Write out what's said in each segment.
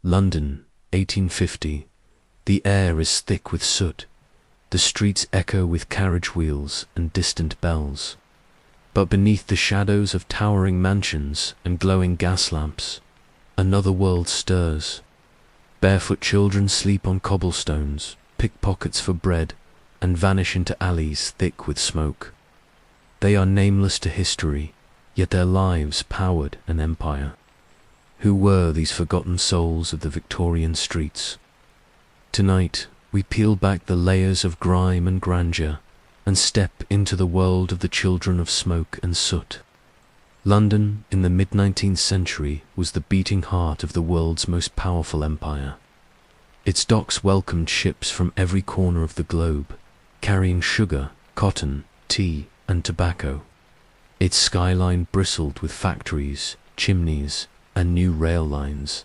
London, 1850. The air is thick with soot. The streets echo with carriage wheels and distant bells. But beneath the shadows of towering mansions and glowing gas lamps, another world stirs. Barefoot children sleep on cobblestones, pick pockets for bread, and vanish into alleys thick with smoke. They are nameless to history, yet their lives powered an empire. Who were these forgotten souls of the Victorian streets? Tonight, we peel back the layers of grime and grandeur and step into the world of the children of smoke and soot. London, in the mid-19th century, was the beating heart of the world's most powerful empire. Its docks welcomed ships from every corner of the globe, carrying sugar, cotton, tea, and tobacco. Its skyline bristled with factories, chimneys, and new rail lines.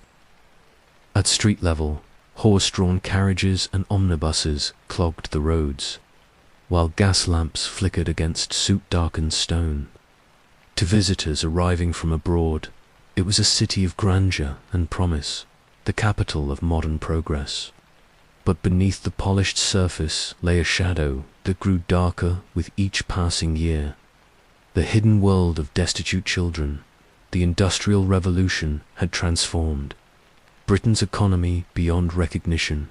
At street level, horse-drawn carriages and omnibuses clogged the roads, while gas lamps flickered against soot-darkened stone. To visitors arriving from abroad, it was a city of grandeur and promise, the capital of modern progress. But beneath the polished surface lay a shadow that grew darker with each passing year. The hidden world of destitute children. The Industrial Revolution had transformed Britain's economy beyond recognition.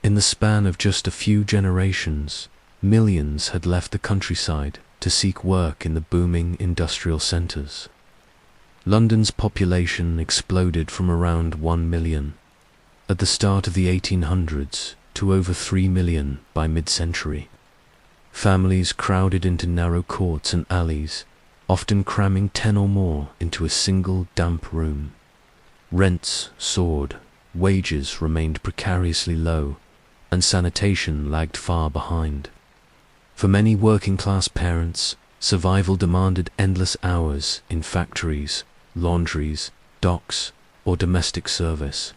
In the span of just a few generations, millions had left the countryside to seek work in the booming industrial centres. London's population exploded from around 1 million at the start of the 1800s to over 3 million by mid-century. Families crowded into narrow courts and alleys, often cramming 10 or more into a single damp room. Rents soared, wages remained precariously low, and sanitation lagged far behind. For many working-class parents, survival demanded endless hours in factories, laundries, docks, or domestic service.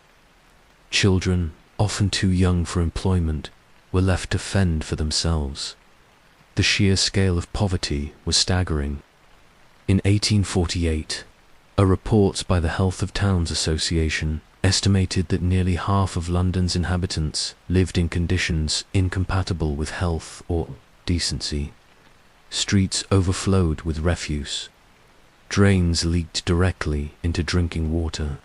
Children, often too young for employment, were left to fend for themselves. The sheer scale of poverty was staggering. In 1848, a report by the Health of Towns Association estimated that nearly half of London's inhabitants lived in conditions incompatible with health or decency. Streets overflowed with refuse. Drains leaked directly into drinking water,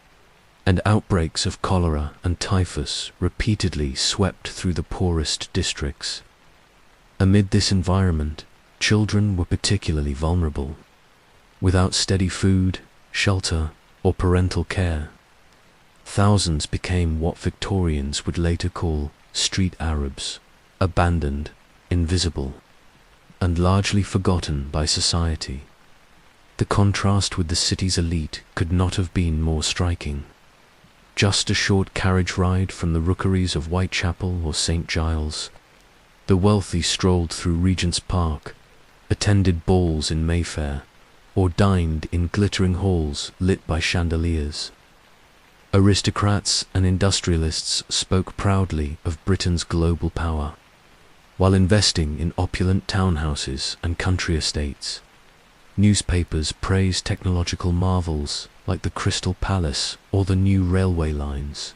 and outbreaks of cholera and typhus repeatedly swept through the poorest districts. Amid this environment, children were particularly vulnerable. Without steady food, shelter, or parental care, thousands became what Victorians would later call street Arabs, abandoned, invisible, and largely forgotten by society. The contrast with the city's elite could not have been more striking. Just a short carriage ride from the rookeries of Whitechapel or St. Giles, the wealthy strolled through Regent's Park, attended balls in Mayfair, or dined in glittering halls lit by chandeliers. Aristocrats and industrialists spoke proudly of Britain's global power, while investing in opulent townhouses and country estates. Newspapers praised technological marvels like the Crystal Palace or the new railway lines,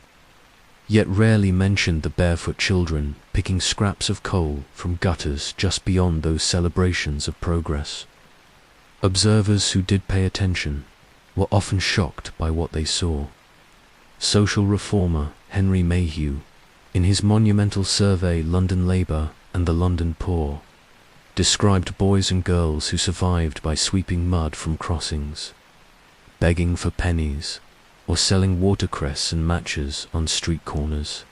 yet rarely mentioned the barefoot children picking scraps of coal from gutters just beyond those celebrations of progress. Observers who did pay attention were often shocked by what they saw. Social reformer Henry Mayhew, in his monumental survey London Labour and the London Poor, described boys and girls who survived by sweeping mud from crossings, begging for pennies, or selling watercress and matches on street corners.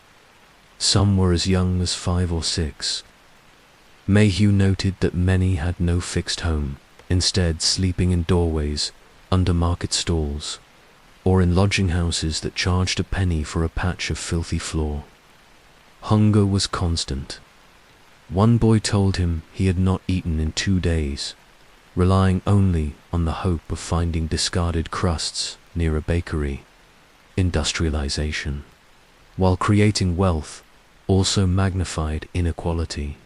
Some were as young as 5 or 6. Mayhew noted that many had no fixed home, instead sleeping in doorways, under market stalls, or in lodging houses that charged a penny for a patch of filthy floor. Hunger was constant. One boy told him he had not eaten in 2 days, relying only on the hope of finding discarded crusts near a bakery. Industrialization, while creating wealth, also magnified inequality.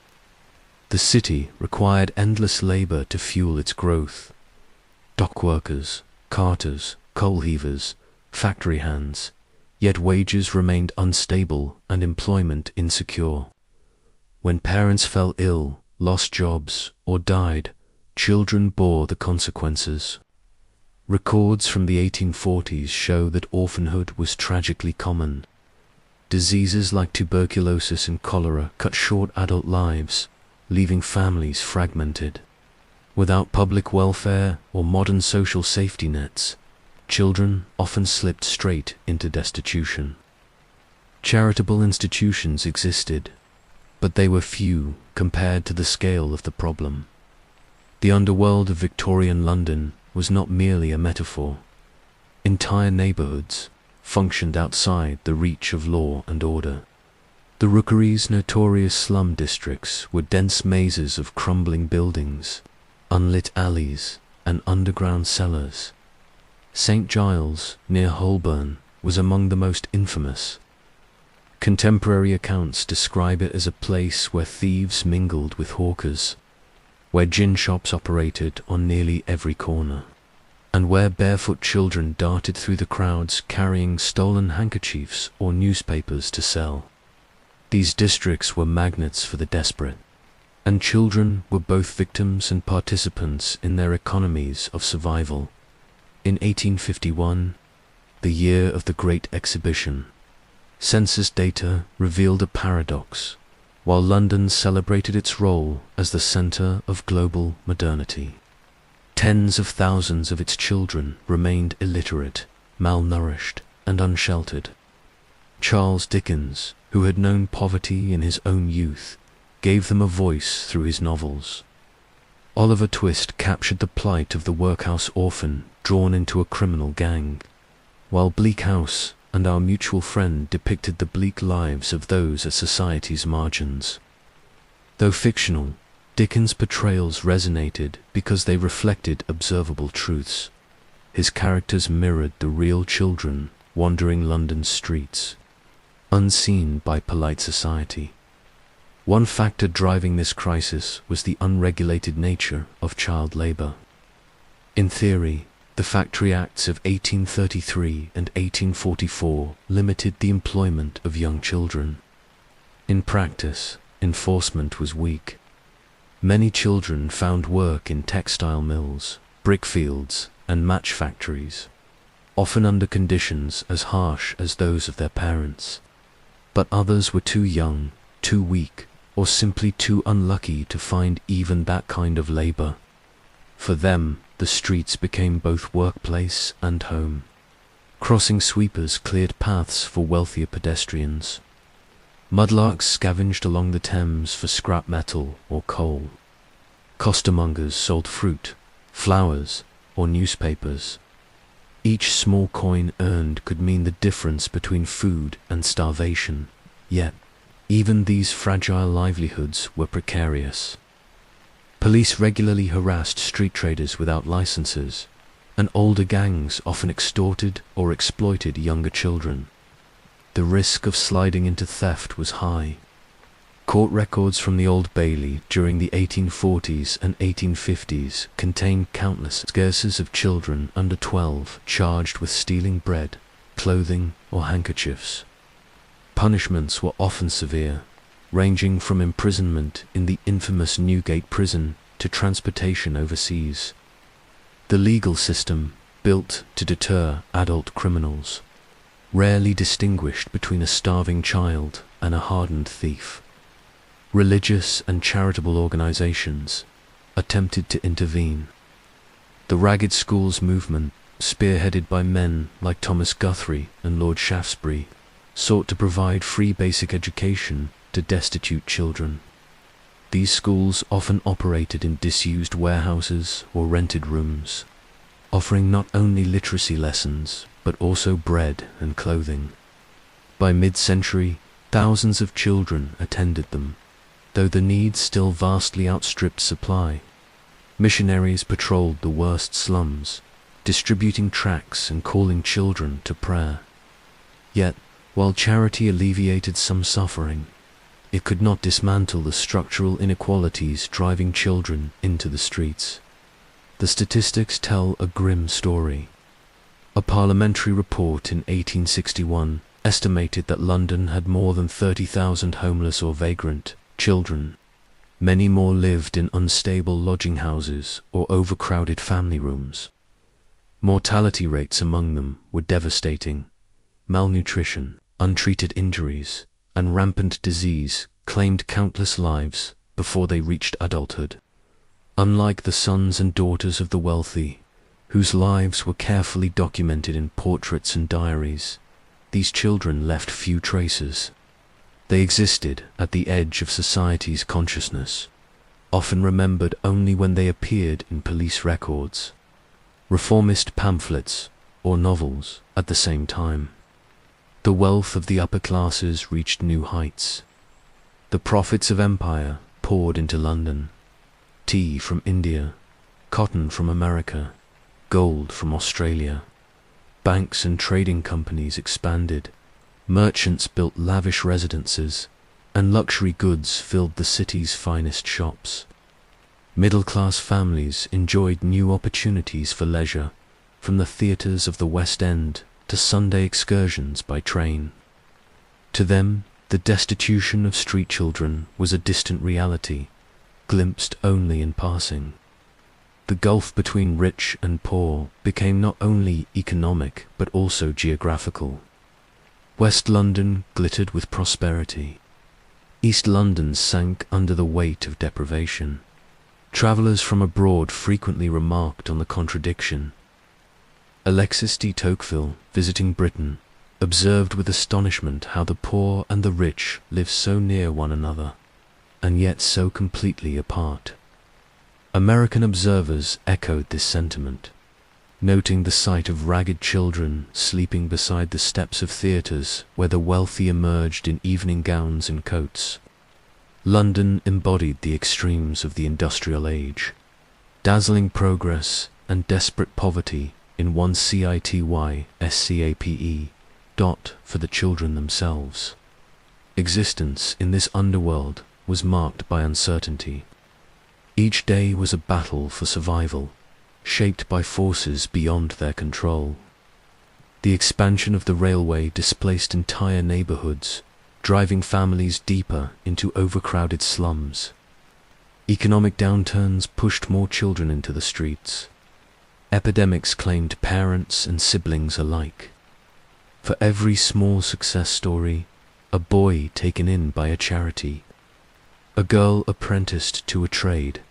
The city required endless labor to fuel its growth. Dock workers, carters, coal heavers, factory hands, Yet wages remained unstable and employment insecure. When parents fell ill, lost jobs, or died, children bore the consequences. Records from the 1840s show that orphanhood was tragically common. Diseases like tuberculosis and cholera cut short adult lives, leaving families fragmented. Without public welfare or modern social safety nets, children often slipped straight into destitution. Charitable institutions existed, but they were few compared to the scale of the problem. The underworld of Victorian London was not merely a metaphor. Entire neighborhoods functioned outside the reach of law and order. The Rookery's notorious slum districts were dense mazes of crumbling buildings, unlit alleys, and underground cellars. St. Giles, near Holborn, was among the most infamous. Contemporary accounts describe it as a place where thieves mingled with hawkers, where gin shops operated on nearly every corner, and where barefoot children darted through the crowds carrying stolen handkerchiefs or newspapers to sell. These districts were magnets for the desperate, and children were both victims and participants in their economies of survival. In 1851, the year of the Great Exhibition, census data revealed a paradox. While London celebrated its role as the center of global modernity, tens of thousands of its children remained illiterate, malnourished, and unsheltered. Charles Dickens, who had known poverty in his own youth, gave them a voice through his novels. Oliver Twist captured the plight of the workhouse orphan drawn into a criminal gang, while Bleak House and Our Mutual Friend depicted the bleak lives of those at society's margins. Though fictional, Dickens' portrayals resonated because they reflected observable truths. His characters mirrored the real children wandering London's streets, unseen by polite society. One factor driving this crisis was the unregulated nature of child labor. In theory, the Factory Acts of 1833 and 1844 limited the employment of young children. In practice, enforcement was weak. Many children found work in textile mills, brickfields, and match factories, often under conditions as harsh as those of their parents. But others were too young, too weak, or simply too unlucky to find even that kind of labor. For them, the streets became both workplace and home. Crossing sweepers cleared paths for wealthier pedestrians. Mudlarks scavenged along the Thames for scrap metal or coal. Costermongers sold fruit, flowers, or newspapers. Each small coin earned could mean the difference between food and starvation. Yet, even these fragile livelihoods were precarious. Police regularly harassed street traders without licenses, and older gangs often extorted or exploited younger children. The risk of sliding into theft was high. Court records from the Old Bailey during the 1840s and 1850s contain countless cases of children under 12 charged with stealing bread, clothing, or handkerchiefs. Punishments were often severe, ranging from imprisonment in the infamous Newgate prison to transportation overseas. The legal system, built to deter adult criminals, rarely distinguished between a starving child and a hardened thief. Religious and charitable organizations attempted to intervene. The Ragged Schools movement, spearheaded by men like Thomas Guthrie and Lord Shaftesbury, sought to provide free basic education to destitute children. These schools often operated in disused warehouses or rented rooms, offering not only literacy lessons, but also bread and clothing. By mid-century, thousands of children attended them, though the need still vastly outstripped supply. Missionaries patrolled the worst slums, distributing tracts and calling children to prayer. Yet, while charity alleviated some suffering, it could not dismantle the structural inequalities driving children into the streets. The statistics tell a grim story. A parliamentary report in 1861 estimated that London had more than 30,000 homeless or vagrant children. Many more lived in unstable lodging houses or overcrowded family rooms. Mortality rates among them were devastating. Malnutrition, untreated injuries, and rampant disease claimed countless lives before they reached adulthood. Unlike the sons and daughters of the wealthy, whose lives were carefully documented in portraits and diaries, these children left few traces. They existed at the edge of society's consciousness, often remembered only when they appeared in police records, reformist pamphlets, or novels at the same time. The wealth of the upper classes reached new heights. The profits of empire poured into London. Tea from India, cotton from America, gold from Australia. Banks and trading companies expanded. Merchants built lavish residences, and luxury goods filled the city's finest shops. Middle-class families enjoyed new opportunities for leisure, from the theatres of the West End to Sunday excursions by train. To them, the destitution of street children was a distant reality, glimpsed only in passing. The gulf between rich and poor became not only economic but also geographical. West London glittered with prosperity. East London sank under the weight of deprivation. Travellers from abroad frequently remarked on the contradiction. Alexis de Tocqueville, visiting Britain, observed with astonishment how the poor and the rich live so near one another, and yet so completely apart. American observers echoed this sentiment, noting the sight of ragged children sleeping beside the steps of theatres where the wealthy emerged in evening gowns and coats. London embodied the extremes of the industrial age, dazzling progress and desperate poverty in one city dot for the children themselves. Existence in this underworld was marked by uncertainty. Each day was a battle for survival, shaped by forces beyond their control. The expansion of the railway displaced entire neighborhoods, driving families deeper into overcrowded slums. Economic downturns pushed more children into the streets. Epidemics claimed parents and siblings alike. For every small success story, a boy taken in by a charity, a girl apprenticed to a trade,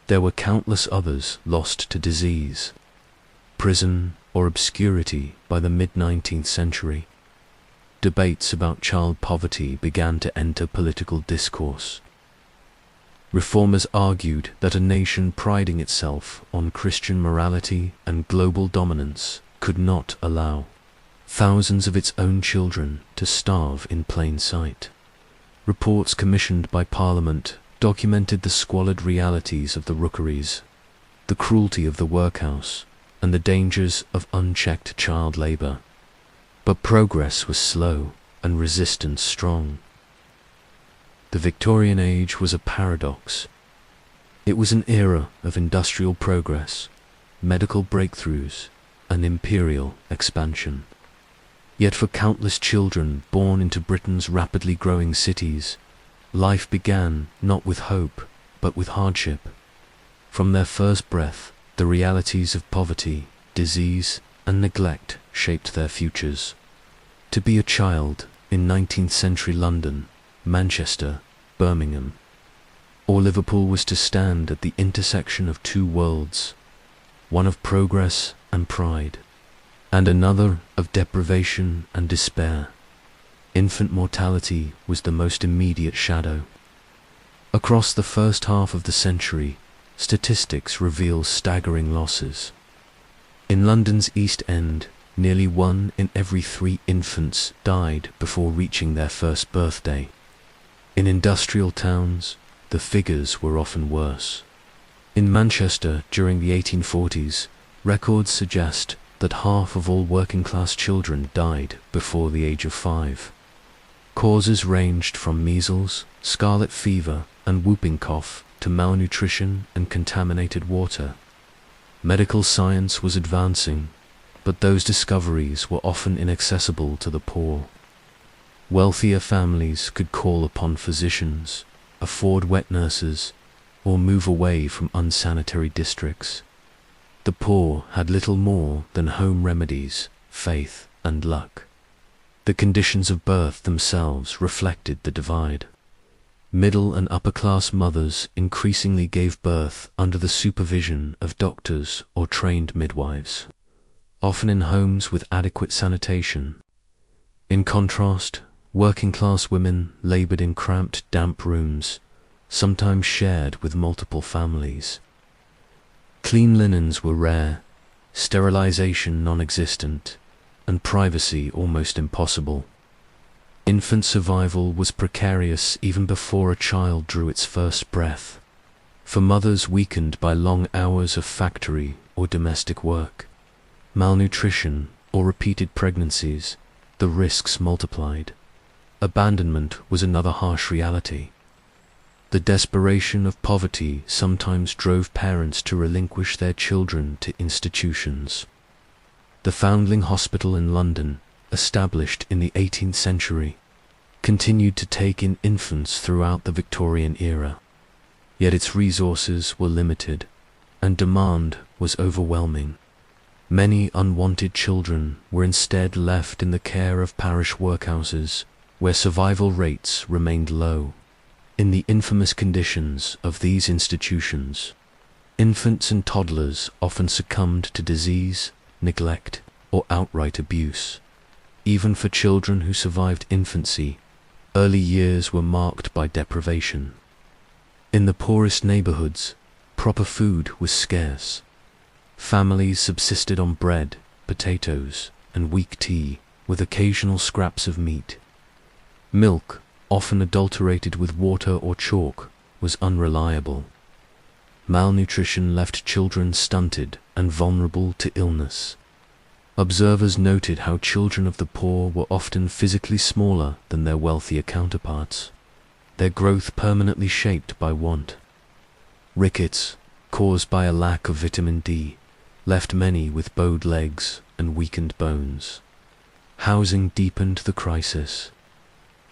there were countless others lost to disease, prison, or obscurity by the mid-19th century. Debates about child poverty began to enter political discourse. Reformers argued that a nation priding itself on Christian morality and global dominance could not allow thousands of its own children to starve in plain sight. Reports commissioned by Parliament documented the squalid realities of the rookeries, the cruelty of the workhouse, and the dangers of unchecked child labour. But progress was slow and resistance strong. The Victorian age was a paradox. It was an era of industrial progress, medical breakthroughs, and imperial expansion. Yet for countless children born into Britain's rapidly growing cities, life began not with hope, but with hardship. From their first breath, the realities of poverty, disease, and neglect shaped their futures. To be a child in 19th century London, Manchester, Birmingham, or Liverpool was to stand at the intersection of two worlds, one of progress and pride, and another of deprivation and despair. Infant mortality was the most immediate shadow. Across the first half of the century, statistics reveal staggering losses. In London's East End, nearly 1 in every 3 infants died before reaching their first birthday. In industrial towns, the figures were often worse. In Manchester during the 1840s, records suggest that half of all working-class children died before the age of 5. Causes ranged from measles, scarlet fever, and whooping cough to malnutrition and contaminated water. Medical science was advancing, but those discoveries were often inaccessible to the poor. Wealthier families could call upon physicians, afford wet nurses, or move away from unsanitary districts. The poor had little more than home remedies, faith, and luck. The conditions of birth themselves reflected the divide. Middle and upper-class mothers increasingly gave birth under the supervision of doctors or trained midwives, often in homes with adequate sanitation. In contrast, working-class women labored in cramped, damp rooms, sometimes shared with multiple families. Clean linens were rare, sterilization non-existent, and privacy almost impossible. Infant survival was precarious even before a child drew its first breath. For mothers weakened by long hours of factory or domestic work, malnutrition, or repeated pregnancies, the risks multiplied. Abandonment was another harsh reality. The desperation of poverty sometimes drove parents to relinquish their children to institutions. The Foundling Hospital in London, established in the 18th century, continued to take in infants throughout the Victorian era. Yet its resources were limited, and demand was overwhelming. Many unwanted children were instead left in the care of parish workhouses, where survival rates remained low. In the infamous conditions of these institutions, infants and toddlers often succumbed to disease, neglect, or outright abuse. Even for children who survived infancy, early years were marked by deprivation. In the poorest neighborhoods, proper food was scarce. Families subsisted on bread, potatoes, and weak tea, with occasional scraps of meat. Milk, often adulterated with water or chalk, was unreliable. Malnutrition left children stunted and vulnerable to illness. Observers noted how children of the poor were often physically smaller than their wealthier counterparts, their growth permanently shaped by want. Rickets, caused by a lack of vitamin D, left many with bowed legs and weakened bones. Housing deepened the crisis.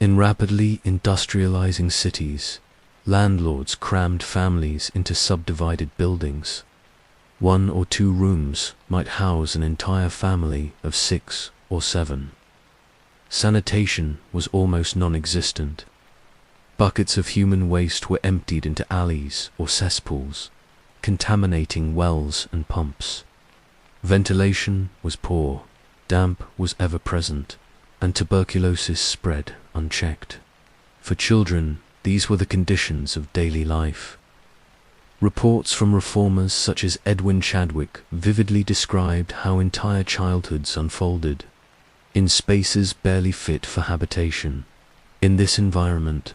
In rapidly industrializing cities, landlords crammed families into subdivided buildings. 1 or 2 rooms might house an entire family of 6 or 7. Sanitation was almost non-existent. Buckets of human waste were emptied into alleys or cesspools, contaminating wells and pumps. Ventilation was poor, damp was ever present, and tuberculosis spread unchecked. For children, these were the conditions of daily life. Reports from reformers such as Edwin Chadwick vividly described how entire childhoods unfolded, in spaces barely fit for habitation. In this environment,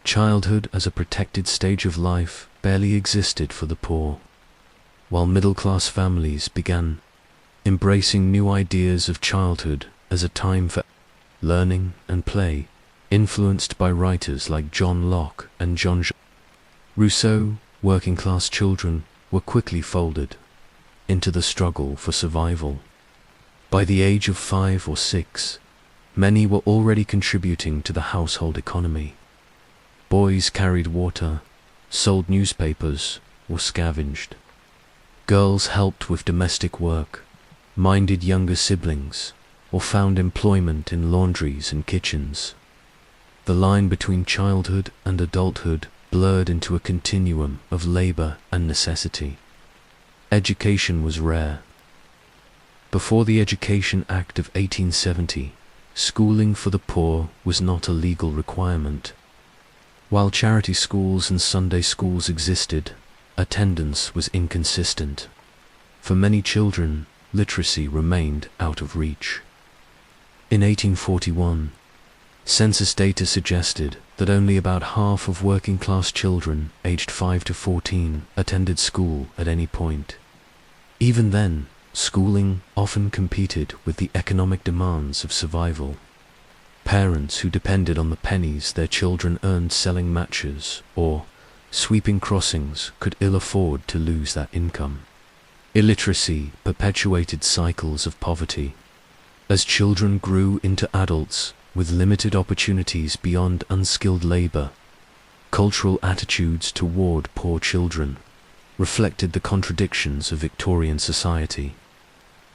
childhood as a protected stage of life barely existed for the poor, while middle-class families began embracing new ideas of childhood as a time for learning and play, influenced by writers like John Locke and Jean Rousseau. Working-class children were quickly folded into the struggle for survival. By the age of 5 or 6, many were already contributing to the household economy. Boys carried water, sold newspapers, or scavenged. Girls helped with domestic work, minded younger siblings, or found employment in laundries and kitchens. The line between childhood and adulthood blurred into a continuum of labor and necessity. Education was rare. Before the Education Act of 1870, schooling for the poor was not a legal requirement. While charity schools and Sunday schools existed, attendance was inconsistent. For many children, literacy remained out of reach. In 1841, census data suggested that only about half of working-class children aged 5 to 14 attended school at any point. Even then, schooling often competed with the economic demands of survival. Parents who depended on the pennies their children earned selling matches or sweeping crossings could ill afford to lose that income. Illiteracy perpetuated cycles of poverty. As children grew into adults, with limited opportunities beyond unskilled labor. Cultural attitudes toward poor children reflected the contradictions of Victorian society.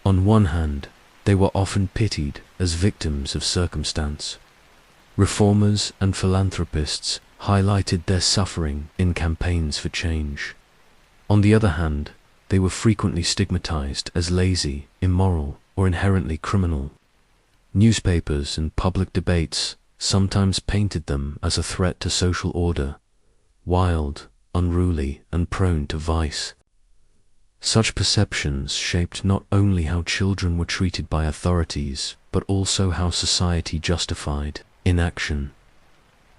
On one hand, they were often pitied as victims of circumstance. Reformers and philanthropists highlighted their suffering in campaigns for change. On the other hand, they were frequently stigmatized as lazy, immoral, or inherently criminal. Newspapers and public debates sometimes painted them as a threat to social order, wild, unruly, and prone to vice. Such perceptions shaped not only how children were treated by authorities, but also how society justified inaction.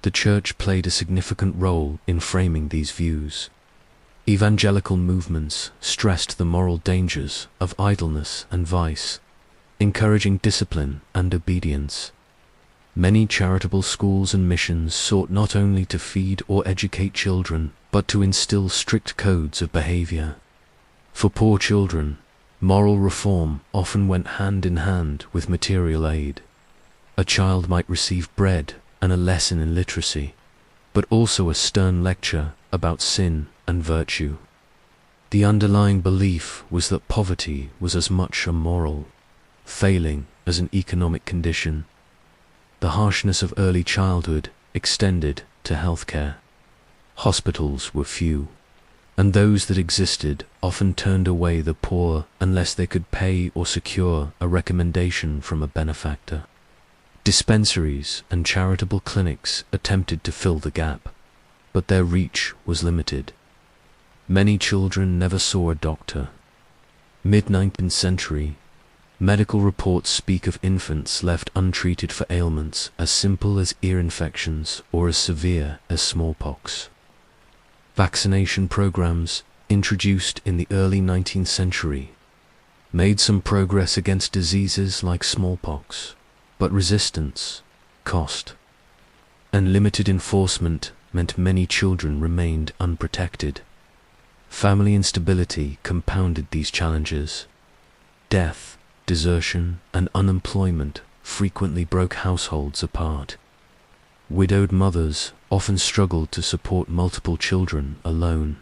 The church played a significant role in framing these views. Evangelical movements stressed the moral dangers of idleness and vice, encouraging discipline and obedience. Many charitable schools and missions sought not only to feed or educate children, but to instill strict codes of behavior. For poor children, moral reform often went hand in hand with material aid. A child might receive bread and a lesson in literacy, but also a stern lecture about sin and virtue. The underlying belief was that poverty was as much a moral failing as an economic condition. The harshness of early childhood extended to healthcare. Hospitals were few, and those that existed often turned away the poor unless they could pay or secure a recommendation from a benefactor. Dispensaries and charitable clinics attempted to fill the gap, but their reach was limited. Many children never saw a doctor. Mid-19th century, medical reports speak of infants left untreated for ailments as simple as ear infections or as severe as smallpox. Vaccination programs, introduced in the early 19th century, made some progress against diseases like smallpox, but resistance, cost, and limited enforcement meant many children remained unprotected. Family instability compounded these challenges. Death, desertion, and unemployment frequently broke households apart. Widowed mothers often struggled to support multiple children alone,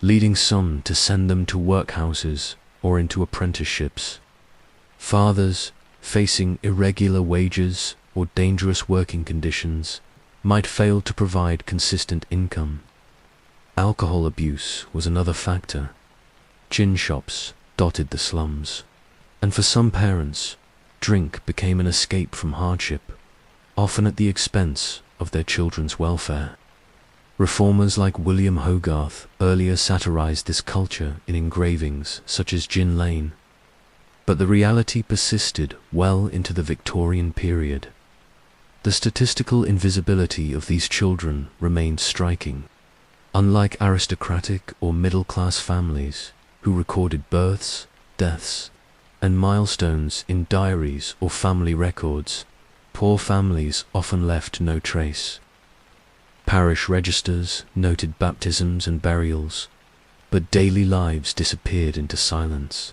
leading some to send them to workhouses or into apprenticeships. Fathers, facing irregular wages or dangerous working conditions, might fail to provide consistent income. Alcohol abuse was another factor. Gin shops dotted the slums, and for some parents, drink became an escape from hardship, often at the expense of their children's welfare. Reformers like William Hogarth earlier satirized this culture in engravings such as Gin Lane, but the reality persisted well into the Victorian period. The statistical invisibility of these children remained striking. Unlike aristocratic or middle-class families who recorded births, deaths, and milestones in diaries or family records, poor families often left no trace. Parish registers noted baptisms and burials, but daily lives disappeared into silence.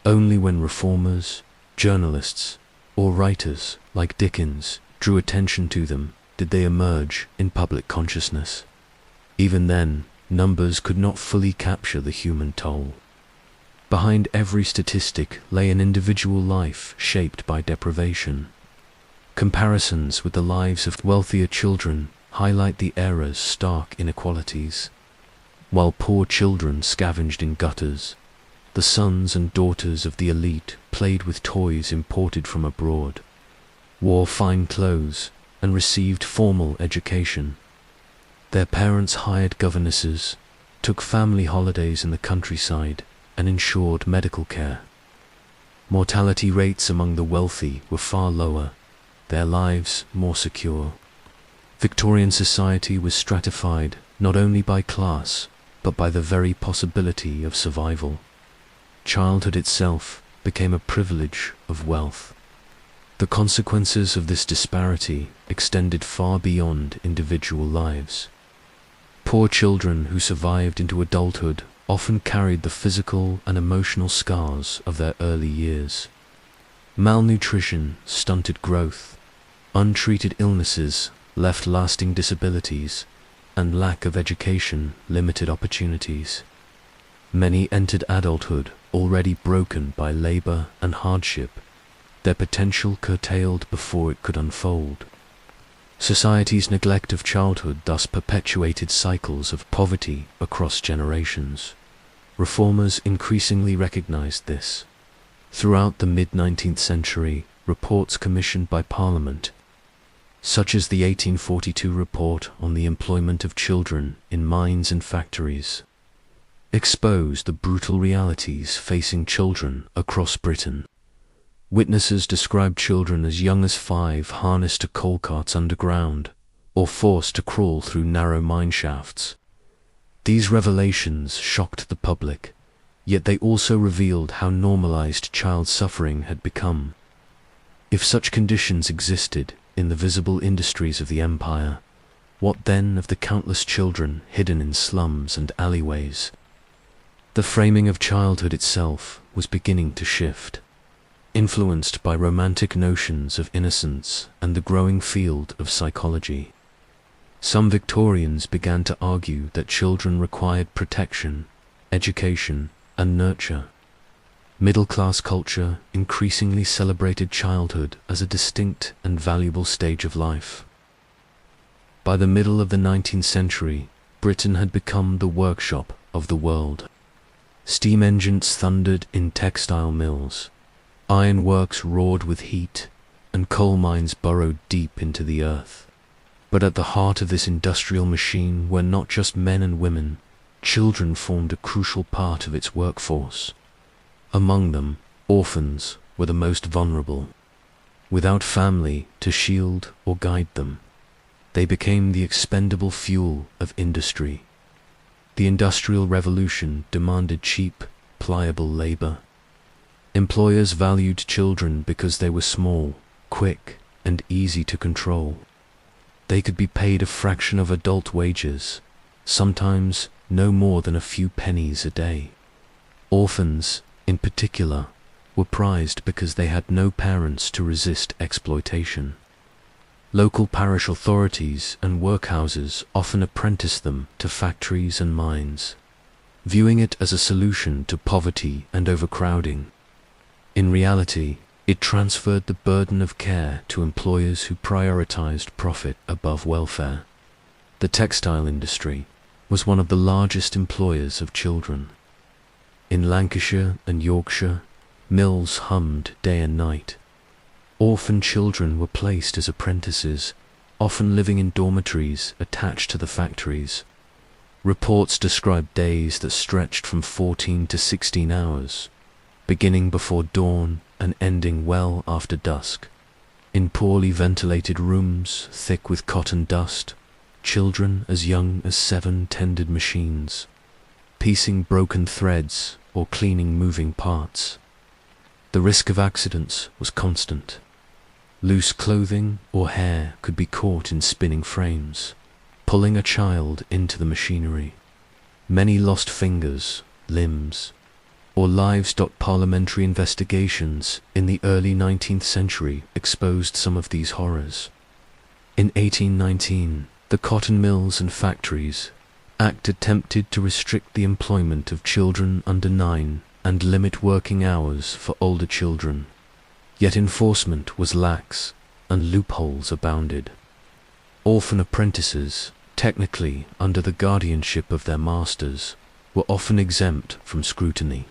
Only when reformers, journalists, or writers like Dickens drew attention to them did they emerge in public consciousness. Even then, numbers could not fully capture the human toll. Behind every statistic lay an individual life shaped by deprivation. Comparisons with the lives of wealthier children highlight the era's stark inequalities. While poor children scavenged in gutters, the sons and daughters of the elite played with toys imported from abroad, wore fine clothes, and received formal education. Their parents hired governesses, took family holidays in the countryside, and ensured medical care. Mortality rates among the wealthy were far lower, their lives more secure. Victorian society was stratified not only by class, but by the very possibility of survival. Childhood itself became a privilege of wealth. The consequences of this disparity extended far beyond individual lives. Poor children who survived into adulthood often carried the physical and emotional scars of their early years. Malnutrition, stunted growth, Untreated illnesses left lasting disabilities, and lack of education limited opportunities. Many entered adulthood already broken by labor and hardship, their potential curtailed before it could unfold. Society's neglect of childhood thus perpetuated cycles of poverty across generations. Reformers increasingly recognized this. Throughout the mid-19th century, reports commissioned by Parliament, such as the 1842 report on the employment of children in mines and factories, exposed the brutal realities facing children across Britain. Witnesses described children as young as 5 harnessed to coal carts underground, or forced to crawl through narrow mine shafts. These revelations shocked the public, yet they also revealed how normalized child suffering had become. If such conditions existed in the visible industries of the empire, what then of the countless children hidden in slums and alleyways? The framing of childhood itself was beginning to shift, influenced by romantic notions of innocence and the growing field of psychology. Some Victorians began to argue that children required protection, education, and nurture. Middle-class culture increasingly celebrated childhood as a distinct and valuable stage of life. By the middle of the 19th century, Britain had become the workshop of the world. Steam engines thundered in textile mills, ironworks roared with heat, and coal mines burrowed deep into the earth. But at the heart of this industrial machine were not just men and women. Children formed a crucial part of its workforce. Among them, orphans were the most vulnerable. Without family to shield or guide them, they became the expendable fuel of industry. The Industrial Revolution demanded cheap, pliable labor. Employers valued children because they were small, quick, and easy to control. They could be paid a fraction of adult wages, sometimes no more than a few pennies a day. Orphans, in particular, were prized because they had no parents to resist exploitation. Local parish authorities and workhouses often apprenticed them to factories and mines, viewing it as a solution to poverty and overcrowding. In reality, it transferred the burden of care to employers who prioritized profit above welfare. The textile industry was one of the largest employers of children. In Lancashire and Yorkshire, mills hummed day and night. Orphan children were placed as apprentices, often living in dormitories attached to the factories. Reports described days that stretched from 14 to 16 hours, beginning before dawn and ending well after dusk. In poorly ventilated rooms, thick with cotton dust, children as young as 7 tended machines, piecing broken threads or cleaning moving parts. The risk of accidents was constant. Loose clothing or hair could be caught in spinning frames, pulling a child into the machinery. Many lost fingers, limbs, or lives. Parliamentary investigations in the early 19th century exposed some of these horrors. In 1819, the Cotton Mills and Factories Act attempted to restrict the employment of children under 9 and limit working hours for older children. Yet enforcement was lax and loopholes abounded. Orphan apprentices, technically under the guardianship of their masters, were often exempt from scrutiny.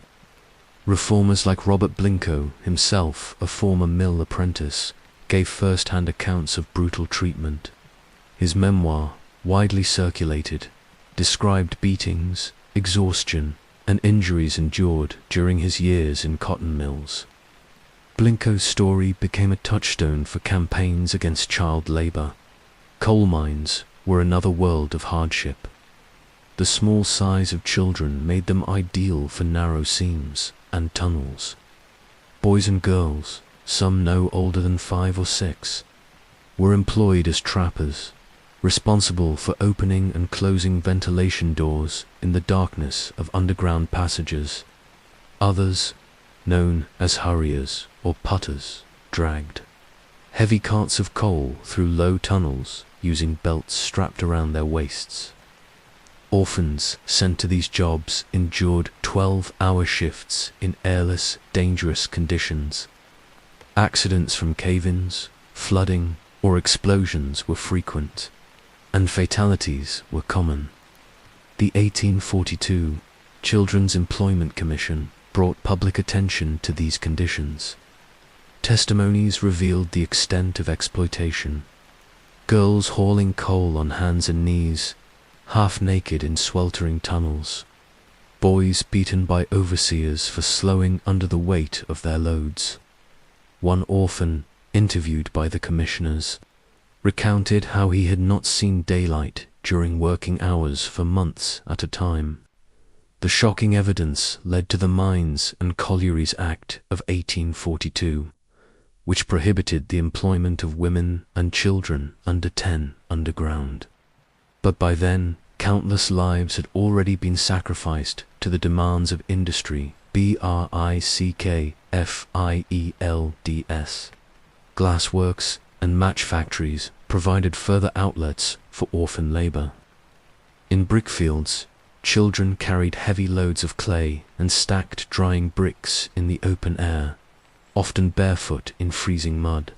Reformers like Robert Blincoe, himself a former mill apprentice, gave first-hand accounts of brutal treatment. His memoir, widely circulated, described beatings, exhaustion, and injuries endured during his years in cotton mills. Blincoe's story became a touchstone for campaigns against child labor. Coal mines were another world of hardship. The small size of children made them ideal for narrow seams and tunnels. Boys and girls, some no older than 5 or 6, were employed as trappers, responsible for opening and closing ventilation doors in the darkness of underground passages. Others, known as hurriers or putters, dragged heavy carts of coal through low tunnels using belts strapped around their waists. Orphans sent to these jobs endured 12-hour shifts in airless, dangerous conditions. Accidents from cave-ins, flooding, or explosions were frequent, and fatalities were common. The 1842 Children's Employment Commission brought public attention to these conditions. Testimonies revealed the extent of exploitation. Girls hauling coal on hands and knees, half naked in sweltering tunnels. Boys beaten by overseers for slowing under the weight of their loads. One orphan, interviewed by the commissioners, recounted how he had not seen daylight during working hours for months at a time. The shocking evidence led to the Mines and Collieries Act of 1842, which prohibited the employment of women and children under 10 underground. But by then, countless lives had already been sacrificed to the demands of industry. Brickfields, glassworks, and match factories provided further outlets for orphan labor. In brickfields, children carried heavy loads of clay and stacked drying bricks in the open air, often barefoot in freezing mud.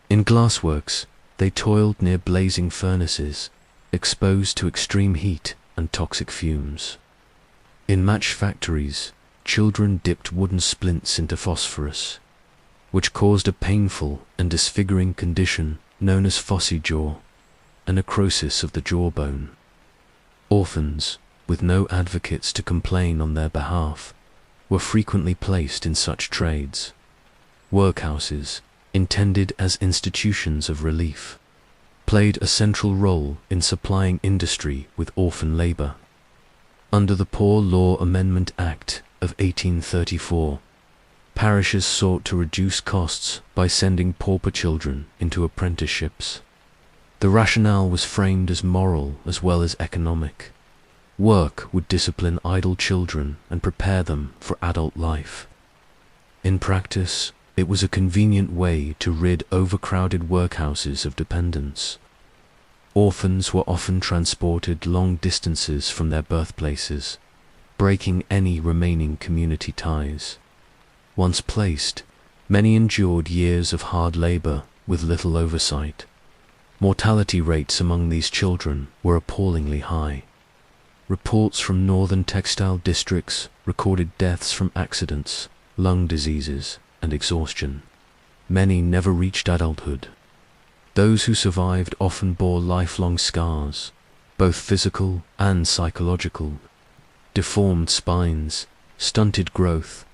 In glassworks, they toiled near blazing furnaces, exposed to extreme heat and toxic fumes. In match factories, children dipped wooden splints into phosphorus, which caused a painful and disfiguring condition known as phossy jaw, a necrosis of the jawbone. Orphans, with no advocates to complain on their behalf, were frequently placed in such trades. Workhouses, intended as institutions of relief, played a central role in supplying industry with orphan labor. Under the Poor Law Amendment Act of 1834, parishes sought to reduce costs by sending pauper children into apprenticeships. The rationale was framed as moral as well as economic. Work would discipline idle children and prepare them for adult life. In practice, it was a convenient way to rid overcrowded workhouses of dependence. Orphans were often transported long distances from their birthplaces, breaking any remaining community ties. Once placed, many endured years of hard labor with little oversight. Mortality rates among these children were appallingly high. Reports from northern textile districts recorded deaths from accidents, lung diseases, and exhaustion. Many never reached adulthood. Those who survived often bore lifelong scars, both physical and psychological. Deformed spines, stunted growth,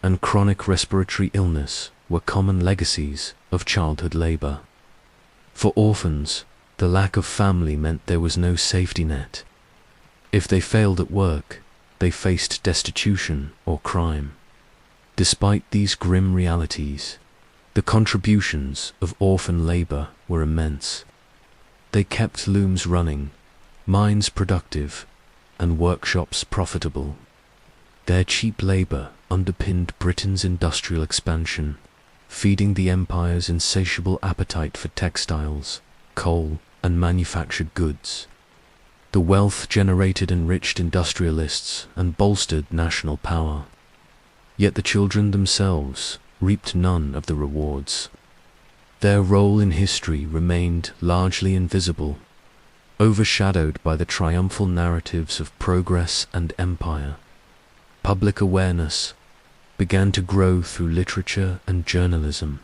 and chronic respiratory illness were common legacies of childhood labor. For orphans, the lack of family meant there was no safety net. If they failed at work, they faced destitution or crime. Despite these grim realities, the contributions of orphan labor were immense. They kept looms running, mines productive, and workshops profitable. Their cheap labor underpinned Britain's industrial expansion, feeding the empire's insatiable appetite for textiles, coal, and manufactured goods. The wealth generated enriched industrialists and bolstered national power. Yet the children themselves reaped none of the rewards. Their role in history remained largely invisible, overshadowed by the triumphal narratives of progress and empire. Public awareness began to grow through literature and journalism.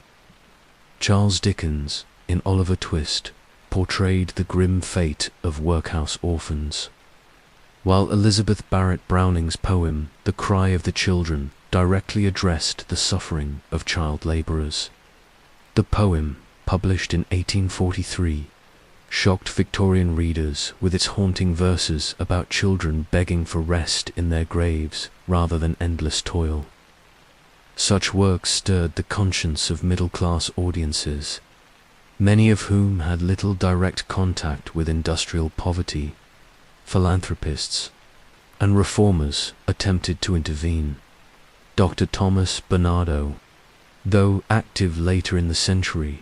Charles Dickens, in Oliver Twist, portrayed the grim fate of workhouse orphans, while Elizabeth Barrett Browning's poem The Cry of the Children directly addressed the suffering of child laborers. The poem, published in 1843, shocked Victorian readers with its haunting verses about children begging for rest in their graves rather than endless toil. Such works stirred the conscience of middle-class audiences, many of whom had little direct contact with industrial poverty. Philanthropists and reformers attempted to intervene. Dr. Thomas Bernardo, though active later in the century,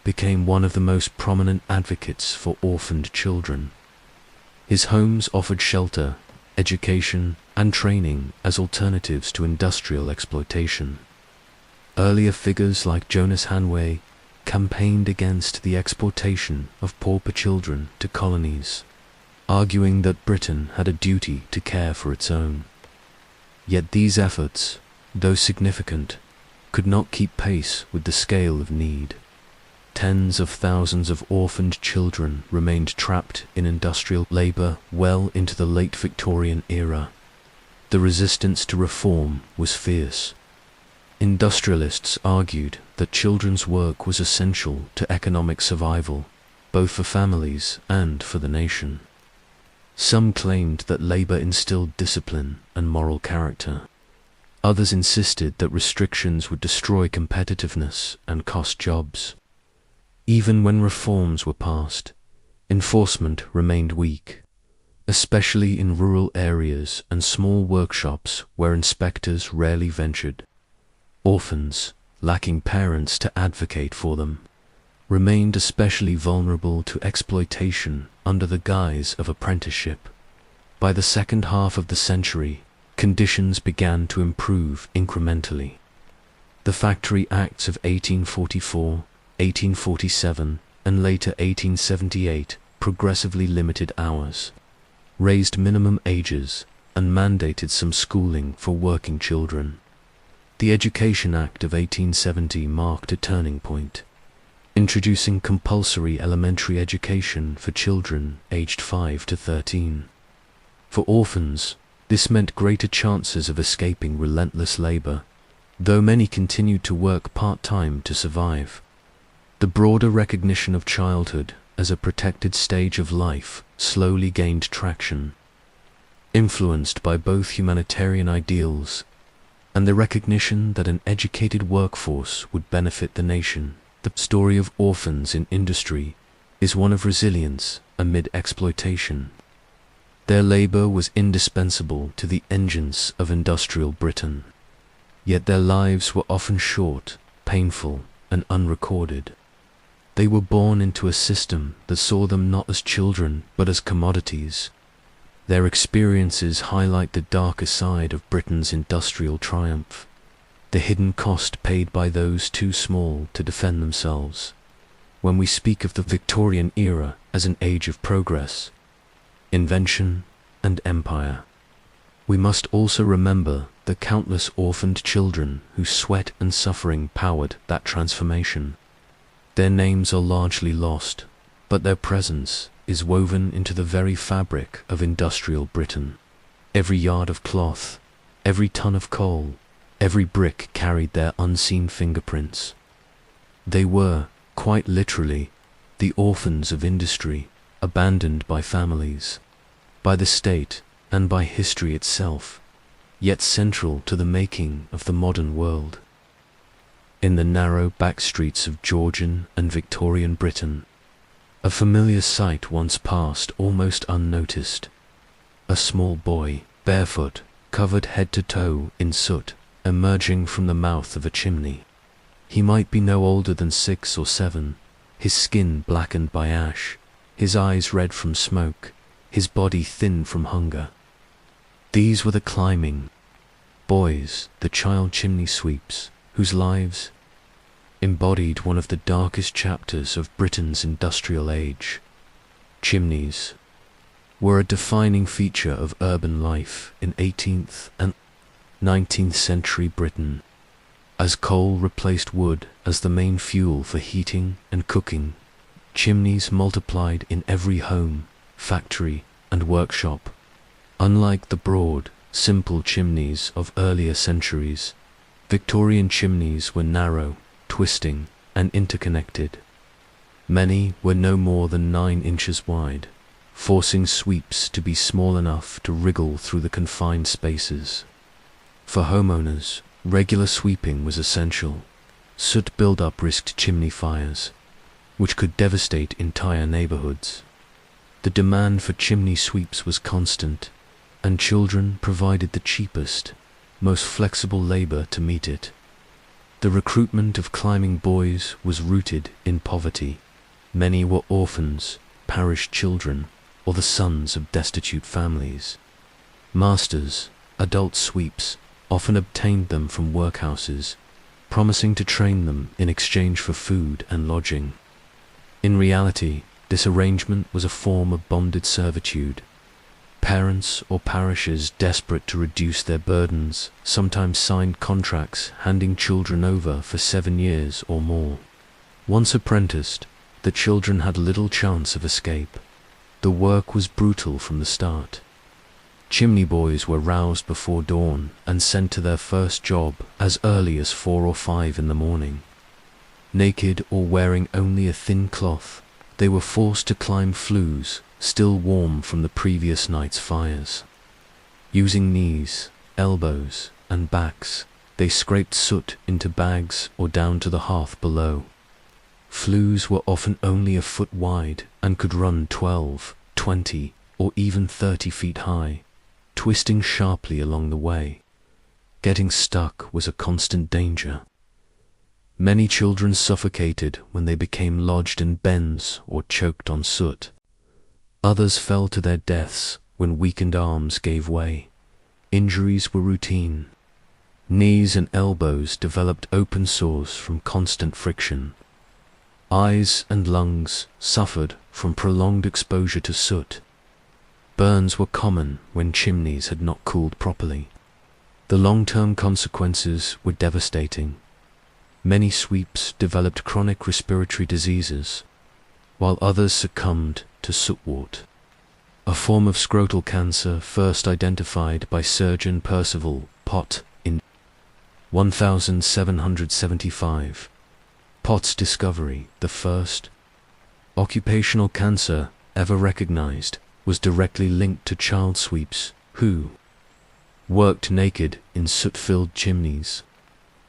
became one of the most prominent advocates for orphaned children. His homes offered shelter, education, and training as alternatives to industrial exploitation. Earlier figures like Jonas Hanway campaigned against the exportation of pauper children to colonies, arguing that Britain had a duty to care for its own. Yet these efforts, though significant, could not keep pace with the scale of need. Tens of thousands of orphaned children remained trapped in industrial labor well into the late Victorian era. The resistance to reform was fierce. Industrialists argued that children's work was essential to economic survival, both for families and for the nation. Some claimed that labor instilled discipline and moral character. Others insisted that restrictions would destroy competitiveness and cost jobs. Even when reforms were passed, enforcement remained weak, especially in rural areas and small workshops where inspectors rarely ventured. Orphans, lacking parents to advocate for them, remained especially vulnerable to exploitation under the guise of apprenticeship. By the second half of the century, conditions began to improve incrementally. The Factory Acts of 1844, 1847, and later 1878 progressively limited hours, raised minimum ages, and mandated some schooling for working children. The Education Act of 1870 marked a turning point, introducing compulsory elementary education for children aged 5 to 13. For orphans, this meant greater chances of escaping relentless labor, though many continued to work part-time to survive. The broader recognition of childhood as a protected stage of life slowly gained traction, influenced by both humanitarian ideals and the recognition that an educated workforce would benefit the nation. The story of orphans in industry is one of resilience amid exploitation. Their labor was indispensable to the engines of industrial Britain, yet their lives were often short, painful, and unrecorded. They were born into a system that saw them not as children but as commodities. Their experiences highlight the darker side of Britain's industrial triumph, the hidden cost paid by those too small to defend themselves. When we speak of the Victorian era as an age of progress, invention, and empire, we must also remember the countless orphaned children whose sweat and suffering powered that transformation. Their names are largely lost, but their presence is woven into the very fabric of industrial Britain. Every yard of cloth, every ton of coal, every brick carried their unseen fingerprints. They were, quite literally, the orphans of industry, abandoned by families, by the state, and by history itself, yet central to the making of the modern world. In the narrow back streets of Georgian and Victorian Britain, a familiar sight once passed almost unnoticed. A small boy, barefoot, covered head to toe in soot, emerging from the mouth of a chimney. He might be no older than 6 or 7, his skin blackened by ash, his eyes red from smoke, his body thin from hunger. These were the climbing boys, the child chimney sweeps, whose lives embodied one of the darkest chapters of Britain's industrial age. Chimneys were a defining feature of urban life in 18th and 19th century Britain. As coal replaced wood as the main fuel for heating and cooking, chimneys multiplied in every home, factory, and workshop. Unlike the broad, simple chimneys of earlier centuries, Victorian chimneys were narrow, twisting, and interconnected. Many were no more than 9 inches wide, forcing sweeps to be small enough to wriggle through the confined spaces. For homeowners, regular sweeping was essential. Soot buildup risked chimney fires, which could devastate entire neighborhoods. The demand for chimney sweeps was constant, and children provided the cheapest, most flexible labor to meet it. The recruitment of climbing boys was rooted in poverty. Many were orphans, parish children, or the sons of destitute families. Masters, adult sweeps, often obtained them from workhouses, promising to train them in exchange for food and lodging. In reality, this arrangement was a form of bonded servitude. Parents or parishes desperate to reduce their burdens sometimes signed contracts handing children over for 7 years or more. Once apprenticed, the children had little chance of escape. The work was brutal from the start. Chimney boys were roused before dawn and sent to their first job as early as 4 or 5 in the morning. Naked or wearing only a thin cloth, they were forced to climb flues still warm from the previous night's fires. Using knees, elbows, and backs, they scraped soot into bags or down to the hearth below. Flues were often only a foot wide and could run 12, 20, or even 30 feet high, twisting sharply along the way. Getting stuck was a constant danger. Many children suffocated when they became lodged in bends or choked on soot. Others fell to their deaths when weakened arms gave way. Injuries were routine. Knees and elbows developed open sores from constant friction. Eyes and lungs suffered from prolonged exposure to soot. Burns were common when chimneys had not cooled properly. The long-term consequences were devastating. Many sweeps developed chronic respiratory diseases, while others succumbed to sootwort, a form of scrotal cancer first identified by surgeon Percival Pott in 1775. Pott's discovery, the first occupational cancer ever recognized, was directly linked to child sweeps who worked naked in soot-filled chimneys.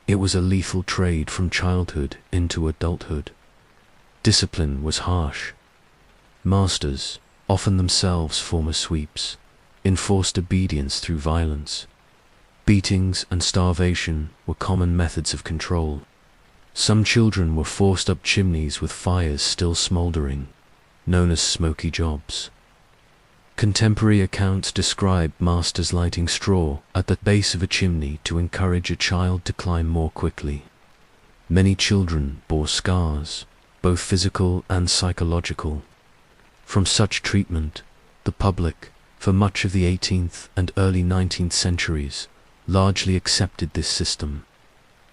It was a lethal trade from childhood into adulthood. Discipline was harsh. Masters, often themselves former sweeps, enforced obedience through violence. Beatings and starvation were common methods of control. Some children were forced up chimneys with fires still smouldering, known as smoky jobs. Contemporary accounts describe masters lighting straw at the base of a chimney to encourage a child to climb more quickly. Many children bore scars, both physical and psychological. From such treatment, the public, for much of the 18th and early 19th centuries, largely accepted this system.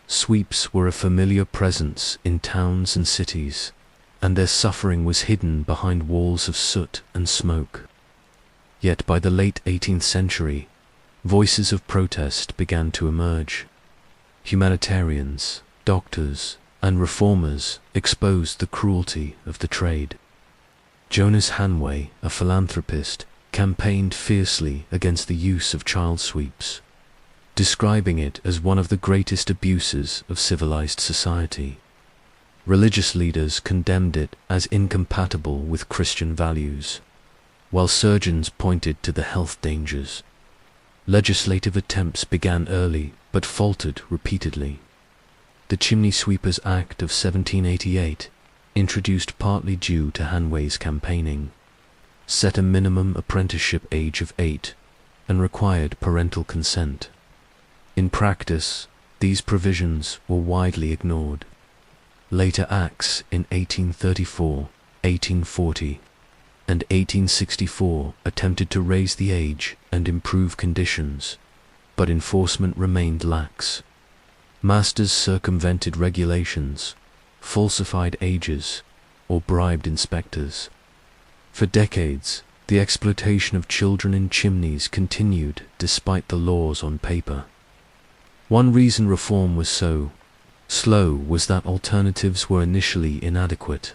Sweeps were a familiar presence in towns and cities, and their suffering was hidden behind walls of soot and smoke. Yet by the late 18th century, voices of protest began to emerge. Humanitarians, doctors, and reformers exposed the cruelty of the trade. Jonas Hanway, a philanthropist, campaigned fiercely against the use of child sweeps, describing it as one of the greatest abuses of civilized society. Religious leaders condemned it as incompatible with Christian values, while surgeons pointed to the health dangers. Legislative attempts began early but faltered repeatedly. The Chimney Sweepers Act of 1788, introduced partly due to Hanway's campaigning, set a minimum apprenticeship age of 8 and required parental consent. In practice, these provisions were widely ignored. Later acts in 1834, 1840, and 1864 attempted to raise the age and improve conditions, but enforcement remained lax. Masters circumvented regulations, falsified ages, or bribed inspectors. For decades, the exploitation of children in chimneys continued despite the laws on paper. One reason reform was so slow was that alternatives were initially inadequate.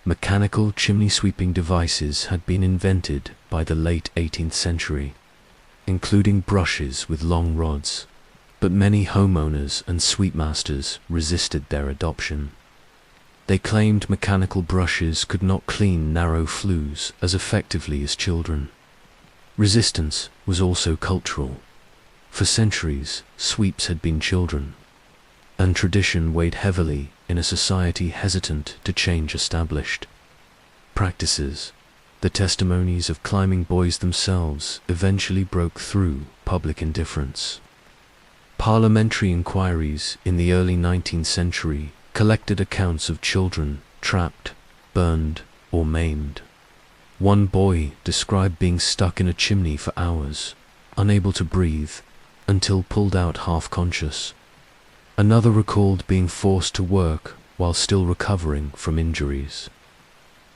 Mechanical chimney sweeping devices had been invented by the late 18th century, including brushes with long rods, but many homeowners and sweepmasters resisted their adoption. They claimed mechanical brushes could not clean narrow flues as effectively as children. Resistance was also cultural. For centuries, sweeps had been children. and tradition weighed heavily in a society hesitant to change established practices. The testimonies of climbing boys themselves eventually broke through public indifference. Parliamentary inquiries in the early 19th century collected accounts of children trapped, burned, or maimed. One boy described being stuck in a chimney for hours, unable to breathe, until pulled out half-conscious. Another recalled being forced to work while still recovering from injuries.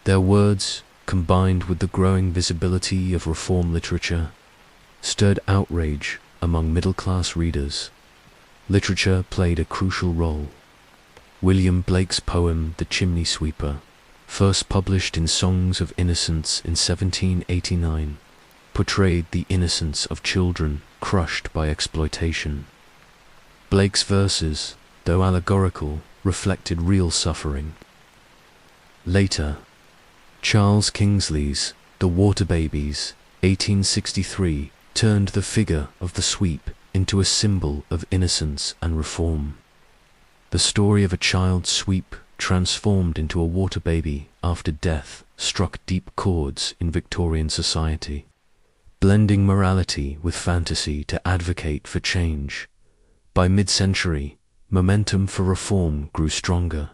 Their words, combined with the growing visibility of reform literature, stirred outrage among middle-class readers. Literature played a crucial role. William Blake's poem The Chimney Sweeper, first published in Songs of Innocence in 1789, portrayed the innocence of children crushed by exploitation. Blake's verses, though allegorical, reflected real suffering. Later, Charles Kingsley's The Water Babies, 1863, turned the figure of the sweep into a symbol of innocence and reform. The story of a child sweep transformed into a water baby after death struck deep chords in Victorian society, blending morality with fantasy to advocate for change. By mid-century, momentum for reform grew stronger.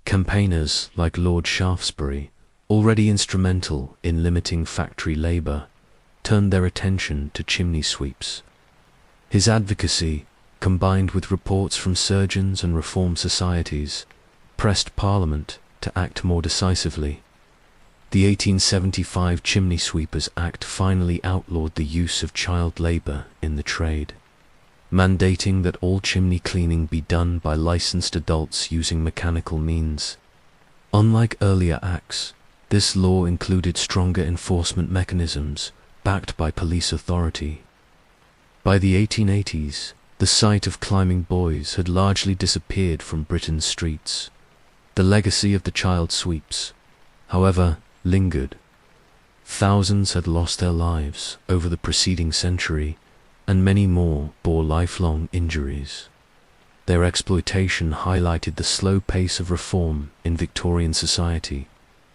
Campaigners like Lord Shaftesbury, already instrumental in limiting factory labour, turned their attention to chimney sweeps. His advocacy, combined with reports from surgeons and reform societies, pressed Parliament to act more decisively. The 1875 Chimney Sweepers Act finally outlawed the use of child labour in the trade, mandating that all chimney cleaning be done by licensed adults using mechanical means. Unlike earlier acts, this law included stronger enforcement mechanisms backed by police authority. By the 1880s, the sight of climbing boys had largely disappeared from Britain's streets. The legacy of the child sweeps, however, lingered. Thousands had lost their lives over the preceding century, and many more bore lifelong injuries. Their exploitation highlighted the slow pace of reform in Victorian society,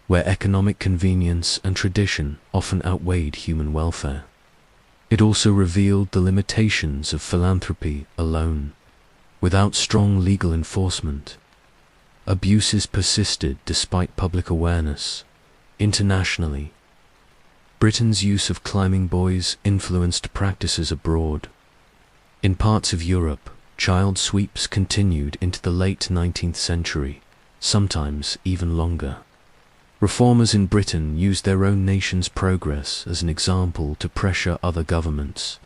where economic convenience and tradition often outweighed human welfare. It also revealed the limitations of philanthropy alone. Without strong legal enforcement, abuses persisted despite public awareness. Internationally, Britain's use of climbing boys influenced practices abroad. In parts of Europe, child sweeps continued into the late 19th century, sometimes even longer. Reformers in Britain used their own nation's progress as an example to pressure other governments.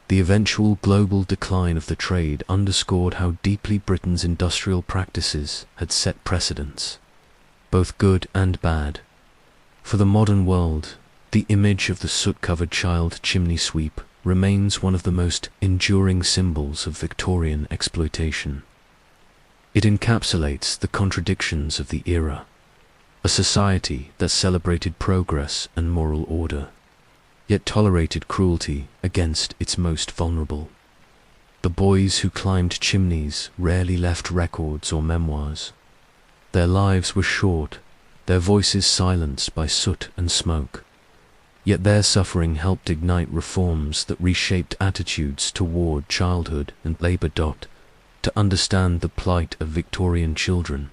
The eventual global decline of the trade underscored how deeply Britain's industrial practices had set precedents, both good and bad. For the modern world, the image of the soot-covered child chimney sweep remains one of the most enduring symbols of Victorian exploitation. It encapsulates the contradictions of the era, a society that celebrated progress and moral order, yet tolerated cruelty against its most vulnerable. The boys who climbed chimneys rarely left records or memoirs. Their lives were short, their voices silenced by soot and smoke. Yet their suffering helped ignite reforms that reshaped attitudes toward childhood and labour. To understand the plight of Victorian children,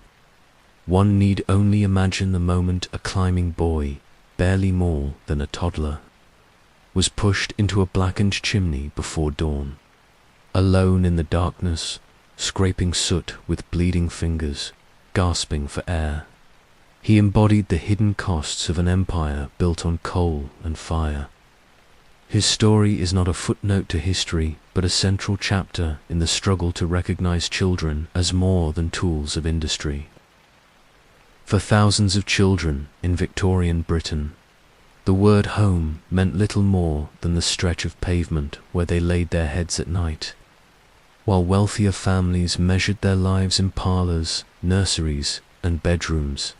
one need only imagine the moment a climbing boy, barely more than a toddler, was pushed into a blackened chimney before dawn. Alone in the darkness, scraping soot with bleeding fingers, gasping for air. He embodied the hidden costs of an empire built on coal and fire. His story is not a footnote to history, but a central chapter in the struggle to recognize children as more than tools of industry. For thousands of children in Victorian Britain, the word home meant little more than the stretch of pavement where they laid their heads at night. While wealthier families measured their lives in parlours, nurseries, and bedrooms,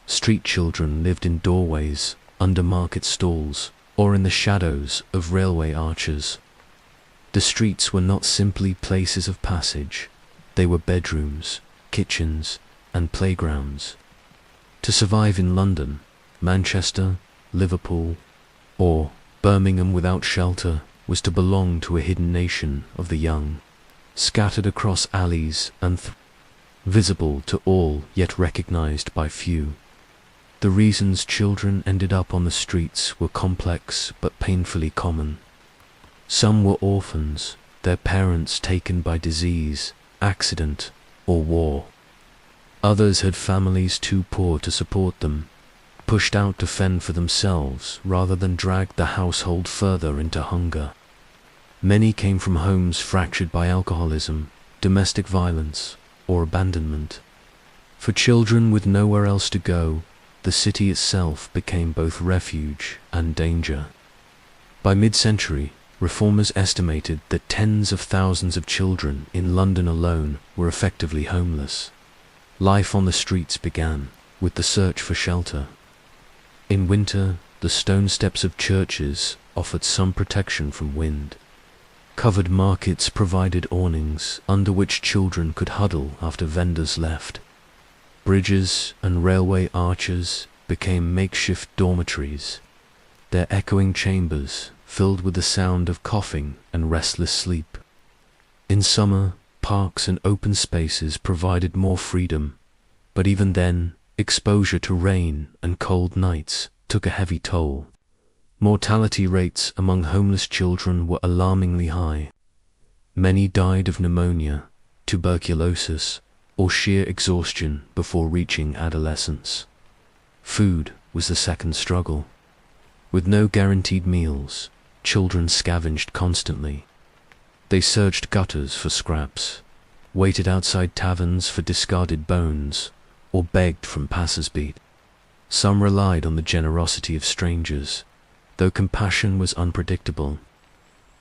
street children lived in doorways, under market stalls, or in the shadows of railway arches. The streets were not simply places of passage, They were bedrooms, kitchens, and playgrounds. To survive in London, Manchester, Liverpool, or Birmingham without shelter was to belong to a hidden nation of the young, scattered across alleys and visible to all yet recognized by few. The reasons children ended up on the streets were complex but painfully common. Some were orphans, their parents taken by disease, accident, or war. Others had families too poor to support them, pushed out to fend for themselves rather than drag the household further into hunger. Many came from homes fractured by alcoholism, domestic violence, or abandonment. For children with nowhere else to go, the city itself became both refuge and danger. By mid-century, reformers estimated that tens of thousands of children in London alone were effectively homeless. Life on the streets began with the search for shelter. In winter, the stone steps of churches offered some protection from wind. Covered markets provided awnings under which children could huddle after vendors left. Bridges and railway arches became makeshift dormitories, their echoing chambers filled with the sound of coughing and restless sleep. In summer, parks and open spaces provided more freedom, but even then, exposure to rain and cold nights took a heavy toll. Mortality rates among homeless children were alarmingly high. Many died of pneumonia, tuberculosis, or sheer exhaustion before reaching adolescence. Food was the second struggle. With no guaranteed meals, children scavenged constantly. They searched gutters for scraps, waited outside taverns for discarded bones, or begged from passers-by. Some relied on the generosity of strangers, though compassion was unpredictable.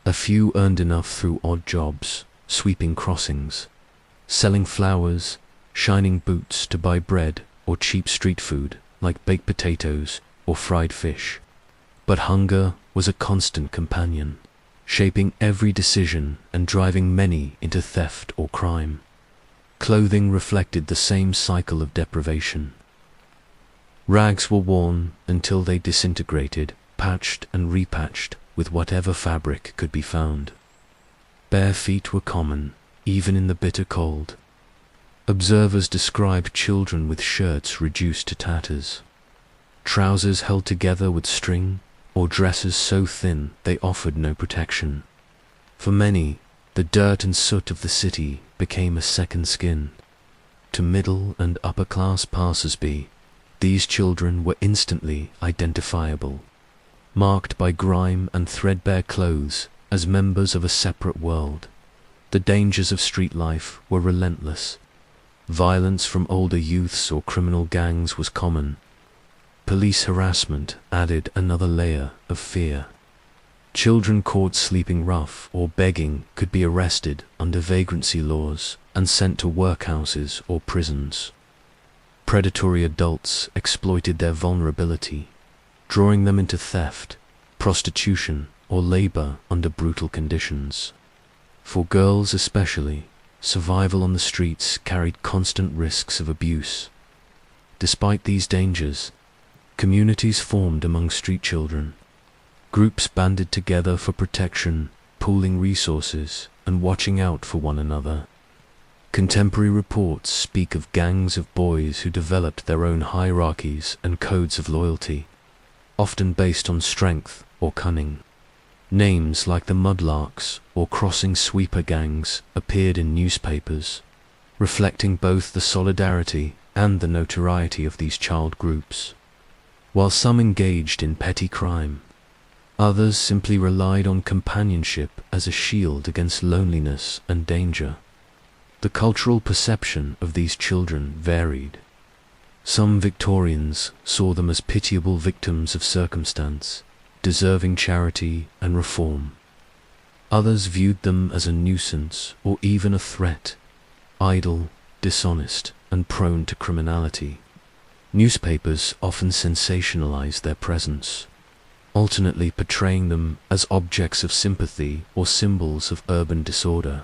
A few earned enough through odd jobs, sweeping crossings, selling flowers, shining boots to buy bread or cheap street food like baked potatoes or fried fish. But hunger was a constant companion, shaping every decision and driving many into theft or crime. Clothing reflected the same cycle of deprivation. Rags were worn until they disintegrated, patched and repatched with whatever fabric could be found. Bare feet were common, even in the bitter cold. Observers described children with shirts reduced to tatters, trousers held together with string, or dresses so thin they offered no protection. For many, the dirt and soot of the city became a second skin. To middle and upper class passers-by, these children were instantly identifiable, marked by grime and threadbare clothes as members of a separate world. The dangers of street life were relentless. Violence from older youths or criminal gangs was common. Police harassment added another layer of fear. Children caught sleeping rough or begging could be arrested under vagrancy laws and sent to workhouses or prisons. Predatory adults exploited their vulnerability, drawing them into theft, prostitution, or labor under brutal conditions. For girls especially, survival on the streets carried constant risks of abuse. Despite these dangers, communities formed among street children. Groups banded together for protection, pooling resources, and watching out for one another. Contemporary reports speak of gangs of boys who developed their own hierarchies and codes of loyalty, often based on strength or cunning. Names like the Mudlarks or Crossing Sweeper gangs appeared in newspapers, reflecting both the solidarity and the notoriety of these child groups. While some engaged in petty crime, others simply relied on companionship as a shield against loneliness and danger. The cultural perception of these children varied. Some Victorians saw them as pitiable victims of circumstance, deserving charity and reform. Others viewed them as a nuisance or even a threat, idle, dishonest, and prone to criminality. Newspapers often sensationalized their presence, alternately portraying them as objects of sympathy or symbols of urban disorder.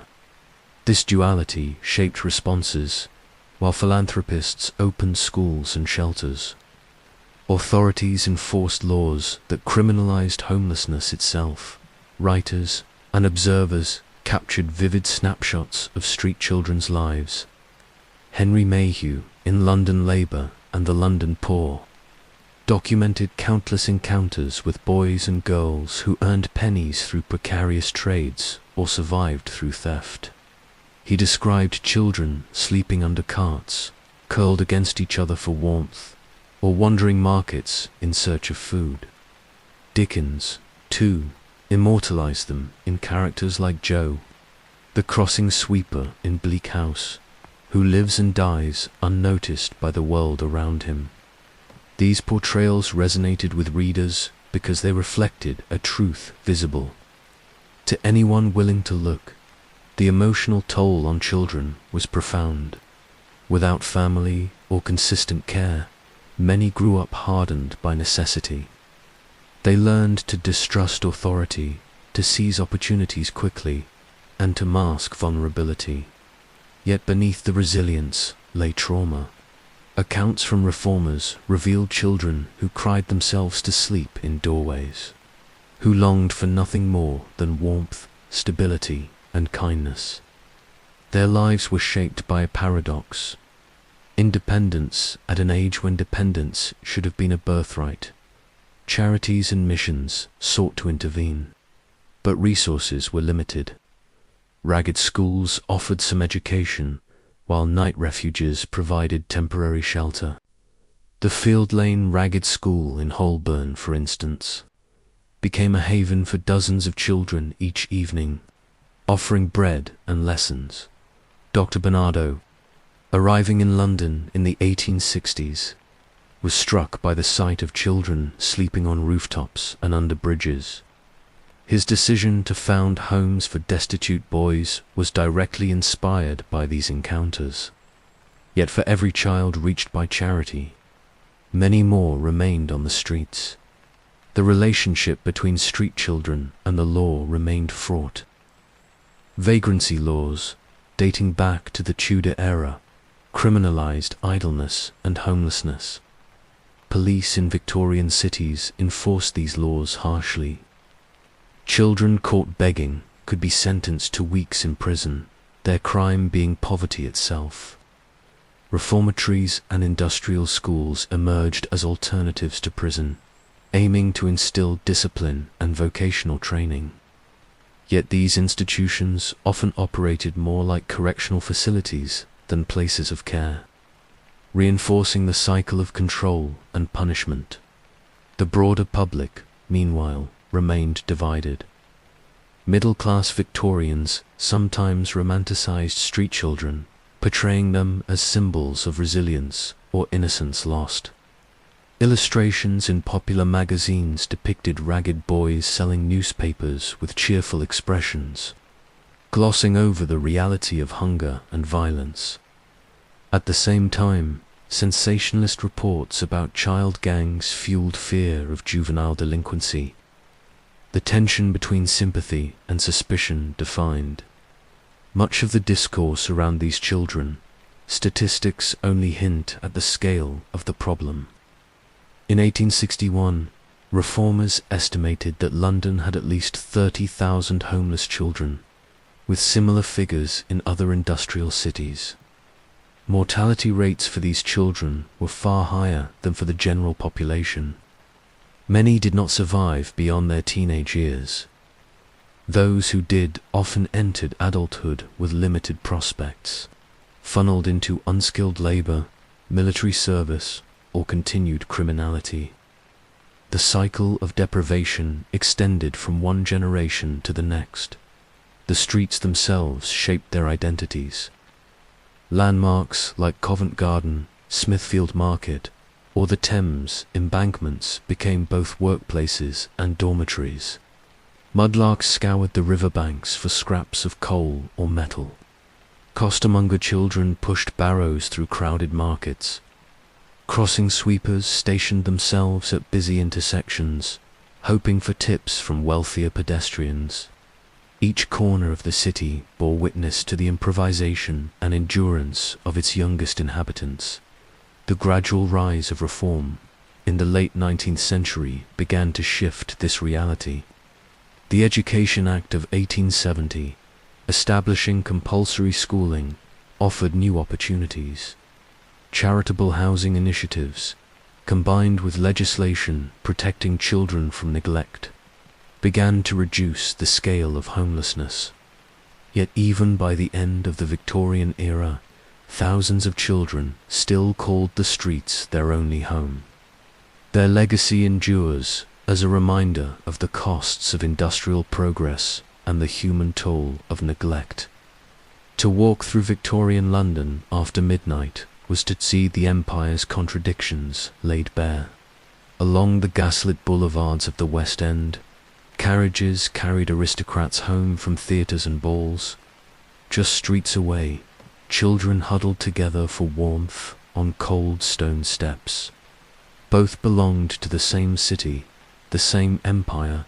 This duality shaped responses, while philanthropists opened schools and shelters. Authorities enforced laws that criminalized homelessness itself. Writers and observers captured vivid snapshots of street children's lives. Henry Mayhew, in London Labour and the London Poor, documented countless encounters with boys and girls who earned pennies through precarious trades or survived through theft. He described children sleeping under carts, curled against each other for warmth, or wandering markets in search of food. Dickens, too, immortalized them in characters like Joe, the crossing sweeper in Bleak House, who lives and dies unnoticed by the world around him. These portrayals resonated with readers because they reflected a truth visible to anyone willing to look. The emotional toll on children was profound. Without family or consistent care, many grew up hardened by necessity. They learned to distrust authority, to seize opportunities quickly, and to mask vulnerability. Yet beneath the resilience lay trauma. Accounts from reformers revealed children who cried themselves to sleep in doorways, who longed for nothing more than warmth, stability, and kindness. Their lives were shaped by a paradox: independence at an age when dependence should have been a birthright. Charities and missions sought to intervene, but resources were limited. Ragged schools offered some education, while night refuges provided temporary shelter. The Field Lane Ragged School in Holborn, for instance, became a haven for dozens of children each evening, offering bread and lessons. Dr. Bernardo, arriving in London in the 1860s, was struck by the sight of children sleeping on rooftops and under bridges. His decision to found homes for destitute boys was directly inspired by these encounters. Yet for every child reached by charity, many more remained on the streets. The relationship between street children and the law remained fraught. Vagrancy laws, dating back to the Tudor era, criminalized idleness and homelessness. Police in Victorian cities enforced these laws harshly. Children caught begging could be sentenced to weeks in prison, their crime being poverty itself. Reformatories and industrial schools emerged as alternatives to prison, aiming to instill discipline and vocational training. Yet these institutions often operated more like correctional facilities than places of care, reinforcing the cycle of control and punishment. The broader public, meanwhile, remained divided. Middle-class Victorians sometimes romanticized street children, portraying them as symbols of resilience or innocence lost. Illustrations in popular magazines depicted ragged boys selling newspapers with cheerful expressions, glossing over the reality of hunger and violence. At the same time, sensationalist reports about child gangs fueled fear of juvenile delinquency. The tension between sympathy and suspicion defined much of the discourse around these children. Statistics only hint at the scale of the problem. In 1861, reformers estimated that London had at least 30,000 homeless children, with similar figures in other industrial cities. Mortality rates for these children were far higher than for the general population. Many did not survive beyond their teenage years. Those who did often entered adulthood with limited prospects, funneled into unskilled labor, military service, or continued criminality. The cycle of deprivation extended from one generation to the next. The streets themselves shaped their identities. Landmarks like Covent Garden, Smithfield Market, or the Thames embankments became both workplaces and dormitories. Mudlarks scoured the riverbanks for scraps of coal or metal. Costermonger children pushed barrows through crowded markets. Crossing sweepers stationed themselves at busy intersections, hoping for tips from wealthier pedestrians. Each corner of the city bore witness to the improvisation and endurance of its youngest inhabitants. The gradual rise of reform in the late 19th century began to shift this reality. The Education Act of 1870, establishing compulsory schooling, offered new opportunities. Charitable housing initiatives, combined with legislation protecting children from neglect, began to reduce the scale of homelessness. Yet even by the end of the Victorian era, thousands of children still called the streets their only home. Their legacy endures as a reminder of the costs of industrial progress and the human toll of neglect. To walk through Victorian London after midnight was to see the empire's contradictions laid bare. Along the gaslit boulevards of the West End, carriages carried aristocrats home from theatres and balls. Just streets away, children huddled together for warmth on cold stone steps. Both belonged to the same city, the same empire,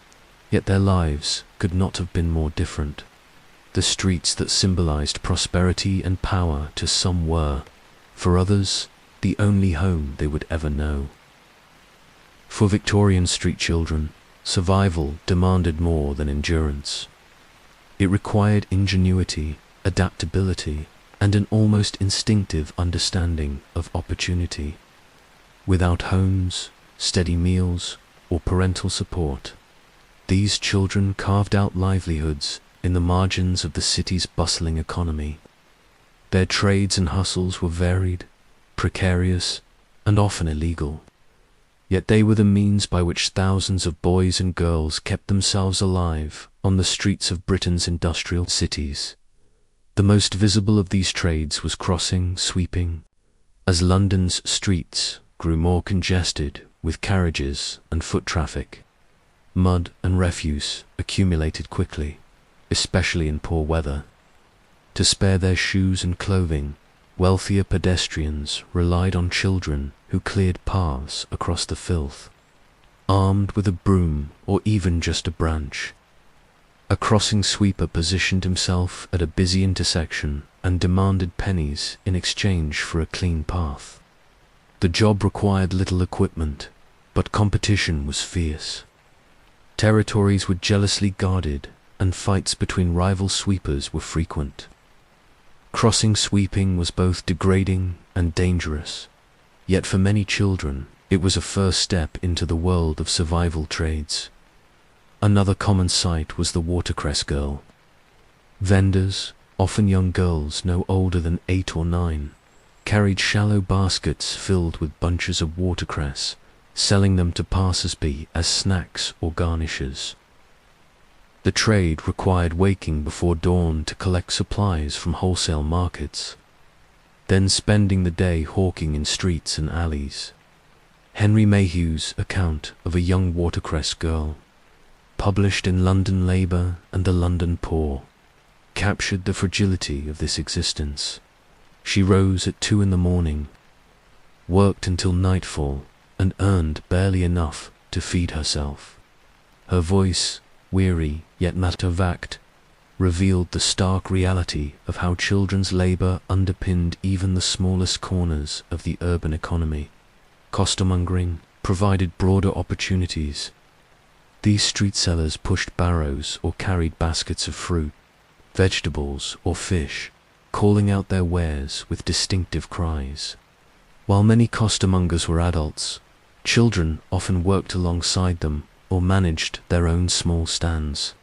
yet their lives could not have been more different. The streets that symbolized prosperity and power to some were, for others, the only home they would ever know. For Victorian street children, survival demanded more than endurance. It required ingenuity, adaptability, and an almost instinctive understanding of opportunity. Without homes, steady meals, or parental support, these children carved out livelihoods in the margins of the city's bustling economy. Their trades and hustles were varied, precarious, and often illegal. Yet they were the means by which thousands of boys and girls kept themselves alive on the streets of Britain's industrial cities. The most visible of these trades was crossing, sweeping, as London's streets grew more congested with carriages and foot traffic. Mud and refuse accumulated quickly, especially in poor weather. To spare their shoes and clothing, wealthier pedestrians relied on children who cleared paths across the filth, armed with a broom or even just a branch. A crossing sweeper positioned himself at a busy intersection and demanded pennies in exchange for a clean path. The job required little equipment, but competition was fierce. Territories were jealously guarded, and fights between rival sweepers were frequent. Crossing sweeping was both degrading and dangerous, yet for many children it was a first step into the world of survival trades. Another common sight was the watercress girl. Vendors, often young girls no older than 8 or 9, carried shallow baskets filled with bunches of watercress, selling them to passers-by as snacks or garnishes. The trade required waking before dawn to collect supplies from wholesale markets, then spending the day hawking in streets and alleys. Henry Mayhew's account of a young watercress girl, published in London Labour and the London Poor, captured the fragility of this existence. She rose at 2 in the morning, worked until nightfall, and earned barely enough to feed herself. Her voice, weary yet matter-of-fact, revealed the stark reality of how children's labour underpinned even the smallest corners of the urban economy. Costermongering provided broader opportunities. These street sellers pushed barrows or carried baskets of fruit, vegetables, or fish, calling out their wares with distinctive cries. While many costermongers were adults, children often worked alongside them or managed their own small stands.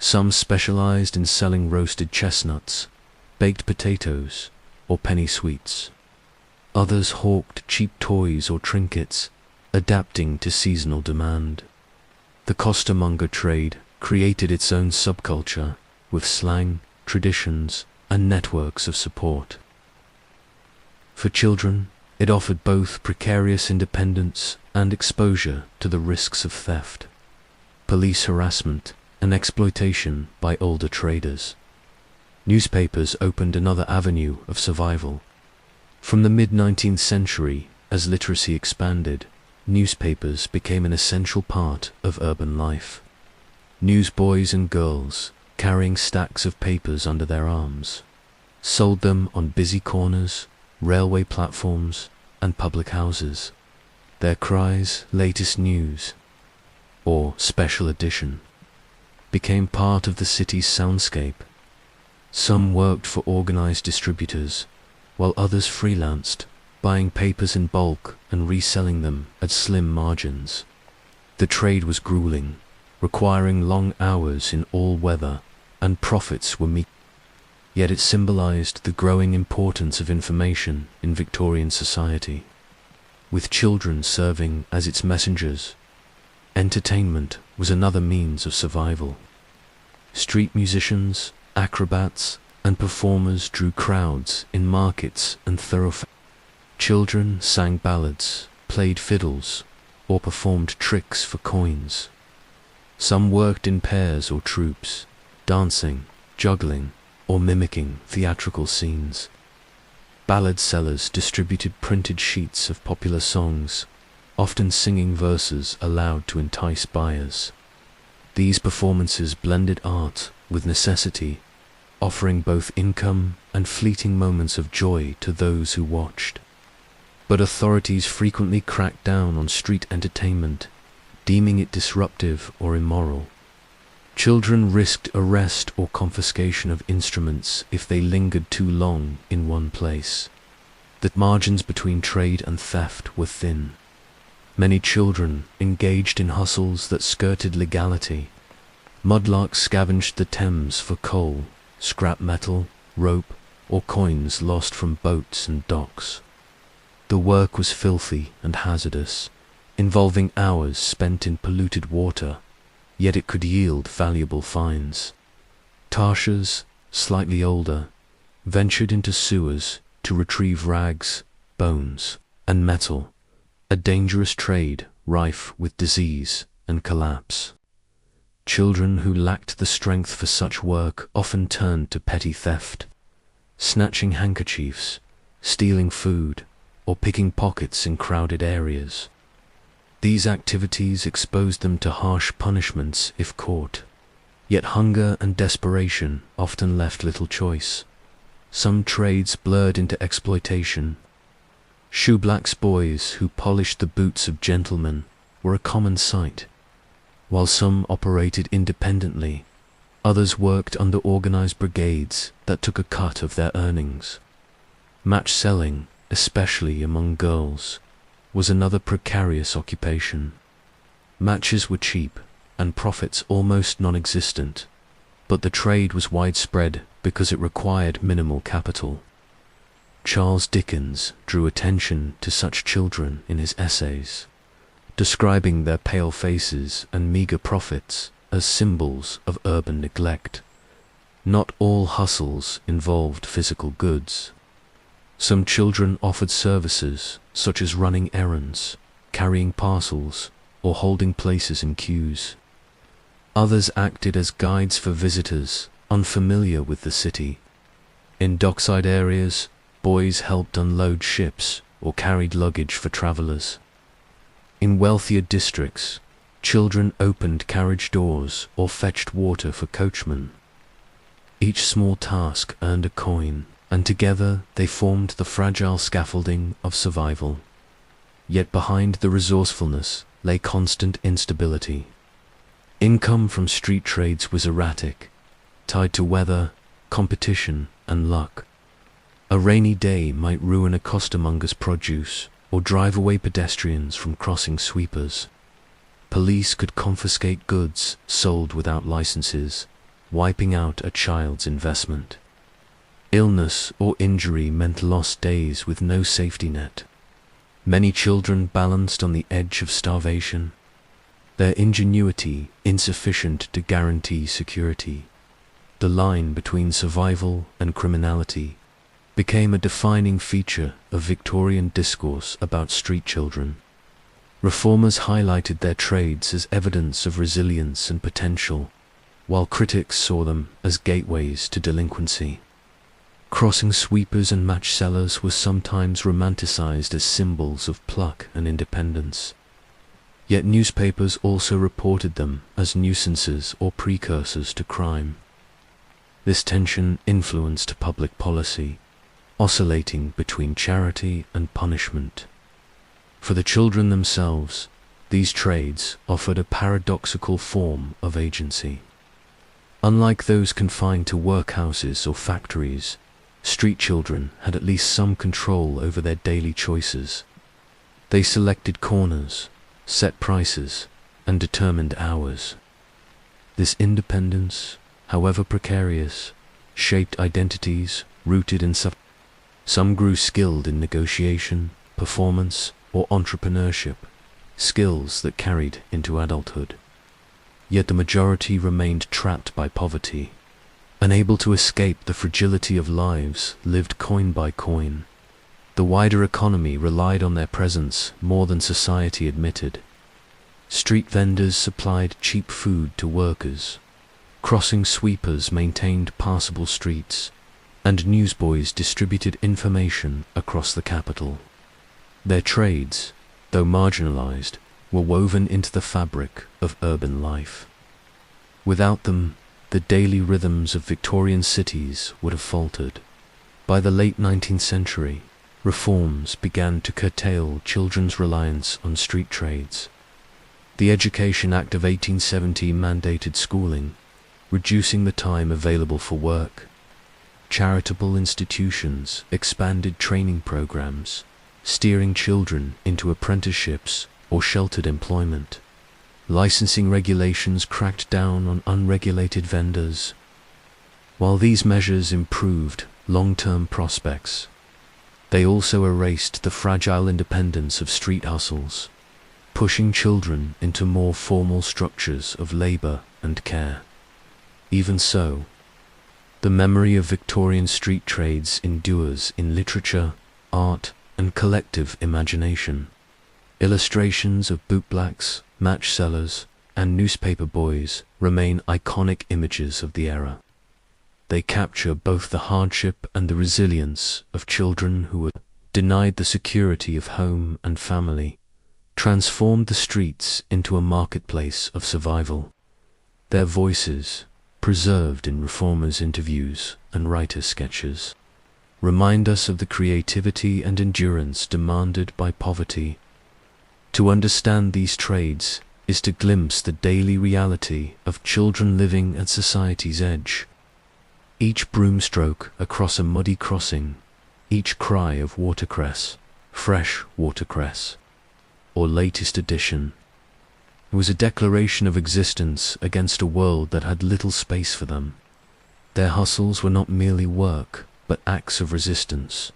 Some specialized in selling roasted chestnuts, baked potatoes, or penny sweets. Others hawked cheap toys or trinkets, adapting to seasonal demand. The costermonger trade created its own subculture, with slang, traditions, and networks of support. For children, it offered both precarious independence and exposure to the risks of theft, police harassment, and exploitation by older traders. Newspapers opened another avenue of survival. From the mid-19th century, as literacy expanded, newspapers became an essential part of urban life. Newsboys and girls carrying stacks of papers under their arms, sold them on busy corners, railway platforms, and public houses. Their cries, "latest news," or "special edition," became part of the city's soundscape. Some worked for organized distributors, while others freelanced, buying papers in bulk and reselling them at slim margins. The trade was grueling, requiring long hours in all weather, and profits were meager. Yet it symbolized the growing importance of information in Victorian society. With children serving as its messengers, entertainment was another means of survival. Street musicians, acrobats, and performers drew crowds in markets and thoroughfares. Children sang ballads, played fiddles, or performed tricks for coins. Some worked in pairs or troops, dancing, juggling, or mimicking theatrical scenes. Ballad sellers distributed printed sheets of popular songs, often singing verses aloud to entice buyers. These performances blended art with necessity, offering both income and fleeting moments of joy to those who watched. But authorities frequently cracked down on street entertainment, deeming it disruptive or immoral. Children risked arrest or confiscation of instruments if they lingered too long in one place. The margins between trade and theft were thin. Many children engaged in hustles that skirted legality. Mudlarks scavenged the Thames for coal, scrap metal, rope, or coins lost from boats and docks. The work was filthy and hazardous, involving hours spent in polluted water, yet it could yield valuable finds. Tarshas, slightly older, ventured into sewers to retrieve rags, bones, and metal, a dangerous trade rife with disease and collapse. Children who lacked the strength for such work often turned to petty theft, snatching handkerchiefs, stealing food, or picking pockets in crowded areas. These activities exposed them to harsh punishments if caught, yet hunger and desperation often left little choice. Some trades blurred into exploitation. Shoeblacks boys who polished the boots of gentlemen were a common sight. While some operated independently, others worked under organized brigades that took a cut of their earnings. Match selling, especially among girls, was another precarious occupation. Matches were cheap and profits almost non-existent, but the trade was widespread because it required minimal capital. Charles Dickens drew attention to such children in his essays, describing their pale faces and meager profits as symbols of urban neglect. Not all hustles involved physical goods. Some children offered services such as running errands, carrying parcels, or holding places in queues. Others acted as guides for visitors unfamiliar with the city. In dockside areas, boys helped unload ships or carried luggage for travelers. In wealthier districts, children opened carriage doors or fetched water for coachmen. Each small task earned a coin, and together they formed the fragile scaffolding of survival. Yet behind the resourcefulness lay constant instability. Income from street trades was erratic, tied to weather, competition, and luck. A rainy day might ruin a costermonger's produce or drive away pedestrians from crossing sweepers. Police could confiscate goods sold without licenses, wiping out a child's investment. Illness or injury meant lost days with no safety net. Many children balanced on the edge of starvation, their ingenuity insufficient to guarantee security. The line between survival and criminality became a defining feature of Victorian discourse about street children. Reformers highlighted their trades as evidence of resilience and potential, while critics saw them as gateways to delinquency. Crossing sweepers and match sellers were sometimes romanticized as symbols of pluck and independence. Yet newspapers also reported them as nuisances or precursors to crime. This tension influenced public policy, oscillating between charity and punishment. For the children themselves, these trades offered a paradoxical form of agency. Unlike those confined to workhouses or factories, street children had at least some control over their daily choices. They selected corners, set prices, and determined hours. This independence, however precarious, shaped identities rooted in some grew skilled in negotiation, performance, or entrepreneurship, skills that carried into adulthood. Yet the majority remained trapped by poverty, unable to escape the fragility of lives lived coin by coin. The wider economy relied on their presence more than society admitted. Street vendors supplied cheap food to workers, crossing sweepers maintained passable streets, and newsboys distributed information across the capital. Their trades, though marginalized, were woven into the fabric of urban life. Without them, the daily rhythms of Victorian cities would have faltered. By the late 19th century, reforms began to curtail children's reliance on street trades. The Education Act of 1870 mandated schooling, reducing the time available for work. Charitable institutions expanded training programs, steering children into apprenticeships or sheltered employment. Licensing regulations cracked down on unregulated vendors. While these measures improved long-term prospects, they also erased the fragile independence of street hustles, pushing children into more formal structures of labor and care. Even so, the memory of Victorian street trades endures in literature, art, and collective imagination. Illustrations of bootblacks, match sellers, and newspaper boys remain iconic images of the era. They capture both the hardship and the resilience of children who were denied the security of home and family, transformed the streets into a marketplace of survival. Their voices, preserved in reformers' interviews and writers' sketches, remind us of the creativity and endurance demanded by poverty. To understand these trades is to glimpse the daily reality of children living at society's edge. Each broomstroke across a muddy crossing, each cry of watercress, fresh watercress, or latest edition, was a declaration of existence against a world that had little space for them. Their hustles were not merely work, but acts of resistance,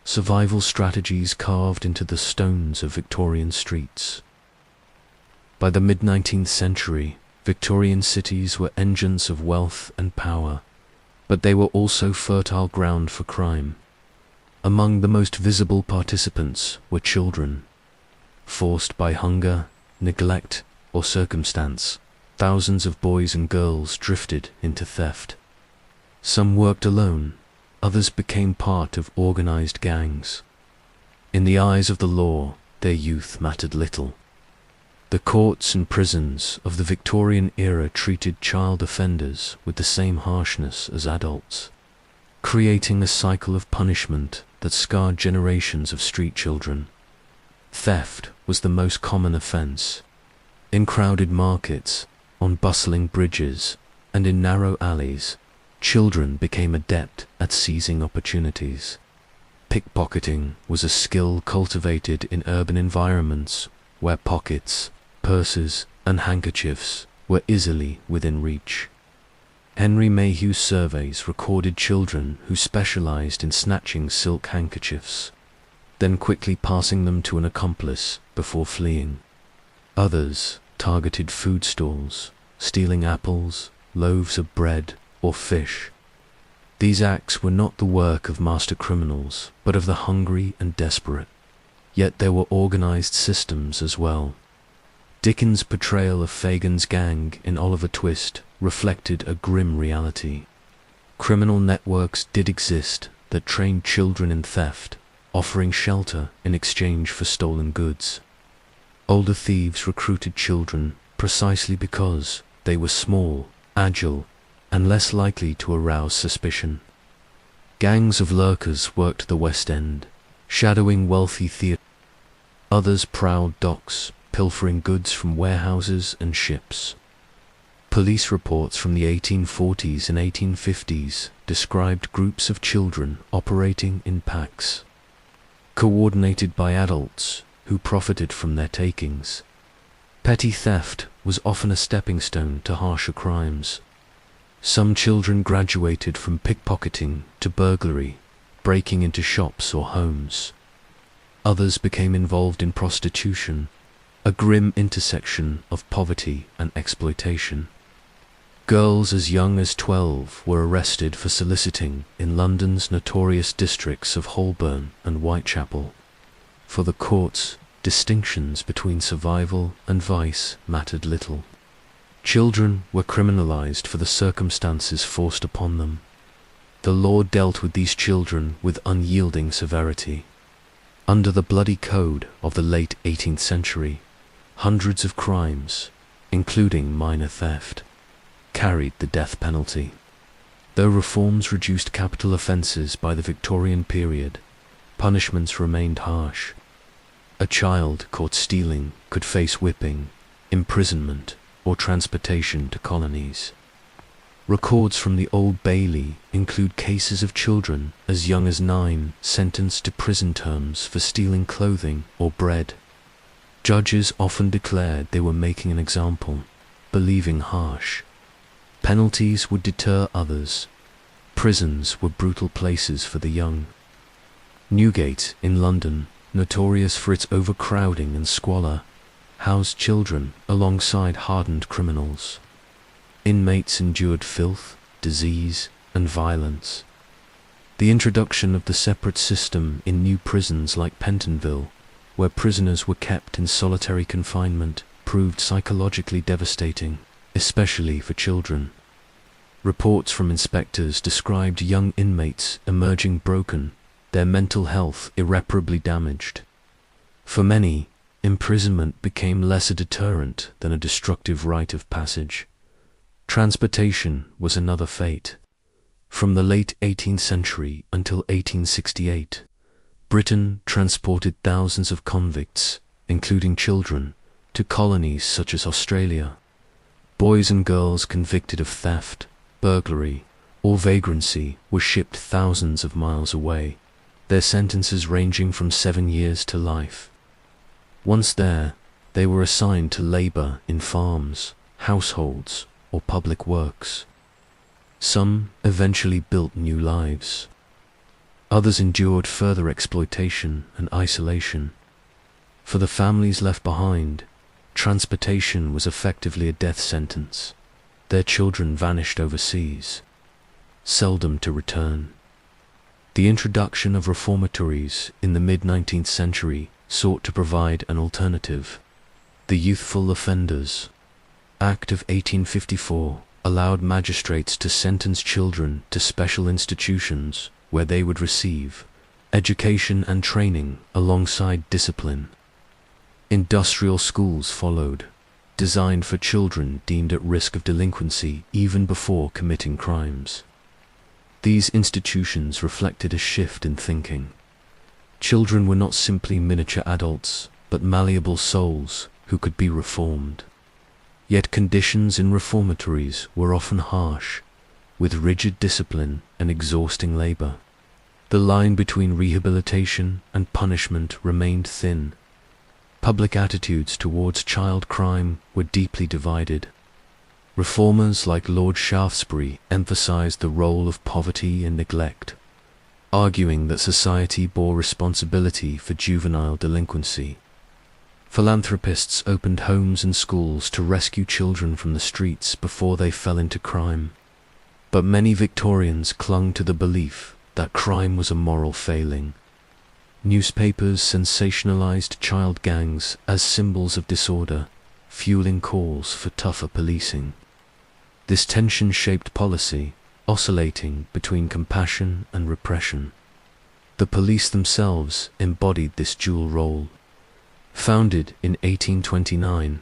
survival strategies carved into the stones of Victorian streets. By the mid-19th century, Victorian cities were engines of wealth and power, but they were also fertile ground for crime. Among the most visible participants were children. Forced by hunger, neglect, or circumstance, thousands of boys and girls drifted into theft. Some worked alone, others became part of organized gangs. In the eyes of the law, their youth mattered little. The courts and prisons of the Victorian era treated child offenders with the same harshness as adults, creating a cycle of punishment that scarred generations of street children. Theft was the most common offense. In crowded markets, on bustling bridges, and in narrow alleys, children became adept at seizing opportunities. Pickpocketing was a skill cultivated in urban environments where pockets, purses, and handkerchiefs were easily within reach. Henry Mayhew's surveys recorded children who specialized in snatching silk handkerchiefs, then quickly passing them to an accomplice before fleeing. Others targeted food stalls, stealing apples, loaves of bread, or fish. These acts were not the work of master criminals, but of the hungry and desperate. Yet there were organized systems as well. Dickens' portrayal of Fagin's gang in Oliver Twist reflected a grim reality. Criminal networks did exist that trained children in theft, offering shelter in exchange for stolen goods. Older thieves recruited children precisely because they were small, agile, and less likely to arouse suspicion. Gangs of lurkers worked the West End, shadowing wealthy theatres. Others prowled docks, pilfering goods from warehouses and ships. Police reports from the 1840s and 1850s described groups of children operating in packs, coordinated by adults who profited from their takings. Petty theft was often a stepping stone to harsher crimes. Some children graduated from pickpocketing to burglary, breaking into shops or homes. Others became involved in prostitution, a grim intersection of poverty and exploitation. Girls as young as 12 were arrested for soliciting in London's notorious districts of Holborn and Whitechapel. For the courts, distinctions between survival and vice mattered little. Children were criminalized for the circumstances forced upon them. The law dealt with these children with unyielding severity. Under the bloody code of the late 18th century, hundreds of crimes, including minor theft, carried the death penalty. Though reforms reduced capital offences by the Victorian period, punishments remained harsh. A child caught stealing could face whipping, imprisonment, or transportation to colonies. Records from the Old Bailey include cases of children as young as 9 sentenced to prison terms for stealing clothing or bread. Judges often declared they were making an example, believing harsh penalties would deter others. Prisons were brutal places for the young. Newgate in London, notorious for its overcrowding and squalor, housed children alongside hardened criminals. Inmates endured filth, disease, and violence. The introduction of the separate system in new prisons like Pentonville, where prisoners were kept in solitary confinement, proved psychologically devastating, especially for children. Reports from inspectors described young inmates emerging broken, their mental health irreparably damaged. For many, imprisonment became less a deterrent than a destructive rite of passage. Transportation was another fate. From the late 18th century until 1868, Britain transported thousands of convicts, including children, to colonies such as Australia. Boys and girls convicted of theft, burglary, or vagrancy were shipped thousands of miles away, their sentences ranging from 7 years to life. Once there, they were assigned to labor in farms, households, or public works. Some eventually built new lives. Others endured further exploitation and isolation. For the families left behind, transportation was effectively a death sentence. Their children vanished overseas, seldom to return. The introduction of reformatories in the mid-19th century sought to provide an alternative. The Youthful Offenders Act of 1854 allowed magistrates to sentence children to special institutions where they would receive education and training alongside discipline. Industrial schools followed, designed for children deemed at risk of delinquency even before committing crimes. These institutions reflected a shift in thinking. Children were not simply miniature adults, but malleable souls who could be reformed. Yet conditions in reformatories were often harsh, with rigid discipline and exhausting labor. The line between rehabilitation and punishment remained thin. Public attitudes towards child crime were deeply divided. Reformers like Lord Shaftesbury emphasized the role of poverty and neglect, arguing that society bore responsibility for juvenile delinquency. Philanthropists opened homes and schools to rescue children from the streets before they fell into crime. But many Victorians clung to the belief that crime was a moral failing. Newspapers sensationalized child gangs as symbols of disorder, fueling calls for tougher policing. This tension shaped policy, oscillating between compassion and repression. The police themselves embodied this dual role. Founded in 1829,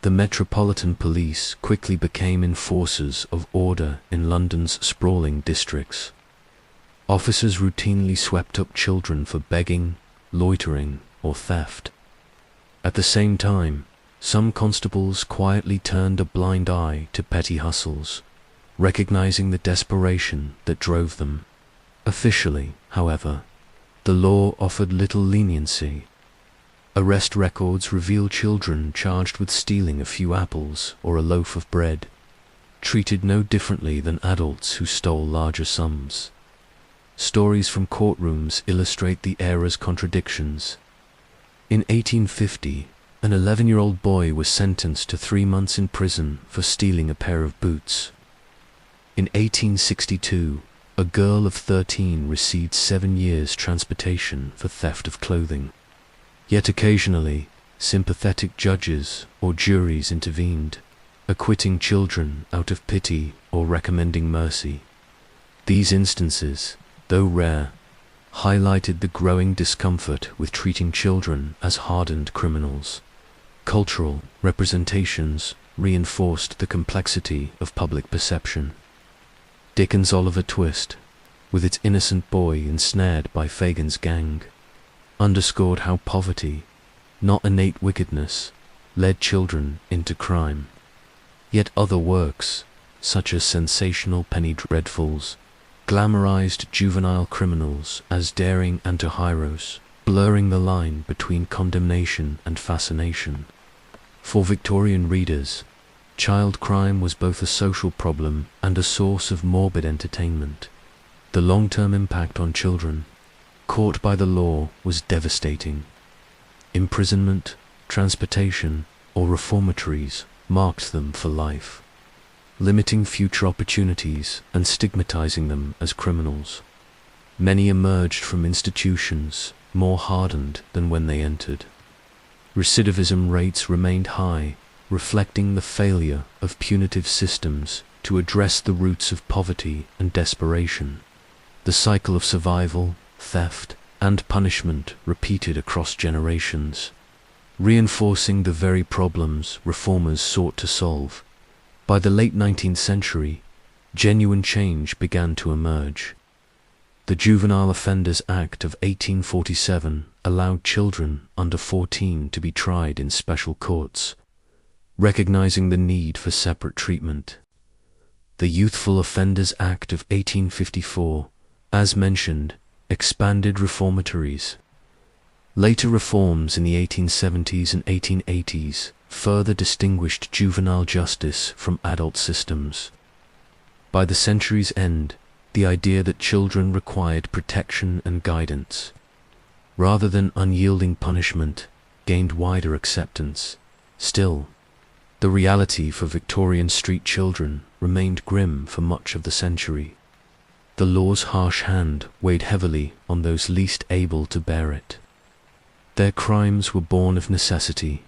The Metropolitan Police quickly became enforcers of order in London's sprawling districts. Officers routinely swept up children for begging, loitering, or theft. At the same time, some constables quietly turned a blind eye to petty hustles, recognizing the desperation that drove them. Officially, however, the law offered little leniency. Arrest records reveal children charged with stealing a few apples or a loaf of bread, treated no differently than adults who stole larger sums. Stories from courtrooms illustrate the era's contradictions. In 1850, an 11-year-old boy was sentenced to 3 months in prison for stealing a pair of boots. In 1862, a girl of 13 received 7 years transportation for theft of clothing. Yet occasionally, sympathetic judges or juries intervened, acquitting children out of pity or recommending mercy. These instances, though rare, highlighted the growing discomfort with treating children as hardened criminals. Cultural representations reinforced the complexity of public perception. Dickens' Oliver Twist, with its innocent boy ensnared by Fagin's gang, underscored how poverty, not innate wickedness, led children into crime. Yet other works, such as sensational penny dreadfuls, glamorized juvenile criminals as daring anti-heroes, blurring the line between condemnation and fascination. For Victorian readers, child crime was both a social problem and a source of morbid entertainment. The long-term impact on children, caught by the law, was devastating. Imprisonment, transportation, or reformatories marked them for life, limiting future opportunities and stigmatizing them as criminals. Many emerged from institutions more hardened than when they entered. Recidivism rates remained high, reflecting the failure of punitive systems to address the roots of poverty and desperation. The cycle of survival, theft, and punishment repeated across generations, reinforcing the very problems reformers sought to solve. By the late 19th century, genuine change began to emerge. The Juvenile Offenders Act of 1847 allowed children under 14 to be tried in special courts, recognizing the need for separate treatment. The Youthful Offenders Act of 1854, as mentioned, expanded reformatories. Later reforms in the 1870s and 1880s further distinguished juvenile justice from adult systems. By the century's end, the idea that children required protection and guidance, rather than unyielding punishment, gained wider acceptance. Still, the reality for Victorian street children remained grim for much of the century. The law's harsh hand weighed heavily on those least able to bear it. Their crimes were born of necessity,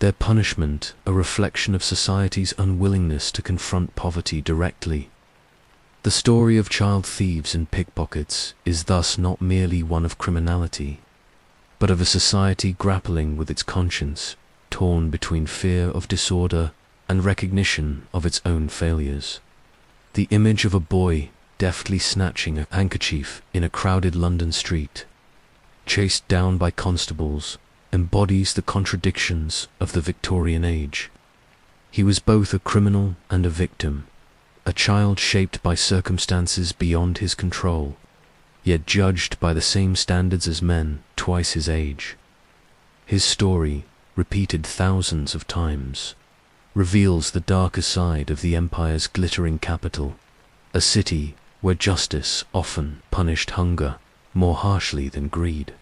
their punishment a reflection of society's unwillingness to confront poverty directly. The story of child thieves and pickpockets is thus not merely one of criminality, but of a society grappling with its conscience, torn between fear of disorder and recognition of its own failures. The image of a boy deftly snatching a handkerchief in a crowded London street, chased down by constables, embodies the contradictions of the Victorian age. He was both a criminal and a victim, a child shaped by circumstances beyond his control, yet judged by the same standards as men twice his age. His story, repeated thousands of times, reveals the darker side of the empire's glittering capital, a city where justice often punished hunger more harshly than greed.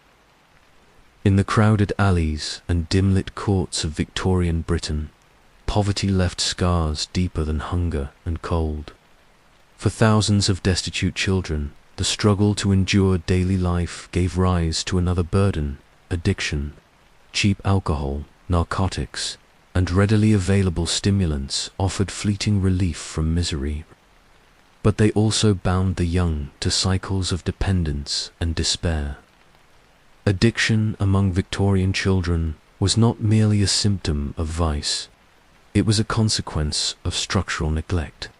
In the crowded alleys and dim-lit courts of Victorian Britain, poverty left scars deeper than hunger and cold. For thousands of destitute children, the struggle to endure daily life gave rise to another burden: addiction. Cheap alcohol, narcotics, and readily available stimulants offered fleeting relief from misery. But they also bound the young to cycles of dependence and despair. Addiction among Victorian children was not merely a symptom of vice. It was a consequence of structural neglect,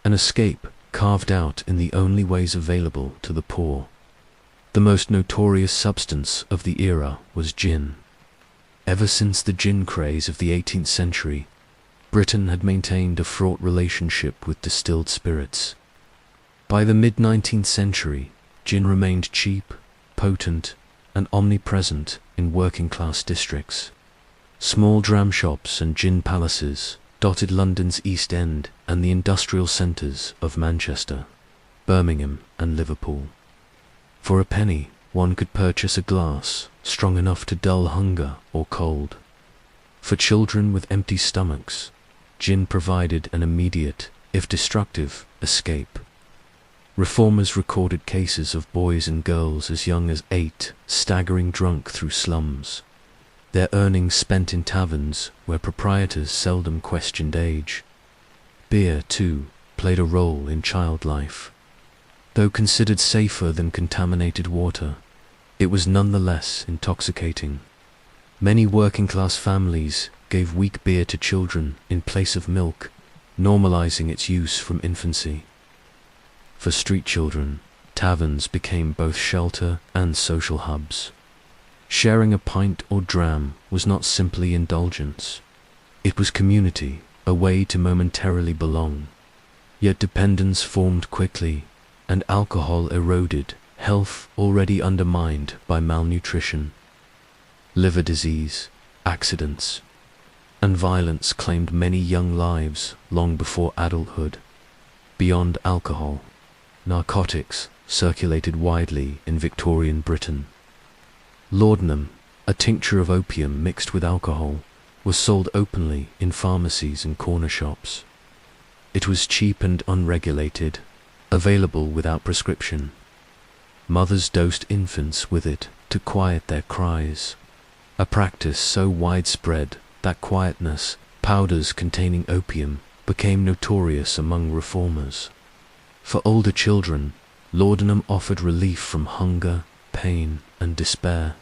an escape carved out in the only ways available to the poor. The most notorious substance of the era was gin. Ever since the gin craze of the 18th century, Britain had maintained a fraught relationship with distilled spirits. By the mid-19th century, gin remained cheap, potent, and omnipresent in working-class districts. Small dram shops and gin palaces dotted London's East End and the industrial centres of Manchester, Birmingham, and Liverpool. For a penny, one could purchase a glass strong enough to dull hunger or cold. For children with empty stomachs, gin provided an immediate, if destructive, escape. Reformers recorded cases of boys and girls as young as 8 staggering drunk through slums, their earnings spent in taverns where proprietors seldom questioned age. Beer, too, played a role in child life. Though considered safer than contaminated water, it was nonetheless intoxicating. Many working-class families gave weak beer to children in place of milk, normalizing its use from infancy. For street children, taverns became both shelter and social hubs. Sharing a pint or dram was not simply indulgence. It was community, a way to momentarily belong. Yet dependence formed quickly, and alcohol eroded health already undermined by malnutrition. Liver disease, accidents, and violence claimed many young lives long before adulthood. Beyond alcohol, narcotics circulated widely in Victorian Britain. Laudanum, a tincture of opium mixed with alcohol, was sold openly in pharmacies and corner shops. It was cheap and unregulated, available without prescription. Mothers dosed infants with it to quiet their cries, a practice so widespread that quietness powders containing opium became notorious among reformers. For older children, laudanum offered relief from hunger, pain, and despair.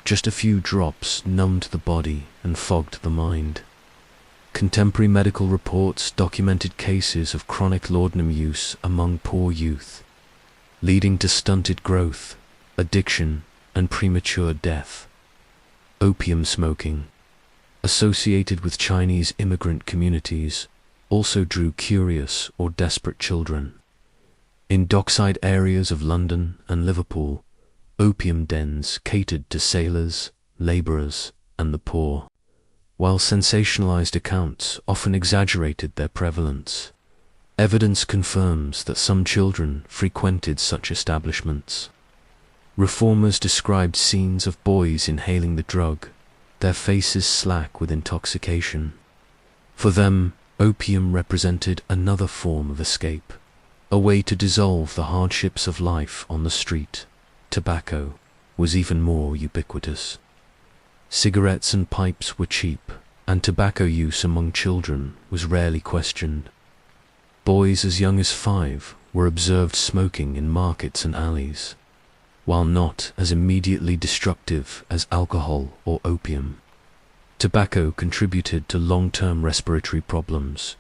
Just a few drops numbed the body and fogged the mind. Contemporary medical reports documented cases of chronic laudanum use among poor youth, leading to stunted growth, addiction, and premature death. Opium smoking, associated with Chinese immigrant communities, also drew curious or desperate children. In dockside areas of London and Liverpool, opium dens catered to sailors, labourers, and the poor, while sensationalized accounts often exaggerated their prevalence. Evidence confirms that some children frequented such establishments. Reformers described scenes of boys inhaling the drug, their faces slack with intoxication. For them, opium represented another form of escape, a way to dissolve the hardships of life on the street. Tobacco was even more ubiquitous. Cigarettes and pipes were cheap, and tobacco use among children was rarely questioned. Boys as young as 5 were observed smoking in markets and alleys, while not as immediately destructive as alcohol or opium. Tobacco contributed to long-term respiratory problems,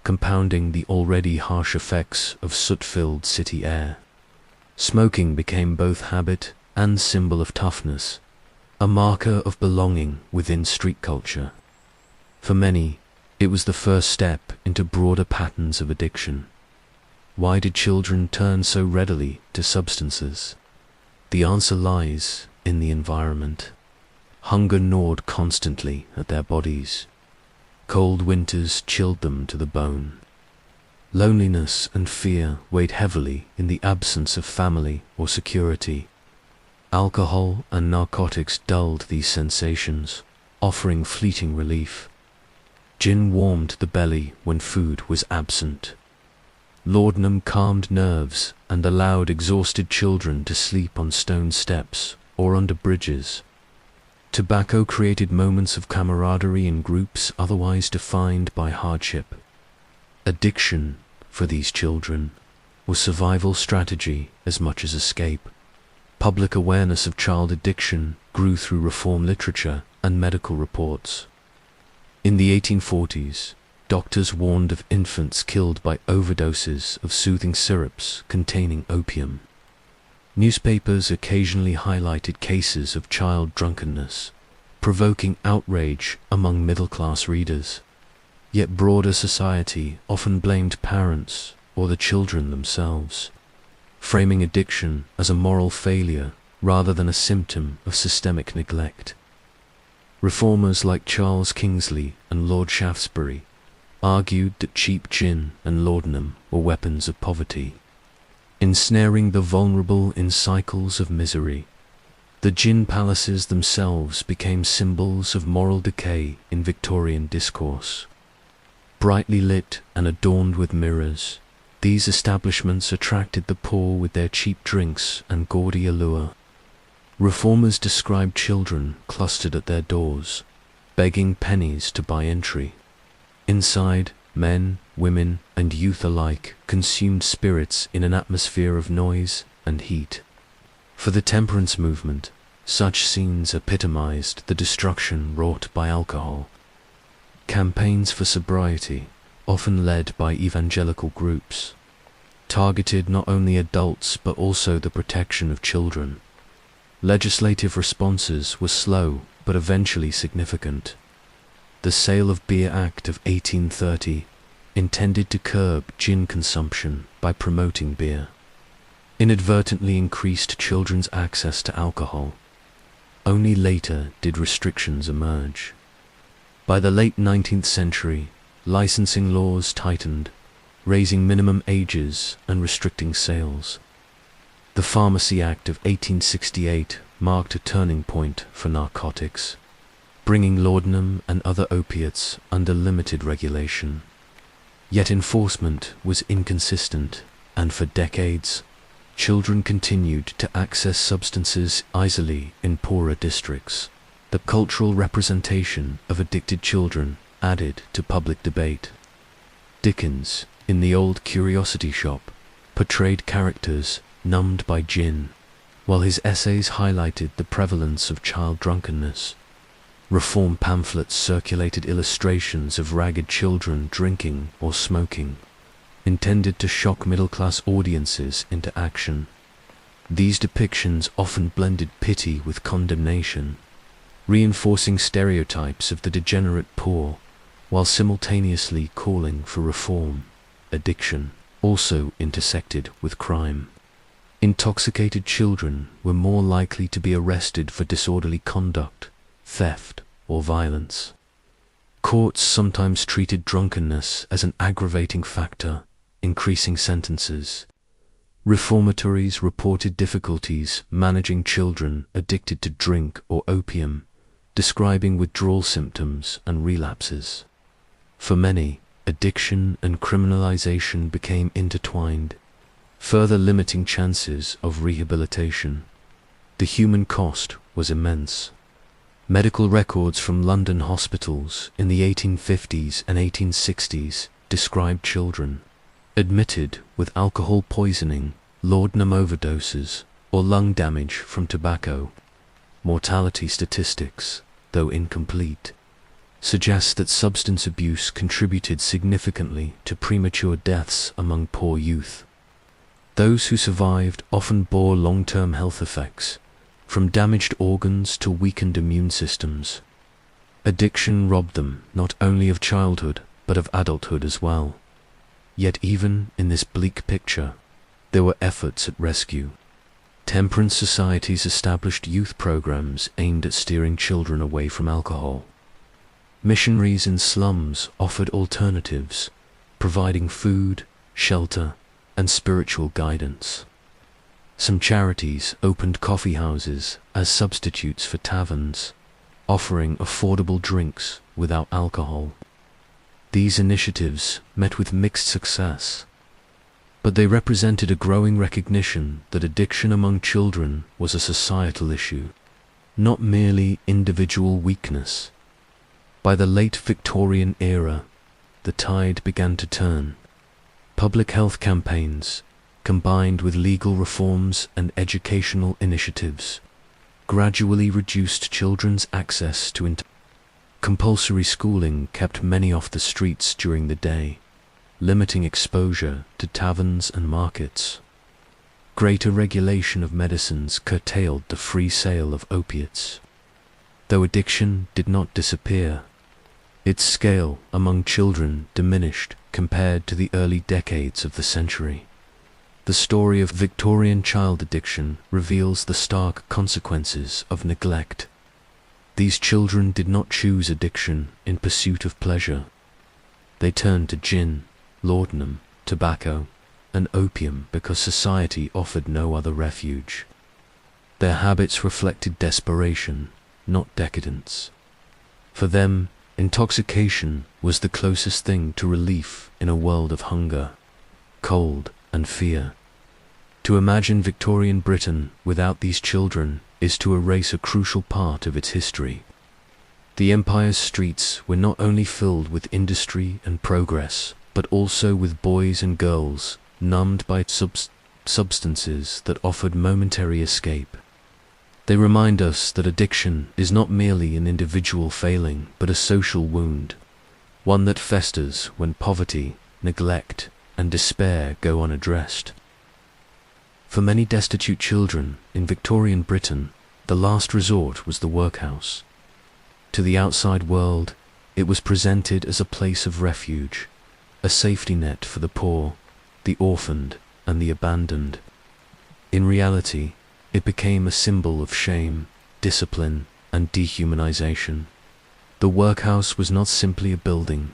compounding the already harsh effects of soot-filled city air. Smoking became both habit and symbol of toughness, a marker of belonging within street culture. For many, it was the first step into broader patterns of addiction. Why did children turn so readily to substances? The answer lies in the environment. Hunger gnawed constantly at their bodies. Cold winters chilled them to the bone. Loneliness and fear weighed heavily in the absence of family or security. Alcohol and narcotics dulled these sensations, offering fleeting relief. Gin warmed the belly when food was absent. Laudanum calmed nerves and allowed exhausted children to sleep on stone steps or under bridges. Tobacco created moments of camaraderie in groups otherwise defined by hardship. Addiction, for these children, was survival strategy as much as escape. Public awareness of child addiction grew through reform literature and medical reports. In the the 1840s, doctors warned of infants killed by overdoses of soothing syrups containing opium. Newspapers occasionally highlighted cases of child drunkenness, provoking outrage among middle-class readers. Yet broader society often blamed parents or the children themselves, framing addiction as a moral failure rather than a symptom of systemic neglect. Reformers like Charles Kingsley and Lord Shaftesbury argued that cheap gin and laudanum were weapons of poverty, ensnaring the vulnerable in cycles of misery. The gin palaces themselves became symbols of moral decay in Victorian discourse. Brightly lit and adorned with mirrors, these establishments attracted the poor with their cheap drinks and gaudy allure. Reformers described children clustered at their doors, begging pennies to buy entry. Inside, men, women, and youth alike consumed spirits in an atmosphere of noise and heat. For the temperance movement, such scenes epitomized the destruction wrought by alcohol. Campaigns for sobriety, often led by evangelical groups, targeted not only adults but also the protection of children. Legislative responses were slow but eventually significant. The Sale of Beer Act of 1830 intended to curb gin consumption by promoting beer, inadvertently increased children's access to alcohol. Only later did restrictions emerge. By the late 19th century, licensing laws tightened, raising minimum ages and restricting sales. The Pharmacy Act of 1868 marked a turning point for narcotics, bringing laudanum and other opiates under limited regulation. Yet enforcement was inconsistent, and for decades, children continued to access substances easily in poorer districts. The cultural representation of addicted children added to public debate. Dickens, in The Old Curiosity Shop, portrayed characters numbed by gin, while his essays highlighted the prevalence of child drunkenness. Reform pamphlets circulated illustrations of ragged children drinking or smoking, intended to shock middle-class audiences into action. These depictions often blended pity with condemnation, reinforcing stereotypes of the degenerate poor, while simultaneously calling for reform. Addiction also intersected with crime. Intoxicated children were more likely to be arrested for disorderly conduct, theft, or violence. Courts sometimes treated drunkenness as an aggravating factor, increasing sentences. Reformatories reported difficulties managing children addicted to drink or opium, describing withdrawal symptoms and relapses. For many, addiction and criminalization became intertwined, further limiting chances of rehabilitation. The human cost was immense. Medical records from London hospitals in the 1850s and 1860s described children admitted with alcohol poisoning, laudanum overdoses, or lung damage from tobacco. Mortality statistics, though incomplete, suggest that substance abuse contributed significantly to premature deaths among poor youth. Those who survived often bore long-term health effects, from damaged organs to weakened immune systems. Addiction robbed them not only of childhood, but of adulthood as well. Yet even in this bleak picture, there were efforts at rescue. Temperance societies established youth programs aimed at steering children away from alcohol. Missionaries in slums offered alternatives, providing food, shelter, and spiritual guidance. Some charities opened coffee houses as substitutes for taverns, offering affordable drinks without alcohol. These initiatives met with mixed success, but they represented a growing recognition that addiction among children was a societal issue, not merely individual weakness. By the late Victorian era, the tide began to turn. Public health campaigns, combined with legal reforms and educational initiatives, gradually reduced children's access to Compulsory schooling kept many off the streets during the day, limiting exposure to taverns and markets. Greater regulation of medicines curtailed the free sale of opiates. Though addiction did not disappear, its scale among children diminished compared to the early decades of the century. The story of Victorian child addiction reveals the stark consequences of neglect. These children did not choose addiction in pursuit of pleasure. They turned to gin, laudanum, tobacco, and opium because society offered no other refuge. Their habits reflected desperation, not decadence. For them, intoxication was the closest thing to relief in a world of hunger, cold, and fear. To imagine Victorian Britain without these children is to erase a crucial part of its history. The empire's streets were not only filled with industry and progress, but also with boys and girls numbed by substances that offered momentary escape. They remind us that addiction is not merely an individual failing, but a social wound, one that festers when poverty, neglect, and despair go unaddressed. For many destitute children in Victorian Britain, the last resort was the workhouse. To the outside world, it was presented as a place of refuge, a safety net for the poor, the orphaned, and the abandoned. In reality, it became a symbol of shame, discipline, and dehumanization. The workhouse was not simply a building.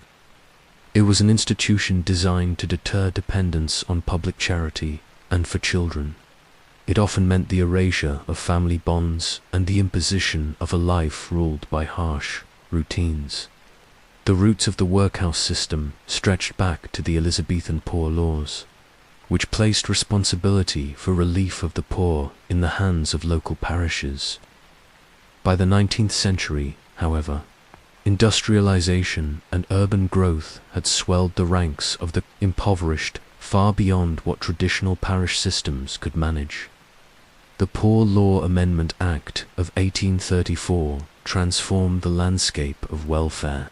It was an institution designed to deter dependence on public charity and for children. It often meant the erasure of family bonds and the imposition of a life ruled by harsh routines. The roots of the workhouse system stretched back to the Elizabethan Poor Laws, which placed responsibility for relief of the poor in the hands of local parishes. By the 19th century, however, industrialization and urban growth had swelled the ranks of the impoverished far beyond what traditional parish systems could manage. The Poor Law Amendment Act of 1834 transformed the landscape of welfare.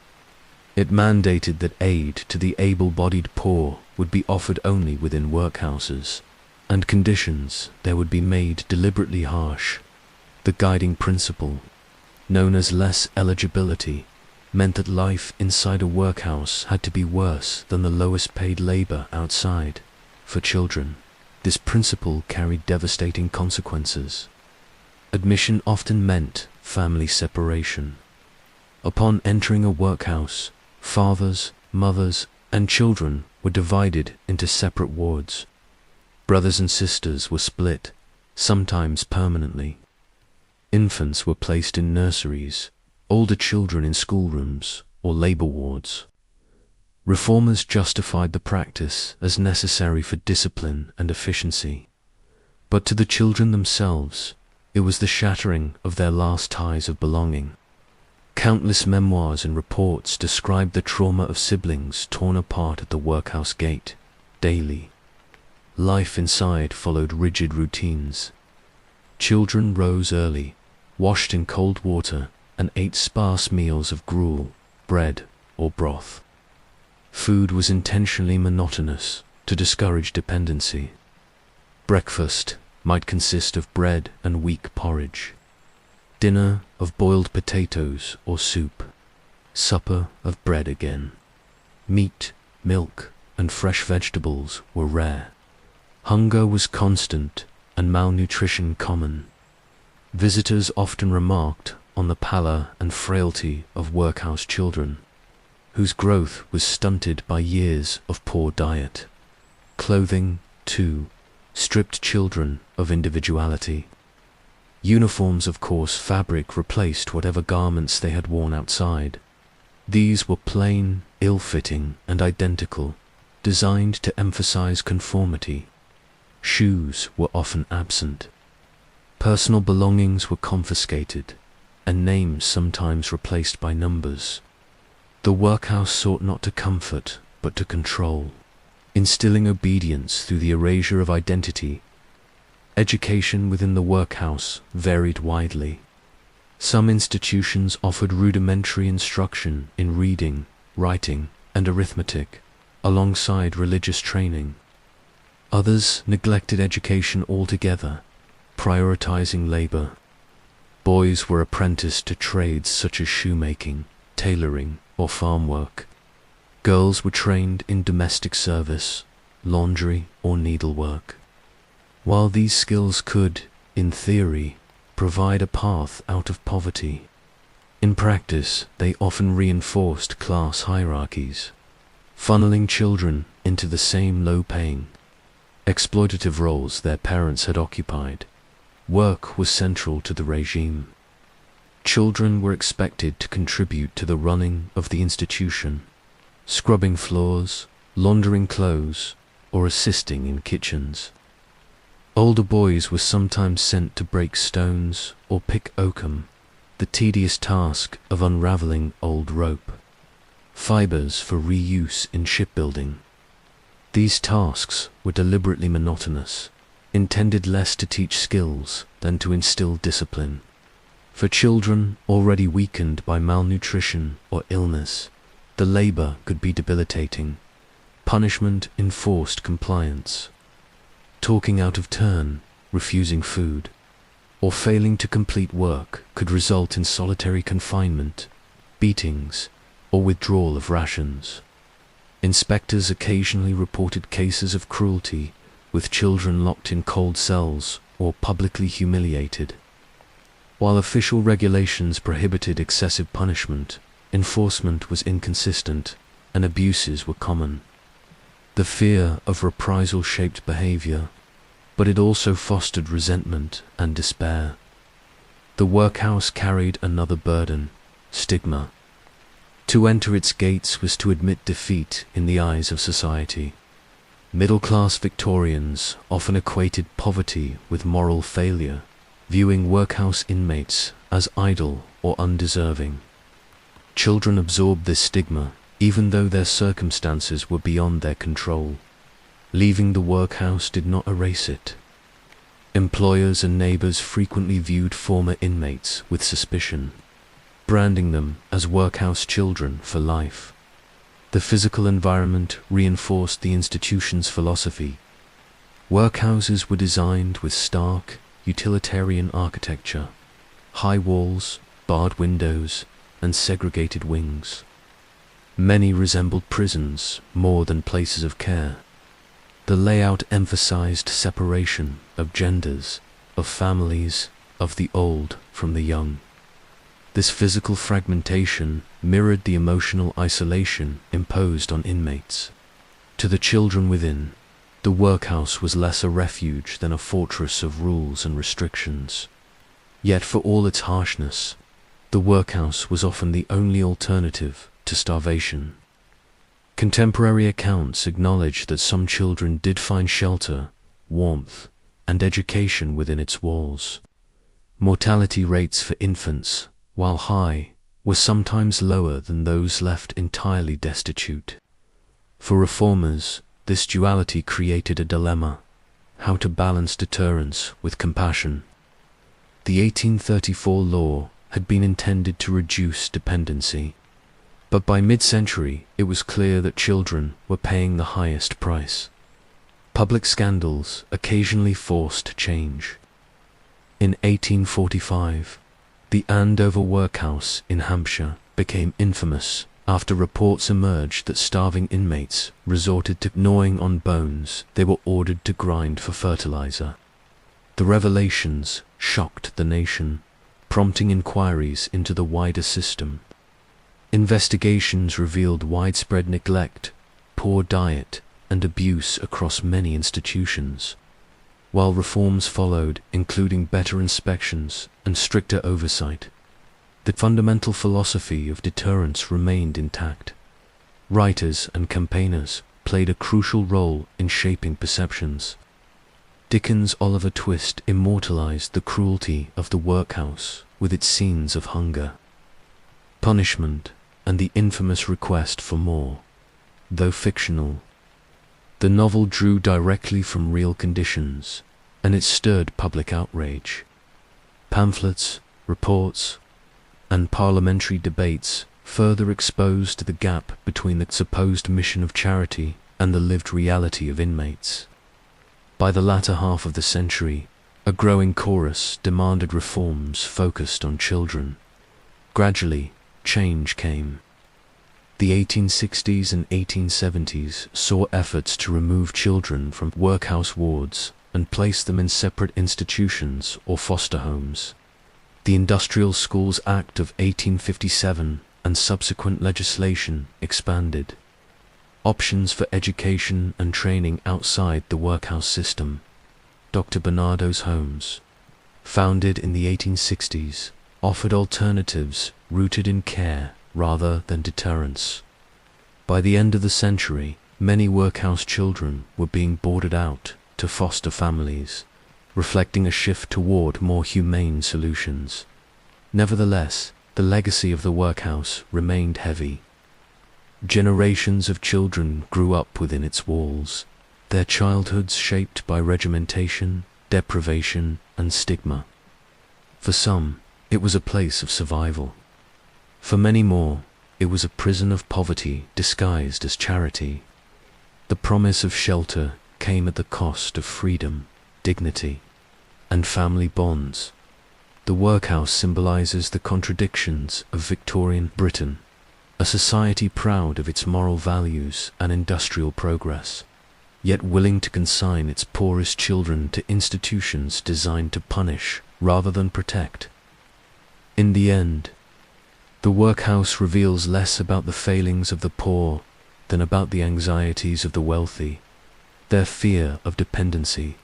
It mandated that aid to the able-bodied poor would be offered only within workhouses, and conditions there would be made deliberately harsh. The guiding principle, known as less eligibility, meant that life inside a workhouse had to be worse than the lowest paid labor outside. For children, this principle carried devastating consequences. Admission often meant family separation. Upon entering a workhouse, fathers, mothers, and children were divided into separate wards. Brothers and sisters were split, sometimes permanently. Infants were placed in nurseries, older children in schoolrooms or labor wards. Reformers justified the practice as necessary for discipline and efficiency. But to the children themselves, it was the shattering of their last ties of belonging. Countless memoirs and reports describe the trauma of siblings torn apart at the workhouse gate, daily. Life inside followed rigid routines. Children rose early, washed in cold water, and ate sparse meals of gruel, bread, or broth. Food was intentionally monotonous to discourage dependency. Breakfast might consist of bread and weak porridge. Dinner of boiled potatoes or soup. Supper of bread again. Meat, milk, and fresh vegetables were rare. Hunger was constant and malnutrition common. Visitors often remarked on the pallor and frailty of workhouse children, whose growth was stunted by years of poor diet. Clothing, too, stripped children of individuality. Uniforms of coarse fabric replaced whatever garments they had worn outside. These were plain, ill-fitting, and identical, designed to emphasize conformity. Shoes were often absent. Personal belongings were confiscated, and names sometimes replaced by numbers. The workhouse sought not to comfort, but to control, instilling obedience through the erasure of identity. Education within the workhouse varied widely. Some institutions offered rudimentary instruction in reading, writing, and arithmetic, alongside religious training. Others neglected education altogether, prioritizing labor. Boys were apprenticed to trades such as shoemaking, tailoring, or farm work. Girls were trained in domestic service, laundry, or needlework. While these skills could, in theory, provide a path out of poverty, in practice they often reinforced class hierarchies, funneling children into the same low-paying, exploitative roles their parents had occupied. Work was central to the regime. Children were expected to contribute to the running of the institution, scrubbing floors, laundering clothes, or assisting in kitchens. Older boys were sometimes sent to break stones or pick oakum, the tedious task of unraveling old rope, fibers for reuse in shipbuilding. These tasks were deliberately monotonous, intended less to teach skills than to instill discipline. For children already weakened by malnutrition or illness, the labor could be debilitating. Punishment enforced compliance. Talking out of turn, refusing food, or failing to complete work could result in solitary confinement, beatings, or withdrawal of rations. Inspectors occasionally reported cases of cruelty, with children locked in cold cells or publicly humiliated. While official regulations prohibited excessive punishment, enforcement was inconsistent and abuses were common. The fear of reprisal shaped behavior, but it also fostered resentment and despair. The workhouse carried another burden, stigma. To enter its gates was to admit defeat in the eyes of society. Middle-class Victorians often equated poverty with moral failure, viewing workhouse inmates as idle or undeserving. Children absorbed this stigma, even though their circumstances were beyond their control. Leaving the workhouse did not erase it. Employers and neighbors frequently viewed former inmates with suspicion, branding them as workhouse children for life. The physical environment reinforced the institution's philosophy. Workhouses were designed with stark, utilitarian architecture, high walls, barred windows, and segregated wings. Many resembled prisons more than places of care. The layout emphasized separation of genders, of families, of the old from the young. This physical fragmentation mirrored the emotional isolation imposed on inmates. To the children within, the workhouse was less a refuge than a fortress of rules and restrictions. Yet for all its harshness, the workhouse was often the only alternative to starvation. Contemporary accounts acknowledge that some children did find shelter, warmth, and education within its walls. Mortality rates for infants, while high, were sometimes lower than those left entirely destitute. For reformers, this duality created a dilemma: how to balance deterrence with compassion. The 1834 law had been intended to reduce dependency, but by mid-century it was clear that children were paying the highest price. Public scandals occasionally forced change. In 1845, the Andover workhouse in Hampshire became infamous after reports emerged that starving inmates resorted to gnawing on bones they were ordered to grind for fertilizer. The revelations shocked the nation, prompting inquiries into the wider system. Investigations revealed widespread neglect, poor diet, and abuse across many institutions, while reforms followed, including better inspections and stricter oversight. The fundamental philosophy of deterrence remained intact. Writers and campaigners played a crucial role in shaping perceptions. Dickens' Oliver Twist immortalized the cruelty of the workhouse with its scenes of hunger, punishment, and the infamous request for more. Though fictional, the novel drew directly from real conditions, and it stirred public outrage. Pamphlets, reports, and parliamentary debates further exposed the gap between the supposed mission of charity and the lived reality of inmates. By the latter half of the century, a growing chorus demanded reforms focused on children. Gradually, change came. The 1860s and 1870s saw efforts to remove children from workhouse wards and place them in separate institutions or foster homes. The Industrial Schools Act of 1857 and subsequent legislation expanded options for education and training outside the workhouse system. Dr. Barnardo's Homes, founded in the 1860s, offered alternatives rooted in care rather than deterrence. By the end of the century, many workhouse children were being boarded out to foster families, reflecting a shift toward more humane solutions. Nevertheless, the legacy of the workhouse remained heavy. Generations of children grew up within its walls, their childhoods shaped by regimentation, deprivation, and stigma. For some, it was a place of survival. For many more, it was a prison of poverty disguised as charity. The promise of shelter came at the cost of freedom, dignity, and family bonds. The workhouse symbolizes the contradictions of Victorian Britain, a society proud of its moral values and industrial progress, yet willing to consign its poorest children to institutions designed to punish rather than protect. In the end, the workhouse reveals less about the failings of the poor than about the anxieties of the wealthy, their fear of dependency,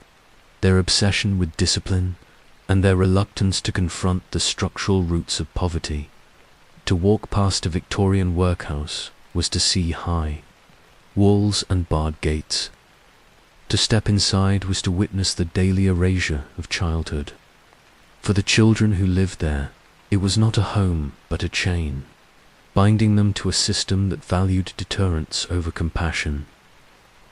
their obsession with discipline, and their reluctance to confront the structural roots of poverty. To walk past a Victorian workhouse was to see high walls and barred gates. To step inside was to witness the daily erasure of childhood. For the children who lived there, it was not a home but a chain, binding them to a system that valued deterrence over compassion.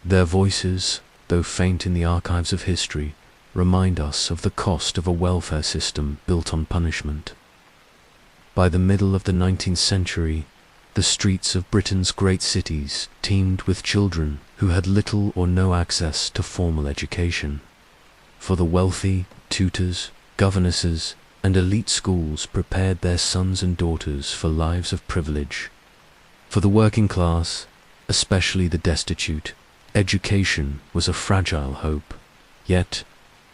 Their voices, though faint in the archives of history, remind us of the cost of a welfare system built on punishment. By the middle of the 19th century, the streets of Britain's great cities teemed with children who had little or no access to formal education. For the wealthy, tutors, governesses, and elite schools prepared their sons and daughters for lives of privilege. For the working class, especially the destitute, education was a fragile hope. Yet,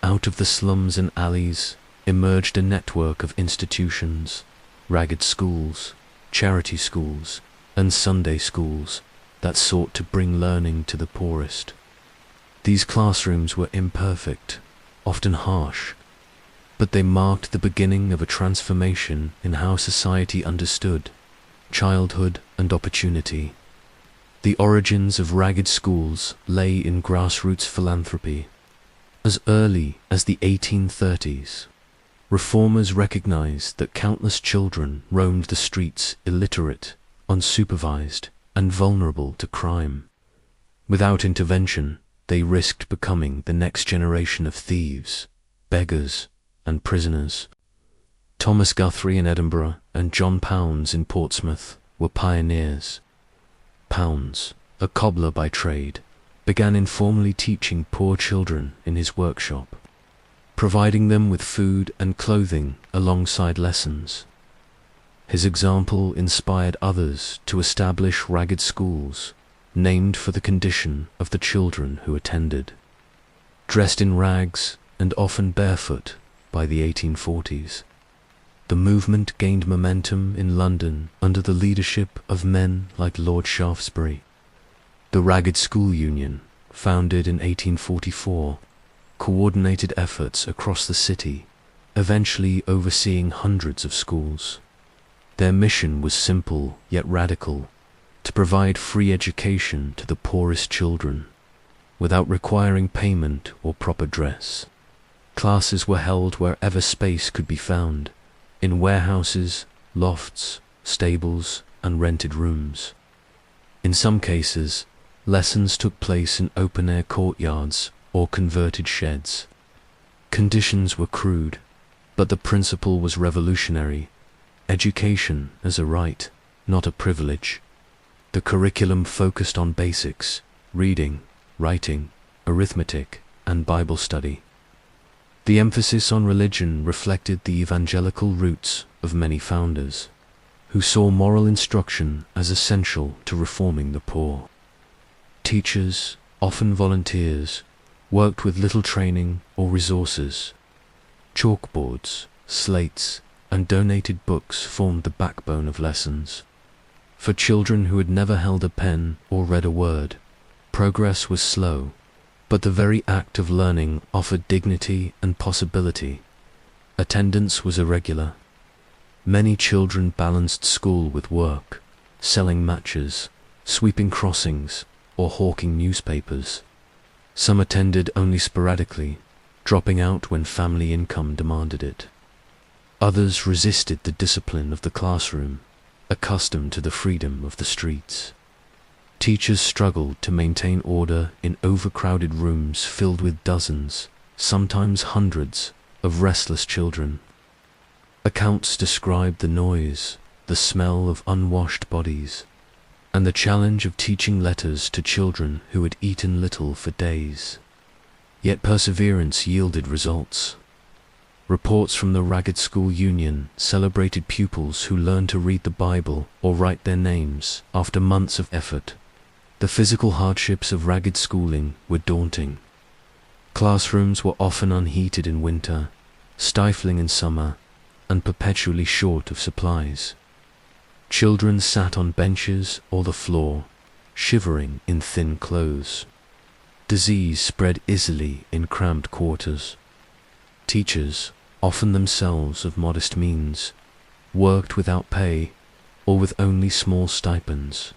out of the slums and alleys emerged a network of institutions, ragged schools, charity schools, and Sunday schools that sought to bring learning to the poorest. These classrooms were imperfect, often harsh, but they marked the beginning of a transformation in how society understood childhood and opportunity. The origins of ragged schools lay in grassroots philanthropy. As early as the 1830s, reformers recognized that countless children roamed the streets illiterate, unsupervised, and vulnerable to crime. Without intervention, they risked becoming the next generation of thieves, beggars, and prisoners. Thomas Guthrie in Edinburgh and John Pounds in Portsmouth were pioneers. Pounds, a cobbler by trade, began informally teaching poor children in his workshop, providing them with food and clothing alongside lessons. His example inspired others to establish ragged schools, named for the condition of the children who attended. Dressed in rags and often barefoot by the 1840s, the movement gained momentum in London under the leadership of men like Lord Shaftesbury. The Ragged School Union, founded in 1844, coordinated efforts across the city, eventually overseeing hundreds of schools. Their mission was simple yet radical: to provide free education to the poorest children, without requiring payment or proper dress. Classes were held wherever space could be found, in warehouses, lofts, stables, and rented rooms. In some cases, lessons took place in open-air courtyards or converted sheds. Conditions were crude, but the principle was revolutionary. education as a right, not a privilege. The curriculum focused on basics, reading, writing, arithmetic, and Bible study. The emphasis on religion reflected the evangelical roots of many founders, who saw moral instruction as essential to reforming the poor. Teachers, often volunteers, worked with little training or resources. Chalkboards, slates, and donated books formed the backbone of lessons. For children who had never held a pen or read a word, progress was slow, but the very act of learning offered dignity and possibility. Attendance was irregular. Many children balanced school with work, selling matches, sweeping crossings, or hawking newspapers. Some attended only sporadically, dropping out when family income demanded it. Others resisted the discipline of the classroom, accustomed to the freedom of the streets. Teachers struggled to maintain order in overcrowded rooms filled with dozens, sometimes hundreds, of restless children. Accounts described the noise, the smell of unwashed bodies, and the challenge of teaching letters to children who had eaten little for days. Yet perseverance yielded results. Reports from the Ragged School Union celebrated pupils who learned to read the Bible or write their names after months of effort. The physical hardships of ragged schooling were daunting. Classrooms were often unheated in winter, stifling in summer, and perpetually short of supplies. Children sat on benches or the floor, shivering in thin clothes. Disease spread easily in cramped quarters. Teachers, often themselves of modest means, worked without pay or with only small stipends.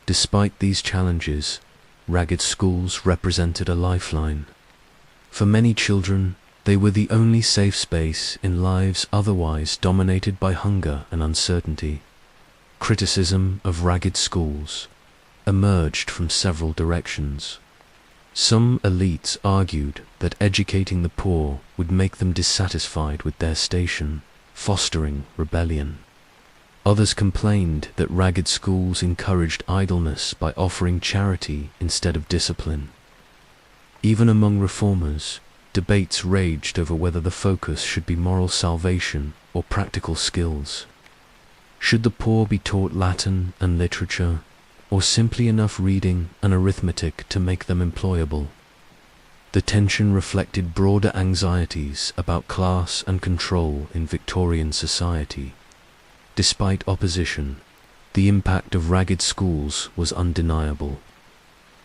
Despite these challenges, ragged schools represented a lifeline. For many children, they were the only safe space in lives otherwise dominated by hunger and uncertainty. Criticism of ragged schools emerged from several directions. Some elites argued that educating the poor would make them dissatisfied with their station, fostering rebellion. Others complained that ragged schools encouraged idleness by offering charity instead of discipline. Even among reformers, debates raged over whether the focus should be moral salvation or practical skills. Should the poor be taught Latin and literature, or simply enough reading and arithmetic to make them employable? The tension reflected broader anxieties about class and control in Victorian society. Despite opposition, the impact of ragged schools was undeniable.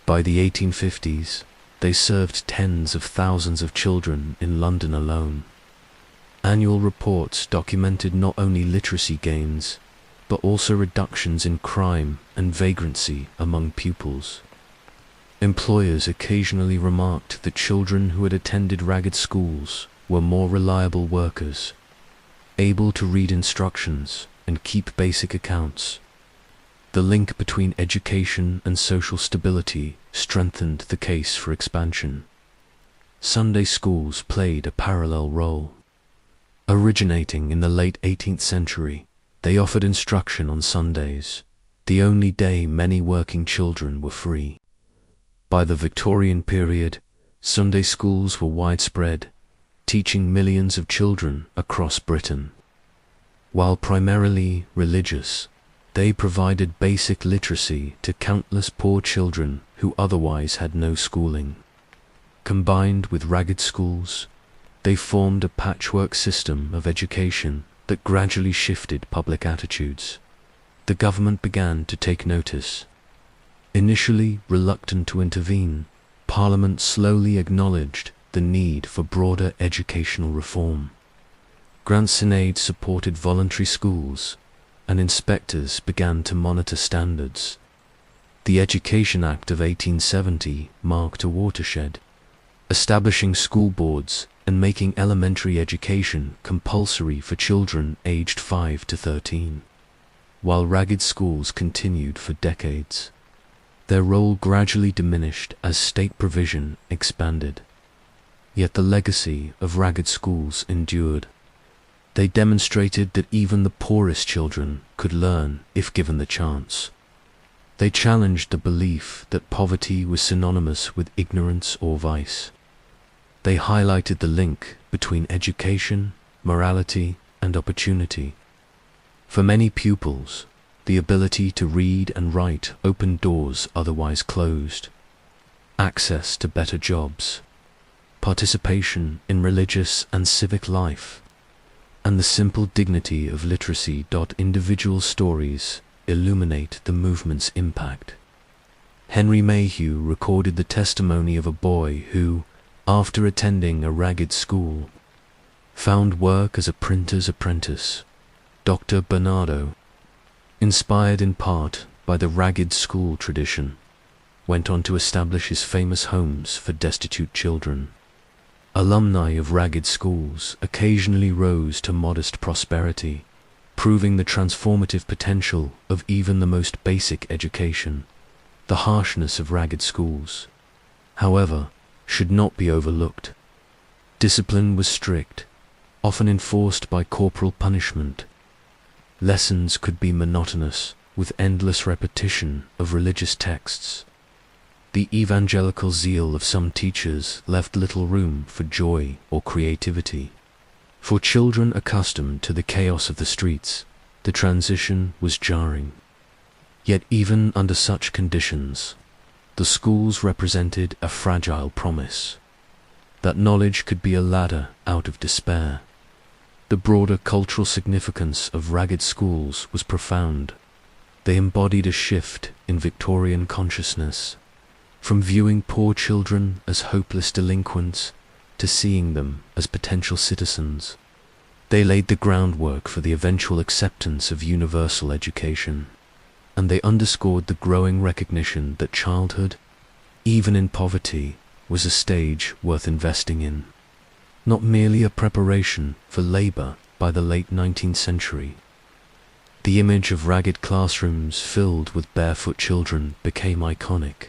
By the 1850s, they served tens of thousands of children in London alone. Annual reports documented not only literacy gains, but also reductions in crime and vagrancy among pupils. Employers occasionally remarked that children who had attended ragged schools were more reliable workers, able to read instructions and keep basic accounts. The link between education and social stability strengthened the case for expansion. Sunday schools played a parallel role. Originating in the late 18th century, they offered instruction on Sundays, the only day many working children were free. By the Victorian period, Sunday schools were widespread, teaching millions of children across Britain. While primarily religious, they provided basic literacy to countless poor children who otherwise had no schooling. Combined with ragged schools, they formed a patchwork system of education that gradually shifted public attitudes. The government began to take notice. Initially reluctant to intervene, Parliament slowly acknowledged the need for broader educational reform. Grants in aid supported voluntary schools, and inspectors began to monitor standards. The Education Act of 1870 marked a watershed, establishing school boards and making elementary education compulsory for children aged 5 to 13. While ragged schools continued for decades, their role gradually diminished as state provision expanded. Yet the legacy of ragged schools endured. They demonstrated that even the poorest children could learn if given the chance. They challenged the belief that poverty was synonymous with ignorance or vice. They highlighted the link between education, morality, and opportunity. For many pupils, the ability to read and write opened doors otherwise closed. Access to better jobs, participation in religious and civic life, and the simple dignity of literacy. Individual stories illuminate the movement's impact. Henry Mayhew recorded the testimony of a boy who, after attending a ragged school, found work as a printer's apprentice. Dr. Bernardo, inspired in part by the ragged school tradition, went on to establish his famous homes for destitute children. Alumni of ragged schools occasionally rose to modest prosperity, proving the transformative potential of even the most basic education. The harshness of ragged schools, however, should not be overlooked. Discipline was strict, often enforced by corporal punishment. Lessons could be monotonous, with endless repetition of religious texts. The evangelical zeal of some teachers left little room for joy or creativity. For children accustomed to the chaos of the streets, the transition was jarring. Yet even under such conditions, the schools represented a fragile promise that knowledge could be a ladder out of despair. The broader cultural significance of ragged schools was profound. They embodied a shift in Victorian consciousness, from viewing poor children as hopeless delinquents to seeing them as potential citizens. They laid the groundwork for the eventual acceptance of universal education, and they underscored the growing recognition that childhood, even in poverty, was a stage worth investing in, not merely a preparation for labor. By the late 19th century, the image of ragged classrooms filled with barefoot children became iconic.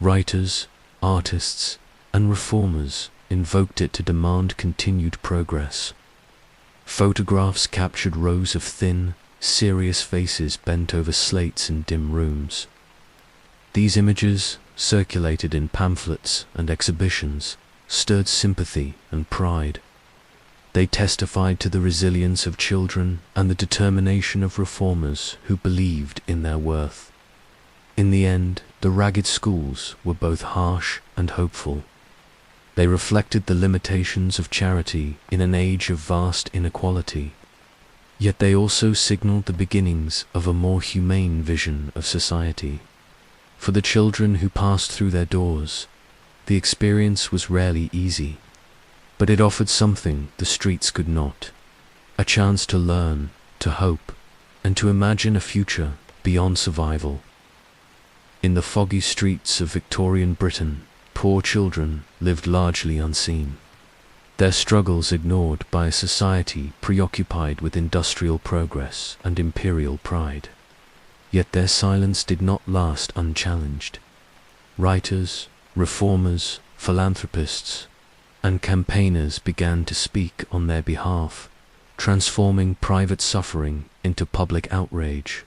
Writers, artists, and reformers invoked it to demand continued progress. Photographs captured rows of thin, serious faces bent over slates in dim rooms. These images, circulated in pamphlets and exhibitions, stirred sympathy and pride. They testified to the resilience of children and the determination of reformers who believed in their worth. In the end, the ragged schools were both harsh and hopeful. They reflected the limitations of charity in an age of vast inequality. Yet they also signaled the beginnings of a more humane vision of society. For the children who passed through their doors, the experience was rarely easy, but it offered something the streets could not: a chance to learn, to hope, and to imagine a future beyond survival. In the foggy streets of Victorian Britain, poor children lived largely unseen, their struggles ignored by a society preoccupied with industrial progress and imperial pride. Yet their silence did not last unchallenged. Writers, reformers, philanthropists, and campaigners began to speak on their behalf, transforming private suffering into public outrage.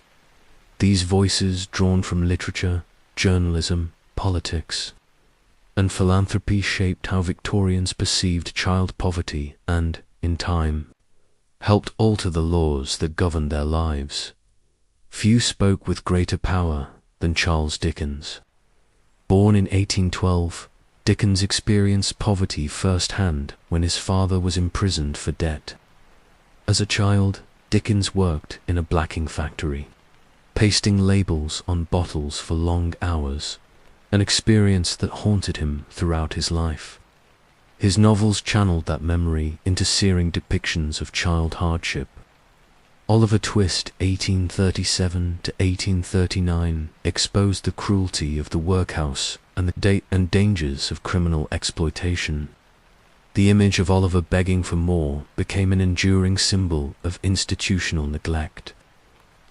These voices, drawn from literature, journalism, politics, and philanthropy, shaped how Victorians perceived child poverty and, in time, helped alter the laws that governed their lives. Few spoke with greater power than Charles Dickens. Born in 1812, Dickens experienced poverty firsthand when his father was imprisoned for debt. As a child, Dickens worked in a blacking factory, pasting labels on bottles for long hours, an experience that haunted him throughout his life. His novels channeled that memory into searing depictions of child hardship. Oliver Twist, 1837 to 1839, exposed the cruelty of the workhouse and the dangers of criminal exploitation. The image of Oliver begging for more became an enduring symbol of institutional neglect.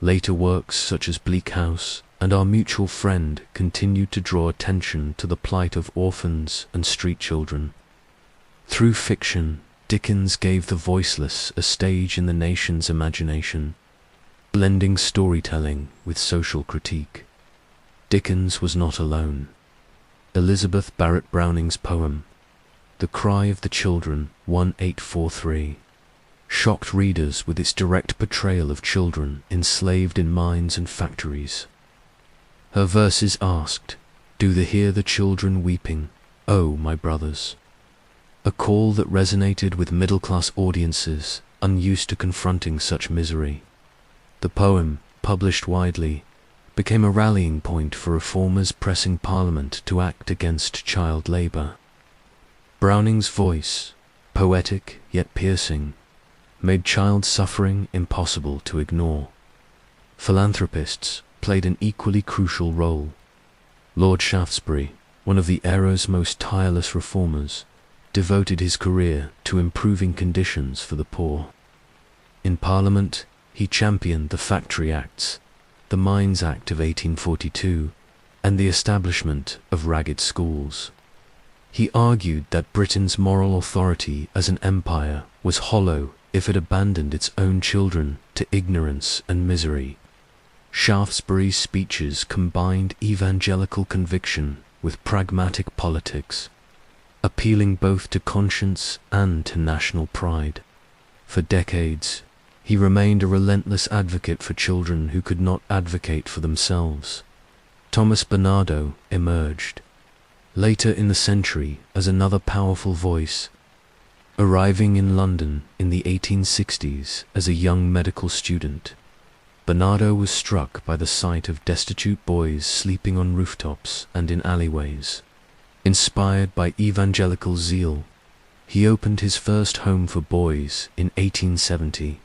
Later works such as Bleak House and Our Mutual Friend continued to draw attention to the plight of orphans and street children. Through fiction, Dickens gave the voiceless a stage in the nation's imagination, blending storytelling with social critique. Dickens was not alone. Elizabeth Barrett Browning's poem, The Cry of the Children, 1843, shocked readers with its direct portrayal of children enslaved in mines and factories. Her verses asked, "Do they hear the children weeping, oh, my brothers?" A call that resonated with middle-class audiences unused to confronting such misery. The poem, published widely, became a rallying point for reformers pressing Parliament to act against child labour. Browning's voice, poetic yet piercing, made child suffering impossible to ignore. Philanthropists played an equally crucial role. Lord Shaftesbury, one of the era's most tireless reformers, devoted his career to improving conditions for the poor. In Parliament, he championed the Factory Acts, the Mines Act of 1842, and the establishment of ragged schools. He argued that Britain's moral authority as an empire was hollow if it abandoned its own children to ignorance and misery. Shaftesbury's speeches combined evangelical conviction with pragmatic politics, appealing both to conscience and to national pride. For decades, he remained a relentless advocate for children who could not advocate for themselves. Thomas Bernardo emerged, later in the century, as another powerful voice. Arriving in London in the 1860s as a young medical student, Bernardo was struck by the sight of destitute boys sleeping on rooftops and in alleyways. Inspired by evangelical zeal, he opened his first home for boys in 1870.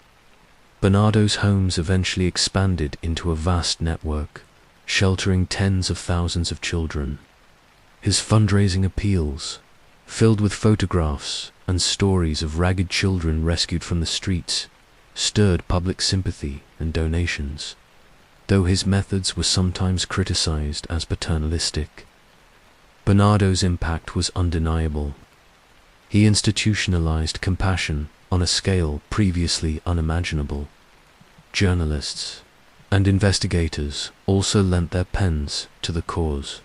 Bernardo's homes eventually expanded into a vast network, sheltering tens of thousands of children. His fundraising appeals, filled with photographs and stories of ragged children rescued from the streets, stirred public sympathy and donations, though his methods were sometimes criticized as paternalistic. Bernardo's impact was undeniable. He institutionalized compassion on a scale previously unimaginable. Journalists and investigators also lent their pens to the cause.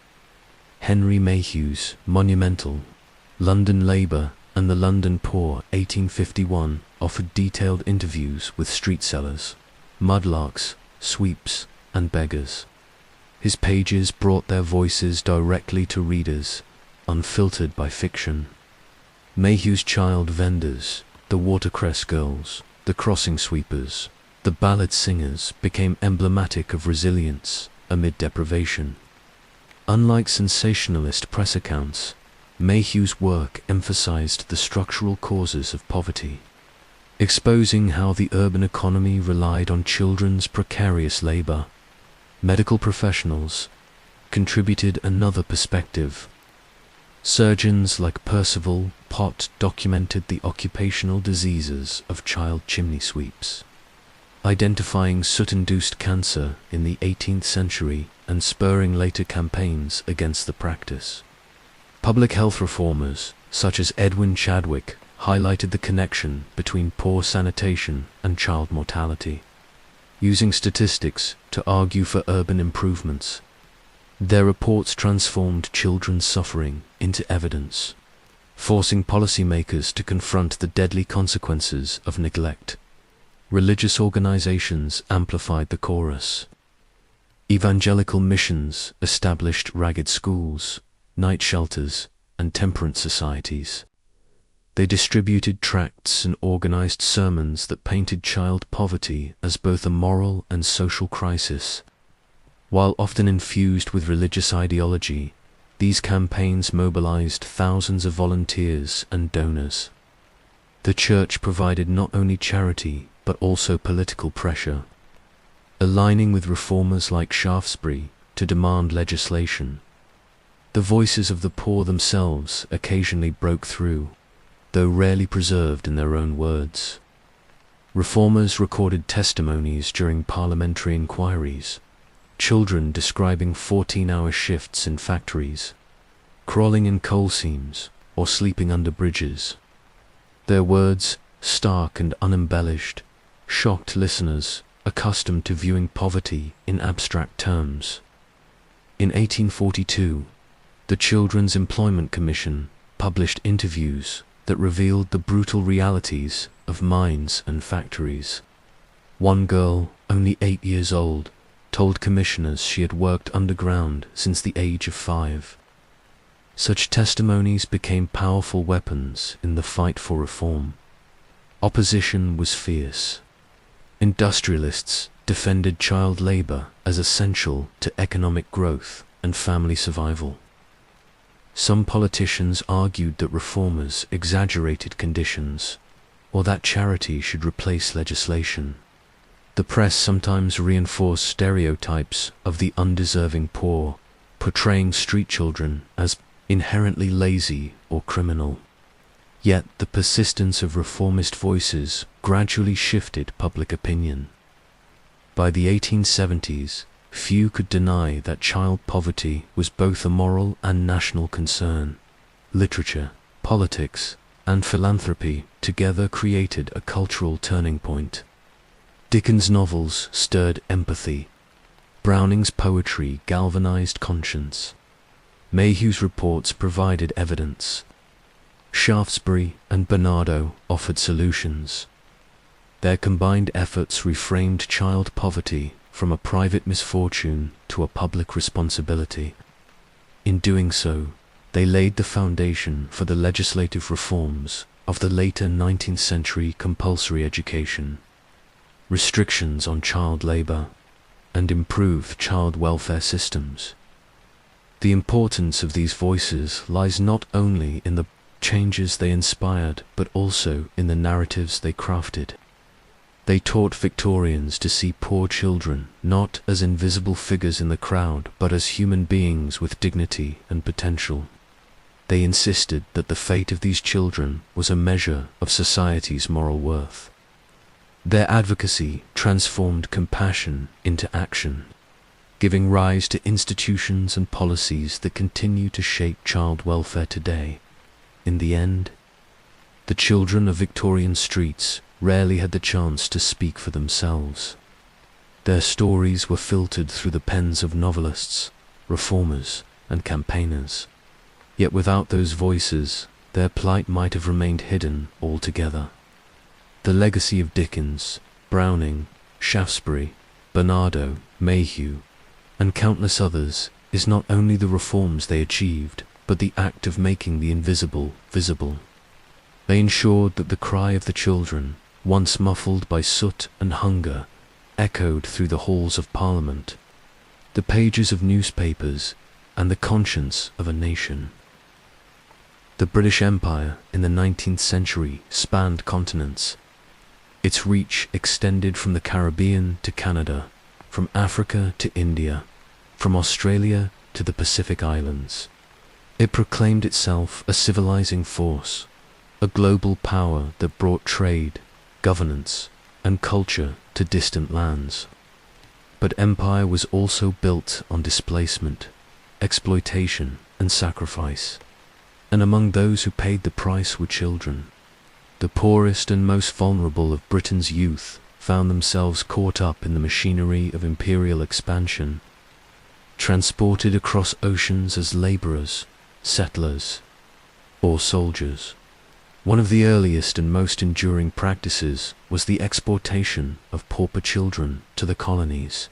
Henry Mayhew's monumental London Labour and the London Poor, 1851, offered detailed interviews with street sellers, mudlarks, sweeps, and beggars. His pages brought their voices directly to readers, unfiltered by fiction. Mayhew's child vendors, the watercress girls, the crossing sweepers, the ballad singers became emblematic of resilience amid deprivation. Unlike sensationalist press accounts, Mayhew's work emphasized the structural causes of poverty, exposing how the urban economy relied on children's precarious labor. Medical professionals contributed another perspective. Surgeons like Percival Pott documented the occupational diseases of child chimney sweeps, identifying soot-induced cancer in the 18th century and spurring later campaigns against the practice. Public health reformers, such as Edwin Chadwick, highlighted the connection between poor sanitation and child mortality, using statistics to argue for urban improvements. Their reports transformed children's suffering into evidence, forcing policymakers to confront the deadly consequences of neglect. Religious organizations amplified the chorus. Evangelical missions established ragged schools, night shelters, and temperance societies. They distributed tracts and organized sermons that painted child poverty as both a moral and social crisis. While often infused with religious ideology, these campaigns mobilized thousands of volunteers and donors. The church provided not only charity but also political pressure, aligning with reformers like Shaftesbury to demand legislation. The voices of the poor themselves occasionally broke through, though rarely preserved in their own words. Reformers recorded testimonies during parliamentary inquiries, children describing 14-hour shifts in factories, crawling in coal seams, or sleeping under bridges. Their words, stark and unembellished, shocked listeners accustomed to viewing poverty in abstract terms. In 1842, the Children's Employment Commission published interviews that revealed the brutal realities of mines and factories. One girl, only 8 years old, told commissioners she had worked underground since the age of 5. Such testimonies became powerful weapons in the fight for reform. Opposition was fierce. Industrialists defended child labor as essential to economic growth and family survival. Some politicians argued that reformers exaggerated conditions, or that charity should replace legislation. The press sometimes reinforced stereotypes of the undeserving poor, portraying street children as inherently lazy or criminal. Yet the persistence of reformist voices gradually shifted public opinion. By the 1870s, few could deny that child poverty was both a moral and national concern. Literature, politics, and philanthropy together created a cultural turning point. Dickens' novels stirred empathy. Browning's poetry galvanized conscience. Mayhew's reports provided evidence. Shaftesbury and Bernardo offered solutions. Their combined efforts reframed child poverty from a private misfortune to a public responsibility. In doing so, they laid the foundation for the legislative reforms of the later 19th century compulsory education, restrictions on child labor, and improved child welfare systems. The importance of these voices lies not only in the changes they inspired, but also in the narratives they crafted. They taught Victorians to see poor children not as invisible figures in the crowd, but as human beings with dignity and potential. They insisted that the fate of these children was a measure of society's moral worth. Their advocacy transformed compassion into action, giving rise to institutions and policies that continue to shape child welfare today. In the end, the children of Victorian streets rarely had the chance to speak for themselves. Their stories were filtered through the pens of novelists, reformers, and campaigners. Yet without those voices, their plight might have remained hidden altogether. The legacy of Dickens, Browning, Shaftesbury, Bernardo, Mayhew, and countless others is not only the reforms they achieved, but the act of making the invisible visible. They ensured that the cry of the children, once muffled by soot and hunger, echoed through the halls of Parliament, the pages of newspapers, and the conscience of a nation. The British Empire in the 19th century spanned continents. Its reach extended from the Caribbean to Canada, from Africa to India, from Australia to the Pacific Islands. It proclaimed itself a civilizing force, a global power that brought trade, governance, and culture to distant lands. But empire was also built on displacement, exploitation, and sacrifice. And among those who paid the price were children. The poorest and most vulnerable of Britain's youth found themselves caught up in the machinery of imperial expansion, transported across oceans as laborers, settlers, or soldiers. One of the earliest and most enduring practices was the exportation of pauper children to the colonies.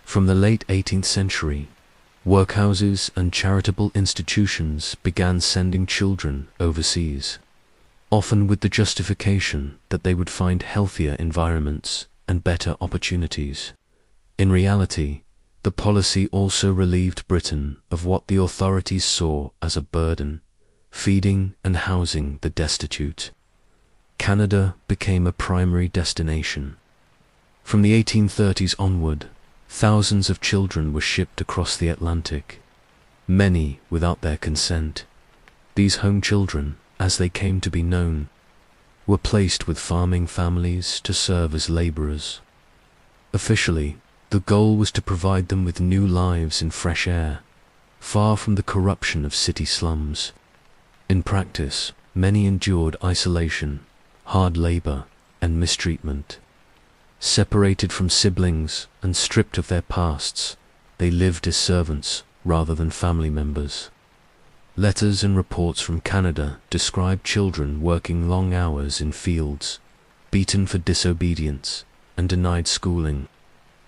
From the late 18th century, workhouses and charitable institutions began sending children overseas, often with the justification that they would find healthier environments and better opportunities. In reality, the policy also relieved Britain of what the authorities saw as a burden, feeding and housing the destitute. Canada became a primary destination. From the 1830s onward, thousands of children were shipped across the Atlantic, many without their consent. These home children, as they came to be known, were placed with farming families to serve as laborers. Officially, the goal was to provide them with new lives in fresh air, far from the corruption of city slums. In practice, Many endured isolation, hard labor, and mistreatment. Separated from siblings and stripped of their pasts, they lived as servants rather than family members. Letters and reports from Canada describe children working long hours in fields, beaten for disobedience, and denied schooling.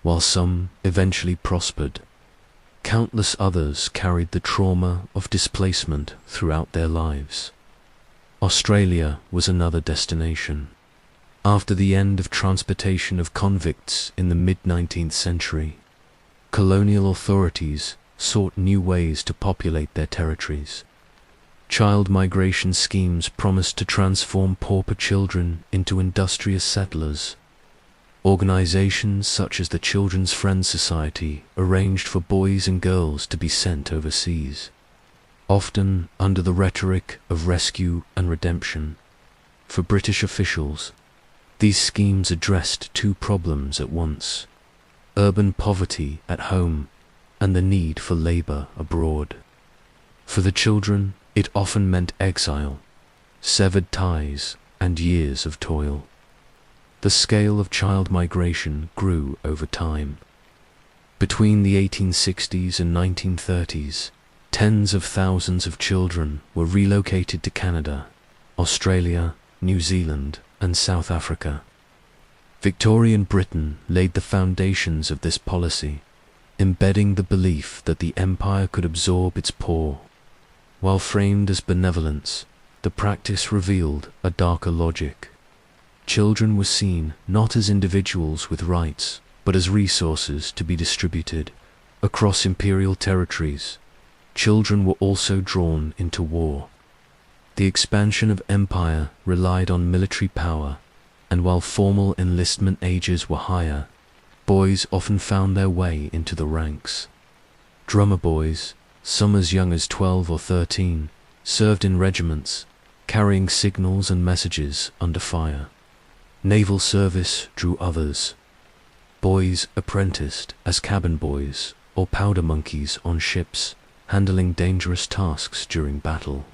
While some eventually prospered, countless others carried the trauma of displacement throughout their lives. Australia was another destination. After the end of transportation of convicts in the mid-19th century, colonial authorities sought new ways to populate their territories. Child migration schemes promised to transform pauper children into industrious settlers. Organizations such as the Children's Friends Society arranged for boys and girls to be sent overseas, often under the rhetoric of rescue and redemption. For British officials, these schemes addressed two problems at once: urban poverty at home and the need for labor abroad. For the children, it often meant exile, severed ties, and years of toil. The scale of child migration grew over time. Between the 1860s and 1930s, tens of thousands of children were relocated to Canada, Australia, New Zealand, and South Africa. Victorian Britain laid the foundations of this policy, embedding the belief that the empire could absorb its poor. While framed as benevolence, the practice revealed a darker logic. Children were seen not as individuals with rights, but as resources to be distributed across imperial territories. Children were also drawn into war. The expansion of empire relied on military power, and while formal enlistment ages were higher, boys often found their way into the ranks. Drummer boys, some as young as 12 or 13, served in regiments, carrying signals and messages under fire. Naval service drew others. Boys apprenticed as cabin boys or powder monkeys on ships, handling dangerous tasks during battle.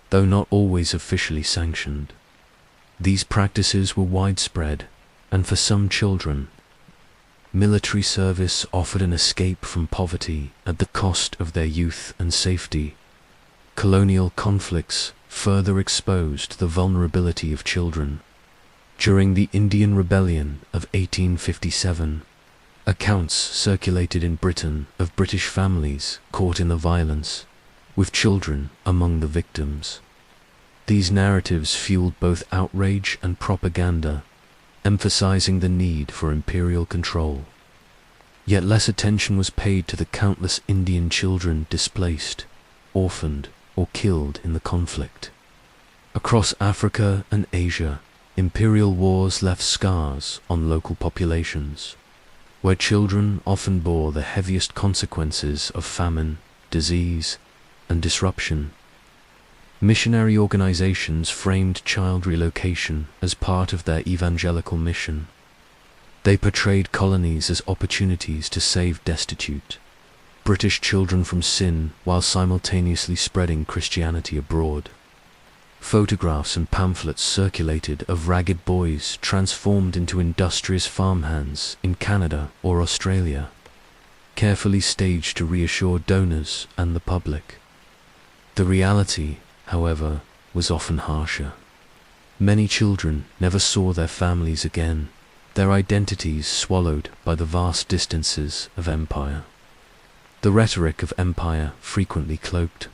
Though not always officially sanctioned, these practices were widespread, and for some children, military service offered an escape from poverty at the cost of their youth and safety. Colonial conflicts further exposed the vulnerability of children. During the Indian Rebellion of 1857, accounts circulated in Britain of British families caught in the violence, with children among the victims. These narratives fueled both outrage and propaganda, emphasizing the need for imperial control. Yet less attention was paid to the countless Indian children displaced, orphaned, or killed in the conflict. Across Africa and Asia, imperial wars left scars on local populations, where children often bore the heaviest consequences of famine, disease, and disruption. Missionary organizations framed child relocation as part of their evangelical mission. They portrayed colonies as opportunities to save destitute British children from sin while simultaneously spreading Christianity abroad. Photographs and pamphlets circulated of ragged boys transformed into industrious farmhands in Canada or Australia, carefully staged to reassure donors and the public. The reality, however, was often harsher. Many children never saw their families again, their identities swallowed by the vast distances of empire. The rhetoric of empire frequently cloaked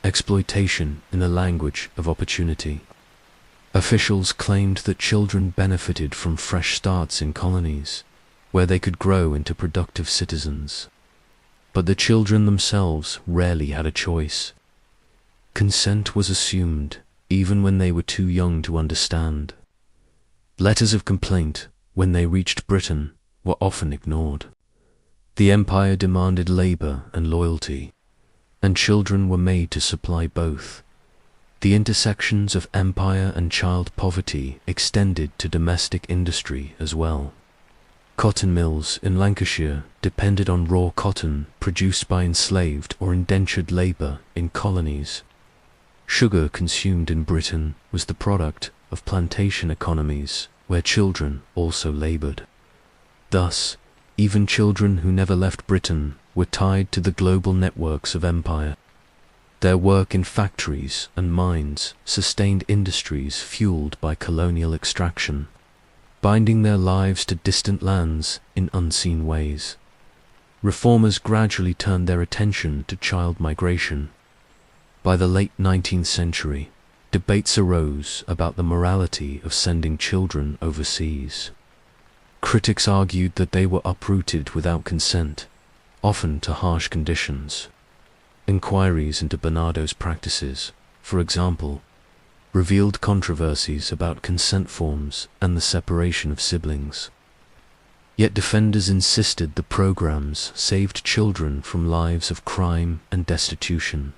exploitation in the language of opportunity. Officials claimed that children benefited from fresh starts in colonies, where they could grow into productive citizens. But the children themselves rarely had a choice. Consent was assumed, even when they were too young to understand. Letters of complaint, when they reached Britain, were often ignored. The empire demanded labor and loyalty, and children were made to supply both. The intersections of empire and child poverty extended to domestic industry as well. Cotton mills in Lancashire depended on raw cotton produced by enslaved or indentured labor in colonies. Sugar consumed in Britain was the product of plantation economies where children also labored. Thus, even children who never left Britain were tied to the global networks of empire. Their work in factories and mines sustained industries fueled by colonial extraction, binding their lives to distant lands in unseen ways. Reformers gradually turned their attention to child migration. By the late 19th century, debates arose about the morality of sending children overseas. Critics argued that they were uprooted without consent, often to harsh conditions. Inquiries into Bernardo's practices, for example, revealed controversies about consent forms and the separation of siblings. Yet defenders insisted the programs saved children from lives of crime and destitution.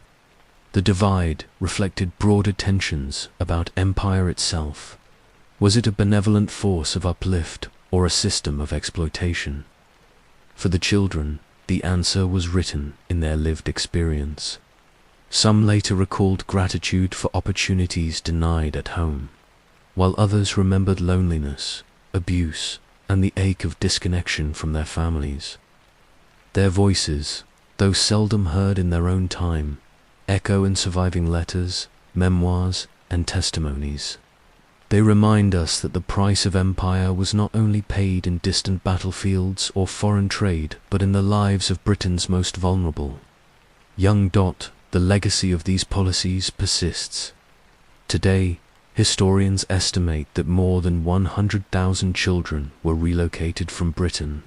The divide reflected broader tensions about empire itself. Was it a benevolent force of uplift or a system of exploitation? For the children, the answer was written in their lived experience. Some later recalled gratitude for opportunities denied at home, while others remembered loneliness, abuse, and the ache of disconnection from their families. Their voices, though seldom heard in their own time, echo in surviving letters, memoirs, and testimonies. They remind us that the price of empire was not only paid in distant battlefields or foreign trade, but in the lives of Britain's most vulnerable. Young Dot, the legacy of these policies persists. Today, historians estimate that more than 100,000 children were relocated from Britain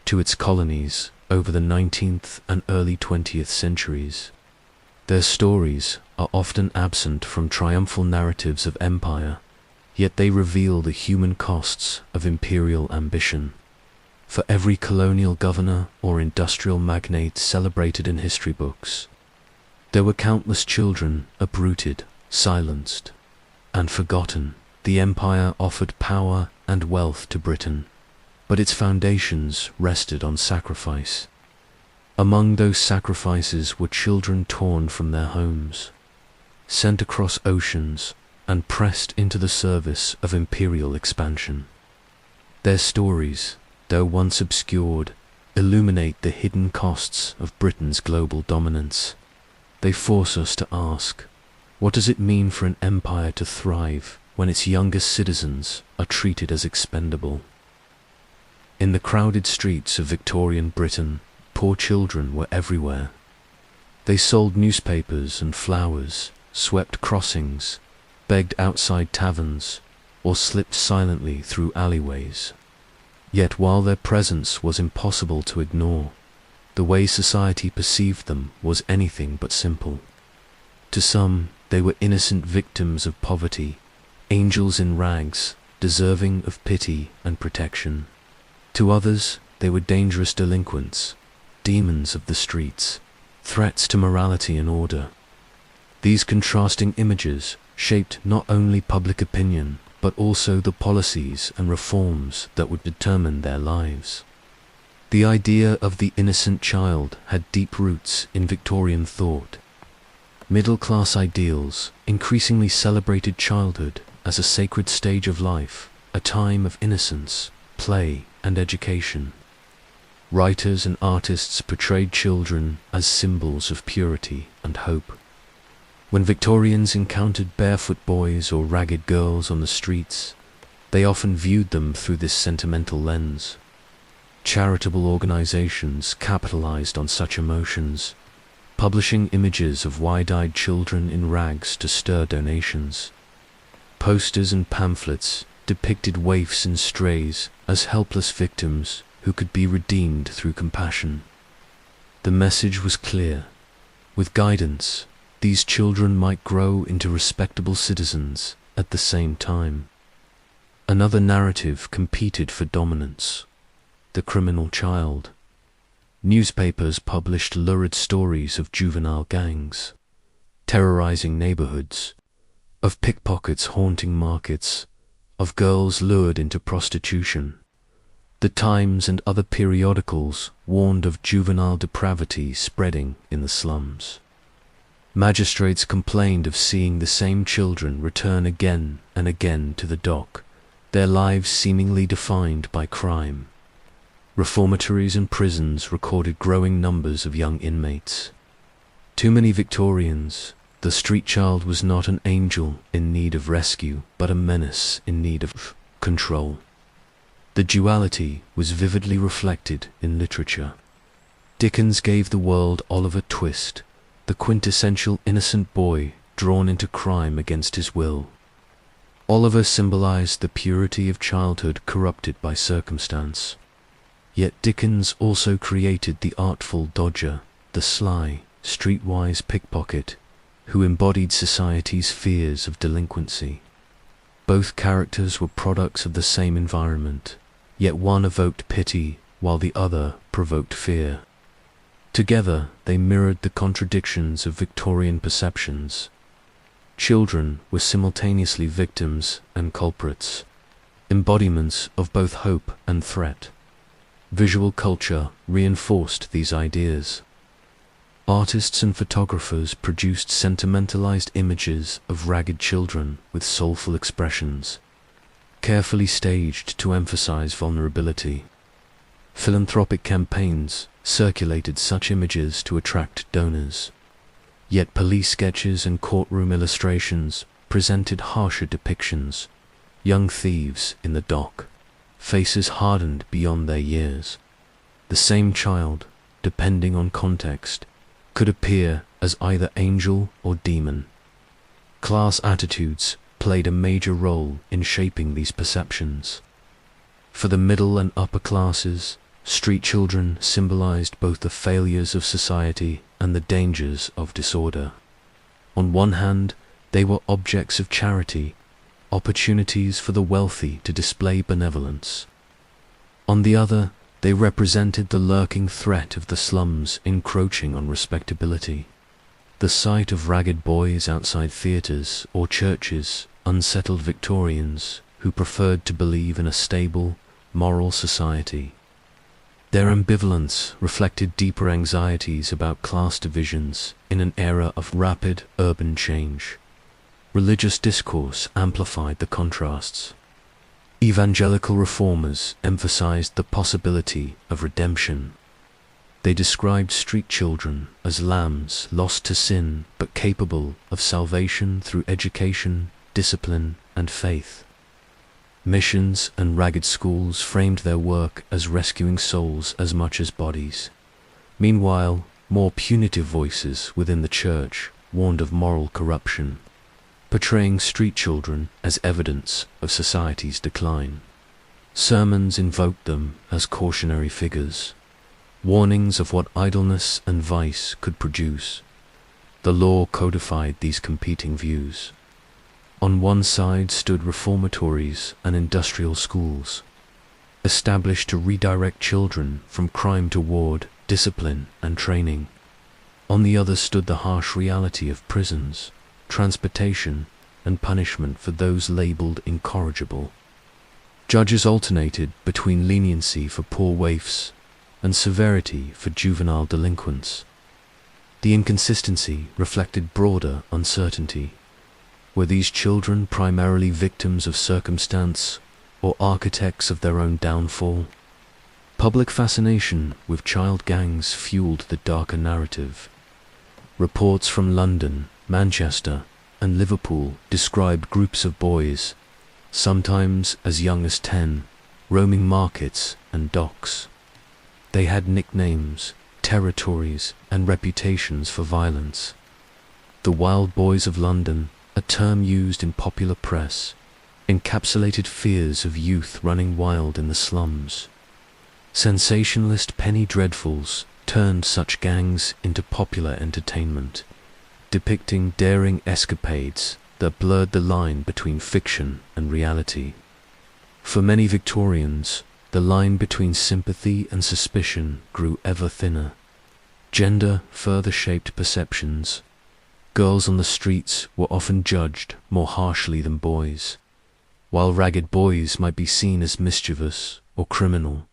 to its colonies over the 19th and early 20th centuries. Their stories are often absent from triumphal narratives of empire, yet they reveal the human costs of imperial ambition. For every colonial governor or industrial magnate celebrated in history books, there were countless children uprooted, silenced, and forgotten. The empire offered power and wealth to Britain, but its foundations rested on sacrifice. Among those sacrifices were children torn from their homes, sent across oceans, and pressed into the service of imperial expansion. Their stories, though once obscured, illuminate the hidden costs of Britain's global dominance. They force us to ask, what does it mean for an empire to thrive when its youngest citizens are treated as expendable? In the crowded streets of Victorian Britain, poor children were everywhere. They sold newspapers and flowers, swept crossings, begged outside taverns, or slipped silently through alleyways. Yet while their presence was impossible to ignore, the way society perceived them was anything but simple. To some, they were innocent victims of poverty, angels in rags, deserving of pity and protection. To others, they were dangerous delinquents, demons of the streets, threats to morality and order. These contrasting images shaped not only public opinion, but also the policies and reforms that would determine their lives. The idea of the innocent child had deep roots in Victorian thought. Middle-class ideals increasingly celebrated childhood as a sacred stage of life, a time of innocence, play, and education. Writers and artists portrayed children as symbols of purity and hope. When Victorians encountered barefoot boys or ragged girls on the streets, they often viewed them through this sentimental lens. Charitable organizations capitalized on such emotions, publishing images of wide-eyed children in rags to stir donations. Posters and pamphlets depicted waifs and strays as helpless victims who could be redeemed through compassion. The message was clear. With guidance, these children might grow into respectable citizens at the same time. Another narrative competed for dominance: the criminal child. Newspapers published lurid stories of juvenile gangs, terrorizing neighborhoods, of pickpockets haunting markets, of girls lured into prostitution. The Times and other periodicals warned of juvenile depravity spreading in the slums. Magistrates complained of seeing the same children return again and again to the dock, their lives seemingly defined by crime. Reformatories and prisons recorded growing numbers of young inmates. To many Victorians, the street child was not an angel in need of rescue, but a menace in need of control. The duality was vividly reflected in literature. Dickens gave the world Oliver Twist, the quintessential innocent boy drawn into crime against his will. Oliver symbolized the purity of childhood corrupted by circumstance. Yet Dickens also created the artful dodger, the sly, streetwise pickpocket, who embodied society's fears of delinquency. Both characters were products of the same environment, yet one evoked pity while the other provoked fear. Together, they mirrored the contradictions of Victorian perceptions. Children were simultaneously victims and culprits, embodiments of both hope and threat. Visual culture reinforced these ideas. Artists and photographers produced sentimentalized images of ragged children with soulful expressions, carefully staged to emphasize vulnerability. Philanthropic campaigns circulated such images to attract donors. Yet police sketches and courtroom illustrations presented harsher depictions. Young thieves in the dock, faces hardened beyond their years. The same child, depending on context, could appear as either angel or demon. Class attitudes played a major role in shaping these perceptions. For the middle and upper classes, street children symbolized both the failures of society and the dangers of disorder. On one hand, they were objects of charity, opportunities for the wealthy to display benevolence. On the other, they represented the lurking threat of the slums encroaching on respectability. The sight of ragged boys outside theatres or churches unsettled Victorians who preferred to believe in a stable, moral society. Their ambivalence reflected deeper anxieties about class divisions in an era of rapid urban change. Religious discourse amplified the contrasts. Evangelical reformers emphasized the possibility of redemption. They described street children as lambs lost to sin but capable of salvation through education, discipline, and faith. Missions and ragged schools framed their work as rescuing souls as much as bodies. Meanwhile, more punitive voices within the church warned of moral corruption, portraying street children as evidence of society's decline. Sermons invoked them as cautionary figures, warnings of what idleness and vice could produce. The law codified these competing views. On one side stood reformatories and industrial schools, established to redirect children from crime toward discipline and training. On the other stood the harsh reality of prisons, transportation, and punishment for those labeled incorrigible. Judges alternated between leniency for poor waifs and severity for juvenile delinquents. The inconsistency reflected broader uncertainty. Were these children primarily victims of circumstance or architects of their own downfall? Public fascination with child gangs fueled the darker narrative. Reports from London, Manchester, and Liverpool described groups of boys, sometimes as young as 10, roaming markets and docks. They had nicknames, territories, and reputations for violence. The Wild Boys of London, a term used in popular press, encapsulated fears of youth running wild in the slums. Sensationalist penny dreadfuls turned such gangs into popular entertainment, depicting daring escapades that blurred the line between fiction and reality. For many Victorians, the line between sympathy and suspicion grew ever thinner. Gender further shaped perceptions. Girls on the streets were often judged more harshly than boys. While ragged boys might be seen as mischievous or criminal,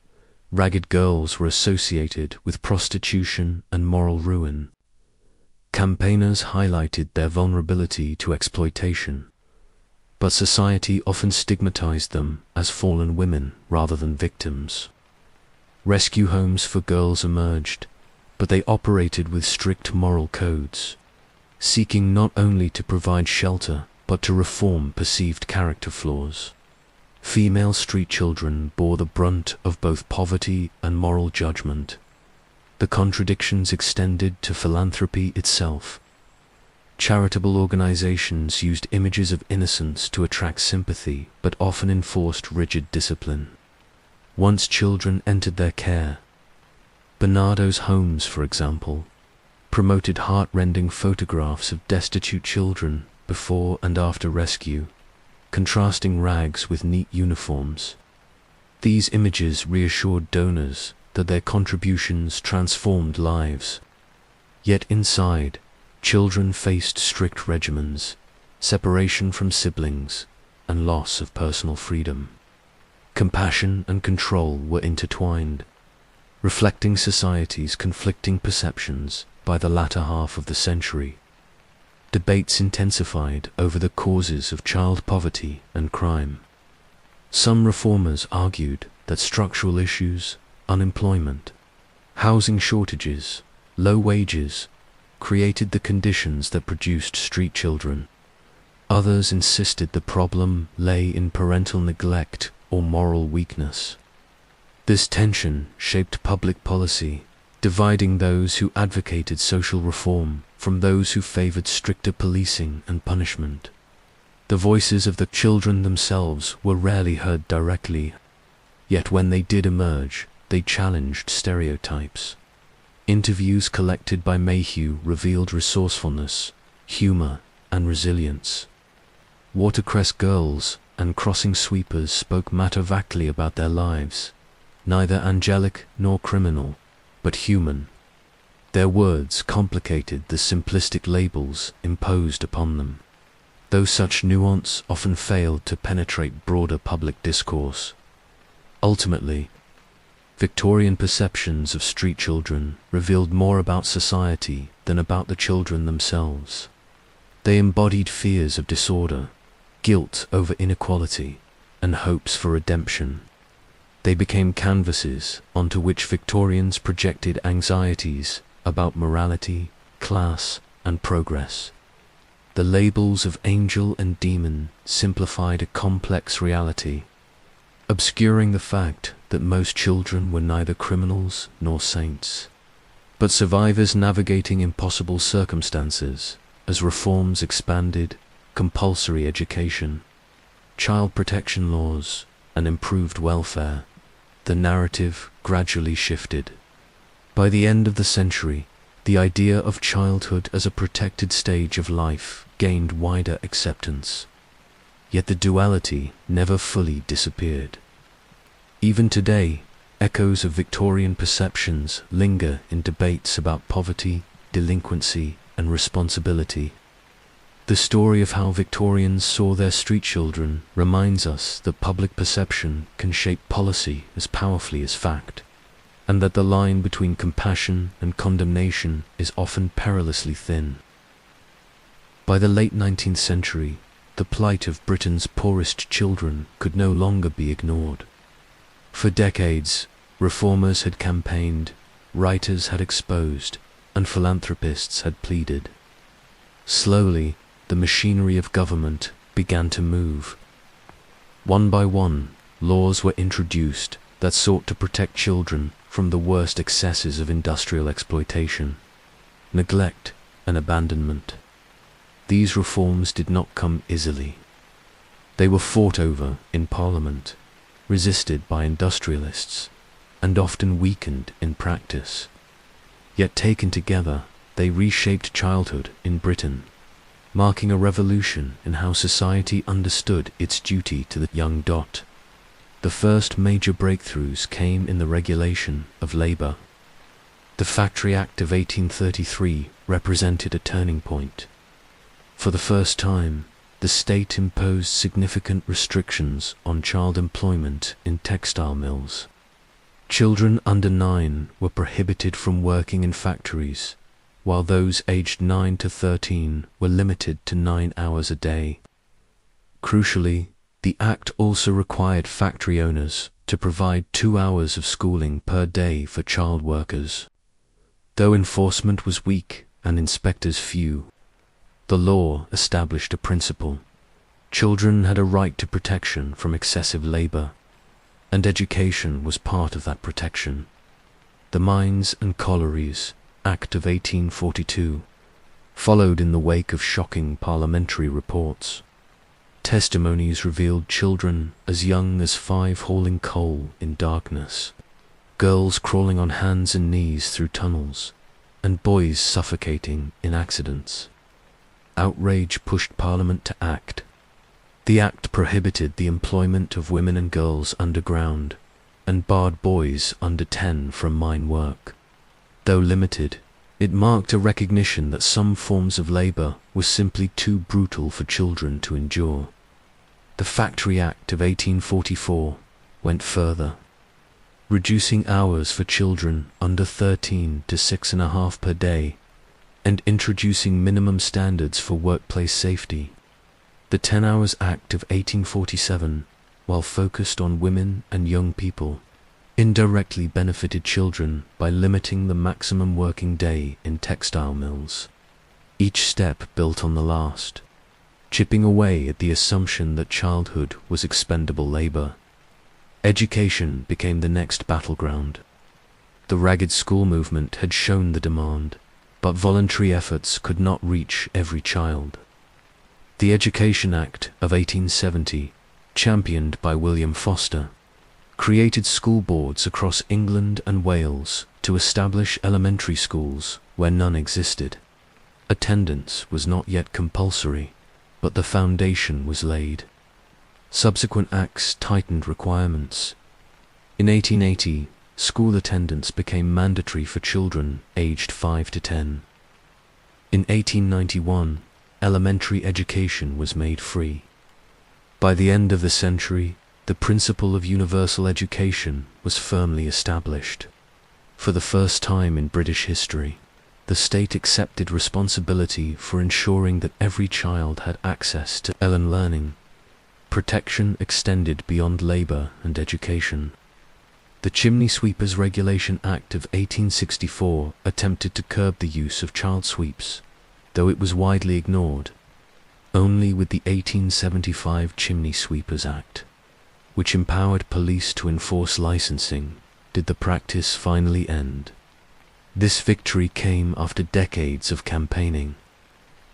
ragged girls were associated with prostitution and moral ruin. campaigners highlighted their vulnerability to exploitation, but society often stigmatized them as fallen women rather than victims. Rescue homes for girls emerged, but they operated with strict moral codes, seeking not only to provide shelter but to reform perceived character flaws. Female street children bore the brunt of both poverty and moral judgment. The contradictions extended to philanthropy itself. Charitable organizations used images of innocence to attract sympathy, but often enforced rigid discipline. Once children entered their care, Bernardo's Homes, for example, promoted heart-rending photographs of destitute children before and after rescue, contrasting rags with neat uniforms. These images reassured donors that their contributions transformed lives. Yet inside, children faced strict regimens, separation from siblings, and loss of personal freedom. Compassion and control were intertwined, reflecting society's conflicting perceptions. By the latter half of the century, debates intensified over the causes of child poverty and crime. Some reformers argued that structural issues, unemployment, housing shortages, low wages, created the conditions that produced street children. Others insisted the problem lay in parental neglect or moral weakness. This tension shaped public policy, dividing those who advocated social reform from those who favored stricter policing and punishment. The voices of the children themselves were rarely heard directly, yet when they did emerge, they challenged stereotypes. Interviews collected by Mayhew revealed resourcefulness, humor, and resilience. Watercress girls and crossing sweepers spoke matter-of-factly about their lives, neither angelic nor criminal, but human. Their words complicated the simplistic labels imposed upon them, though such nuance often failed to penetrate broader public discourse. Ultimately, Victorian perceptions of street children revealed more about society than about the children themselves. They embodied fears of disorder, guilt over inequality, and hopes for redemption. They became canvases onto which Victorians projected anxieties about morality, class, and progress. The labels of angel and demon simplified a complex reality, obscuring the fact that most children were neither criminals nor saints, but survivors navigating impossible circumstances. As reforms expanded, compulsory education, child protection laws, and improved welfare, the narrative gradually shifted. By the end of the century, the idea of childhood as a protected stage of life gained wider acceptance. Yet the duality never fully disappeared. Even today, echoes of Victorian perceptions linger in debates about poverty, delinquency, and responsibility. The story of how Victorians saw their street children reminds us that public perception can shape policy as powerfully as fact, and that the line between compassion and condemnation is often perilously thin. By the late 19th century, the plight of Britain's poorest children could no longer be ignored. For decades, reformers had campaigned, writers had exposed, and philanthropists had pleaded. Slowly, the machinery of government began to move. One by one, laws were introduced that sought to protect children from the worst excesses of industrial exploitation, neglect, and abandonment. These reforms did not come easily. They were fought over in Parliament, resisted by industrialists, and often weakened in practice. Yet taken together, they reshaped childhood in Britain, marking a revolution in how society understood its duty to the young dot. The first major breakthroughs came in the regulation of labor. The Factory Act of 1833 represented a turning point. For the first time, the state imposed significant restrictions on child employment in textile mills. Children under 9 were prohibited from working in factories, while those aged 9 to 13 were limited to 9 hours a day. Crucially, the Act also required factory owners to provide 2 hours of schooling per day for child workers. Though enforcement was weak and inspectors few, the law established a principle. Children had a right to protection from excessive labor, and education was part of that protection. The Mines and Collieries Act of 1842 followed in the wake of shocking parliamentary reports. Testimonies revealed children as young as 5 hauling coal in darkness, girls crawling on hands and knees through tunnels, and boys suffocating in accidents. Outrage pushed Parliament to act. The Act prohibited the employment of women and girls underground, and barred boys under 10 from mine work. Though limited, it marked a recognition that some forms of labor were simply too brutal for children to endure. The Factory Act of 1844 went further, reducing hours for children under 13 to 6.5 per day, and introducing minimum standards for workplace safety. The 10 Hours Act of 1847, while focused on women and young people, indirectly benefited children by limiting the maximum working day in textile mills. Each step built on the last, chipping away at the assumption that childhood was expendable labor. Education became the next battleground. The ragged school movement had shown the demand, but voluntary efforts could not reach every child. The Education Act of 1870, championed by William Foster, created school boards across England and Wales to establish elementary schools where none existed. Attendance was not yet compulsory, but the foundation was laid. Subsequent acts tightened requirements. In 1880, school attendance became mandatory for children aged 5 to 10. In 1891, elementary education was made free. By the end of the century, the principle of universal education was firmly established. For the first time in British history, the state accepted responsibility for ensuring that every child had access to learning. Protection extended beyond labor and education. The Chimney Sweepers Regulation Act of 1864 attempted to curb the use of child sweeps, though it was widely ignored. Only with the 1875 Chimney Sweepers Act, which empowered police to enforce licensing, did the practice finally end. This victory came after decades of campaigning,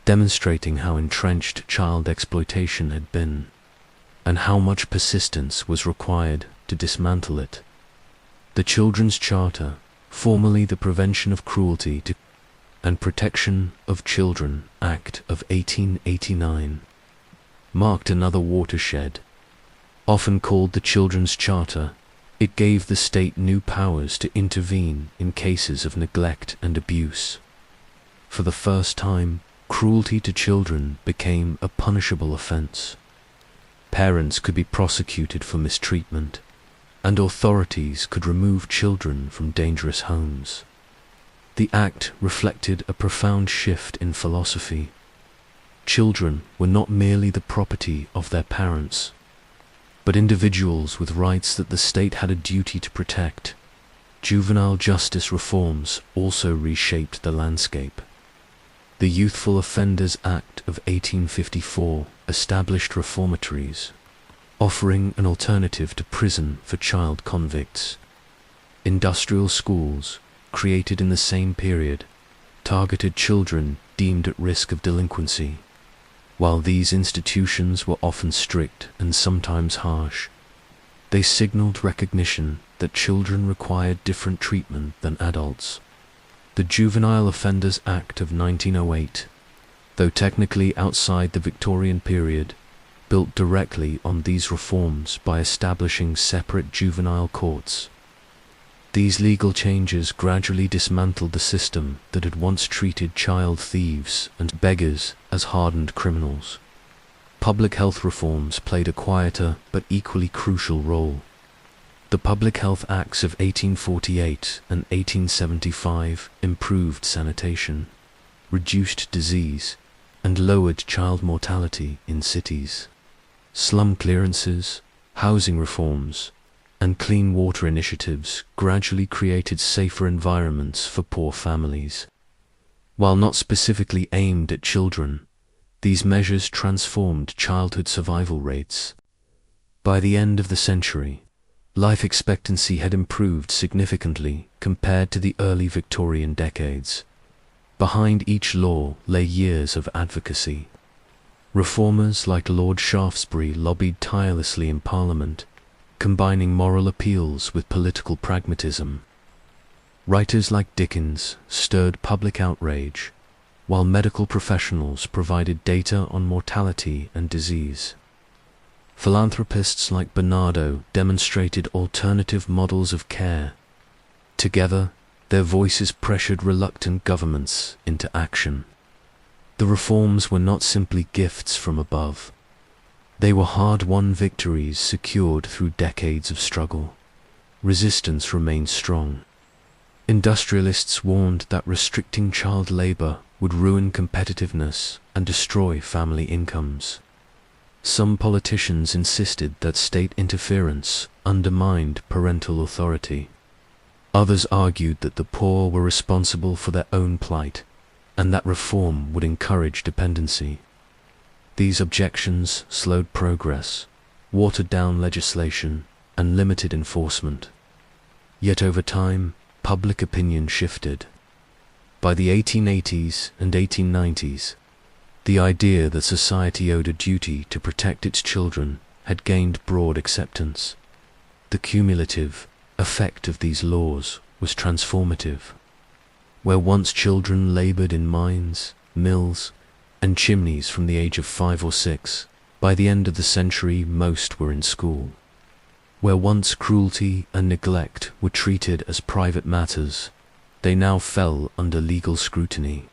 demonstrating how entrenched child exploitation had been, and how much persistence was required to dismantle it. The Children's Charter, formerly the Prevention of Cruelty to and Protection of Children Act of 1889, marked another watershed. Often called the Children's Charter, it gave the state new powers to intervene in cases of neglect and abuse. For the first time, cruelty to children became a punishable offense. Parents could be prosecuted for mistreatment, and authorities could remove children from dangerous homes. The Act reflected a profound shift in philosophy. Children were not merely the property of their parents, but individuals with rights that the state had a duty to protect. Juvenile justice reforms also reshaped the landscape. The Youthful Offenders Act of 1854 established reformatories, offering an alternative to prison for child convicts. Industrial schools, created in the same period, targeted children deemed at risk of delinquency. While these institutions were often strict and sometimes harsh, they signaled recognition that children required different treatment than adults. The Juvenile Offenders Act of 1908, though technically outside the Victorian period, built directly on these reforms by establishing separate juvenile courts. These legal changes gradually dismantled the system that had once treated child thieves and beggars as hardened criminals. Public health reforms played a quieter but equally crucial role. The Public Health Acts of 1848 and 1875 improved sanitation, reduced disease, and lowered child mortality in cities. Slum clearances, housing reforms, and clean water initiatives gradually created safer environments for poor families. While not specifically aimed at children, these measures transformed childhood survival rates. By the end of the century, life expectancy had improved significantly compared to the early Victorian decades. Behind each law lay years of advocacy. Reformers like Lord Shaftesbury lobbied tirelessly in Parliament, combining moral appeals with political pragmatism. Writers like Dickens stirred public outrage, while medical professionals provided data on mortality and disease. Philanthropists like Bernardo demonstrated alternative models of care. Together, their voices pressured reluctant governments into action. The reforms were not simply gifts from above. They were hard-won victories secured through decades of struggle. Resistance remained strong. Industrialists warned that restricting child labor would ruin competitiveness and destroy family incomes. Some politicians insisted that state interference undermined parental authority. Others argued that the poor were responsible for their own plight, and that reform would encourage dependency. These objections slowed progress, watered down legislation, and limited enforcement. Yet over time, public opinion shifted. By the 1880s and 1890s, the idea that society owed a duty to protect its children had gained broad acceptance. The cumulative effect of these laws was transformative. Where once children labored in mines, mills, and chimneys from the age of 5 or 6, by the end of the century most were in school. Where once cruelty and neglect were treated as private matters, they now fell under legal scrutiny.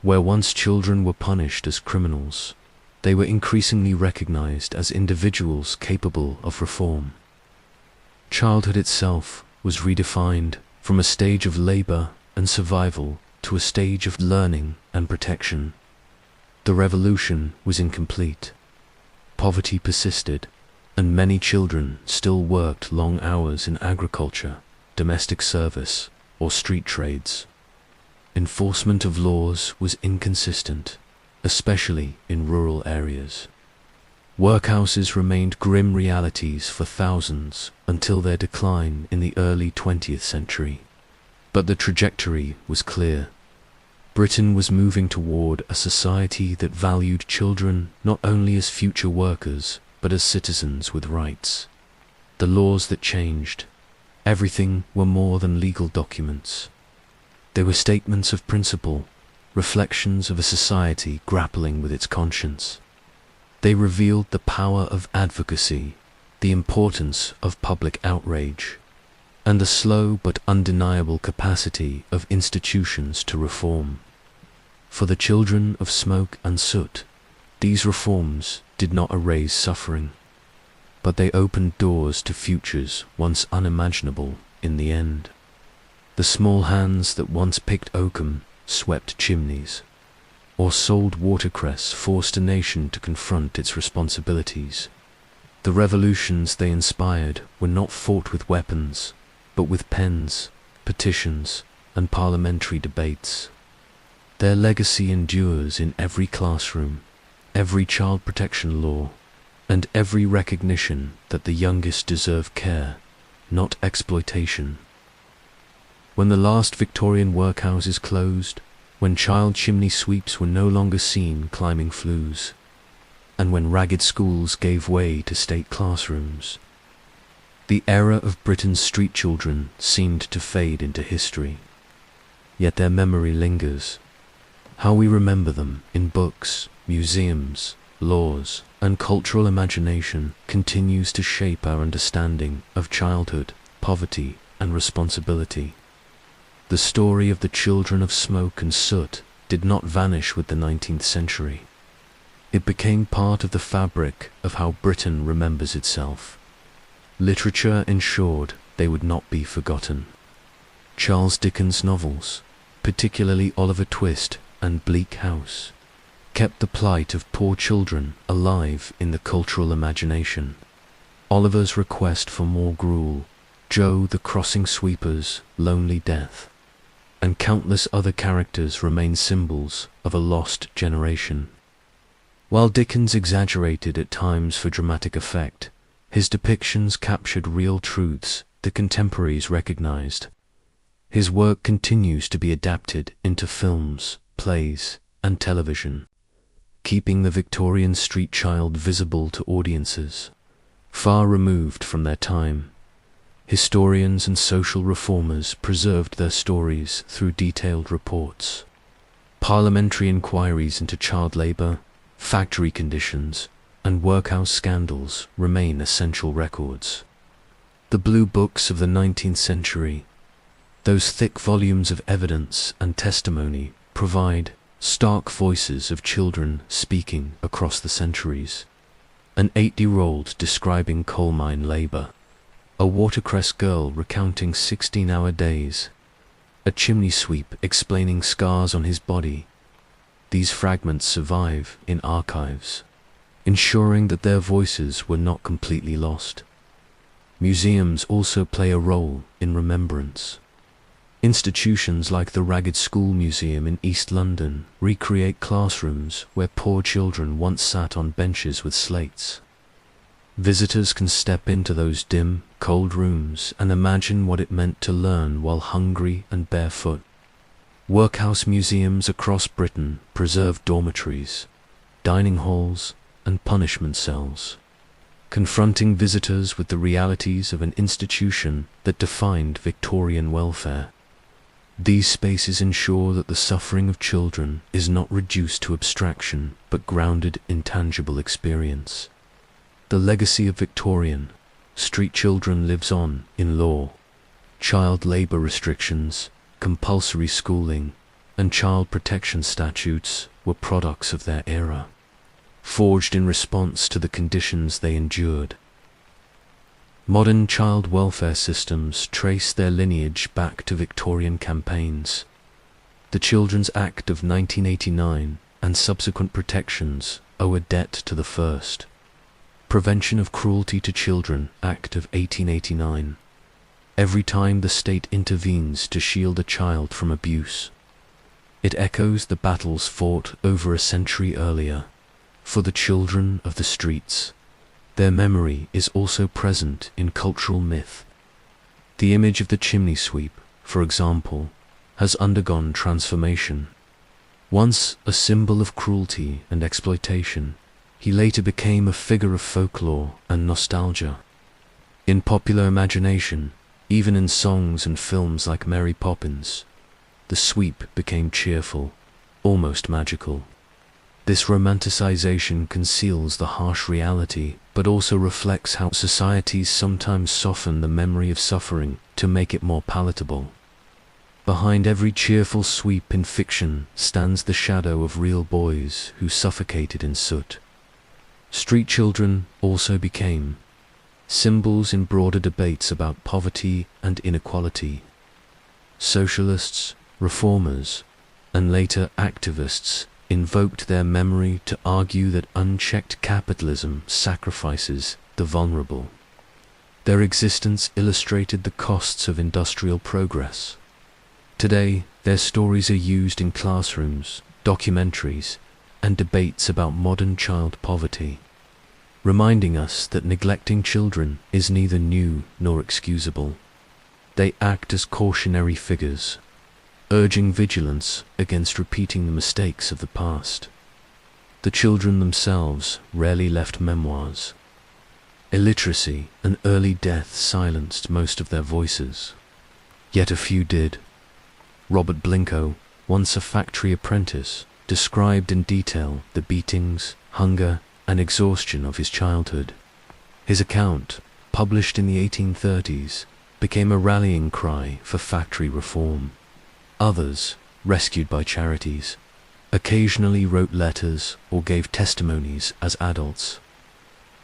Where once children were punished as criminals, they were increasingly recognized as individuals capable of reform. Childhood itself was redefined from a stage of labor and survival to a stage of learning and protection. The revolution was incomplete. Poverty persisted, and many children still worked long hours in agriculture, domestic service, or street trades. Enforcement of laws was inconsistent, especially in rural areas. Workhouses remained grim realities for thousands until their decline in the early 20th century. But the trajectory was clear. Britain was moving toward a society that valued children not only as future workers, but as citizens with rights. The laws that changed, everything were more than legal documents. They were statements of principle, reflections of a society grappling with its conscience. They revealed the power of advocacy, the importance of public outrage, and the slow but undeniable capacity of institutions to reform. For the children of smoke and soot, these reforms did not erase suffering, but they opened doors to futures once unimaginable in the end. The small hands that once picked oakum swept chimneys, or sold watercress forced a nation to confront its responsibilities. The revolutions they inspired were not fought with weapons, but with pens, petitions, and parliamentary debates. Their legacy endures in every classroom, every child protection law, and every recognition that the youngest deserve care, not exploitation. When the last Victorian workhouses closed, when child chimney sweeps were no longer seen climbing flues, and when ragged schools gave way to state classrooms, the era of Britain's street children seemed to fade into history. Yet their memory lingers. How we remember them in books, museums, laws, and cultural imagination continues to shape our understanding of childhood, poverty, and responsibility. The story of the children of smoke and soot did not vanish with the 19th century. It became part of the fabric of how Britain remembers itself. Literature ensured they would not be forgotten. Charles Dickens' novels, particularly Oliver Twist, and bleak house, kept the plight of poor children alive in the cultural imagination. Oliver's request for more gruel, Joe the crossing sweeper's lonely death, and countless other characters remain symbols of a lost generation. While Dickens exaggerated at times for dramatic effect, his depictions captured real truths that contemporaries recognized. His work continues to be adapted into films, plays, and television, keeping the Victorian street child visible to audiences far removed from their time. Historians and social reformers preserved their stories through detailed reports. Parliamentary inquiries into child labor, factory conditions, and workhouse scandals remain essential records. The blue books of the 19th century, those thick volumes of evidence and testimony, provide stark voices of children speaking across the centuries. An 8-year-old describing coal mine labor, a watercress girl recounting 16-hour days, a chimney sweep explaining scars on his body. These fragments survive in archives, ensuring that their voices were not completely lost. Museums also play a role in remembrance. Institutions like the Ragged School Museum in East London recreate classrooms where poor children once sat on benches with slates. Visitors can step into those dim, cold rooms and imagine what it meant to learn while hungry and barefoot. Workhouse museums across Britain preserve dormitories, dining halls, and punishment cells, confronting visitors with the realities of an institution that defined Victorian welfare. These spaces ensure that the suffering of children is not reduced to abstraction, but grounded in tangible experience. The legacy of Victorian street children lives on in law. Child labor restrictions, compulsory schooling, and child protection statutes were products of their era, forged in response to the conditions they endured. Modern child welfare systems trace their lineage back to Victorian campaigns. The Children's Act of 1989 and subsequent protections owe a debt to the first. Prevention of Cruelty to Children Act of 1889. Every time the state intervenes to shield a child from abuse, it echoes the battles fought over a century earlier for the children of the streets. Their memory is also present in cultural myth. The image of the chimney sweep, for example, has undergone transformation. Once a symbol of cruelty and exploitation, he later became a figure of folklore and nostalgia. In popular imagination, even in songs and films like Mary Poppins, the sweep became cheerful, almost magical. This romanticization conceals the harsh reality, but also reflects how societies sometimes soften the memory of suffering to make it more palatable. Behind every cheerful sweep in fiction stands the shadow of real boys who suffocated in soot. Street children also became symbols in broader debates about poverty and inequality. Socialists, reformers, and later activists invoked their memory to argue that unchecked capitalism sacrifices the vulnerable. Their existence illustrated the costs of industrial progress. Today, their stories are used in classrooms, documentaries, and debates about modern child poverty, reminding us that neglecting children is neither new nor excusable. They act as cautionary figures, urging vigilance against repeating the mistakes of the past. The children themselves rarely left memoirs. Illiteracy and early death silenced most of their voices. Yet a few did. Robert Blincoe, once a factory apprentice, described in detail the beatings, hunger, and exhaustion of his childhood. His account, published in the 1830s, became a rallying cry for factory reform. Others, rescued by charities, occasionally wrote letters or gave testimonies as adults.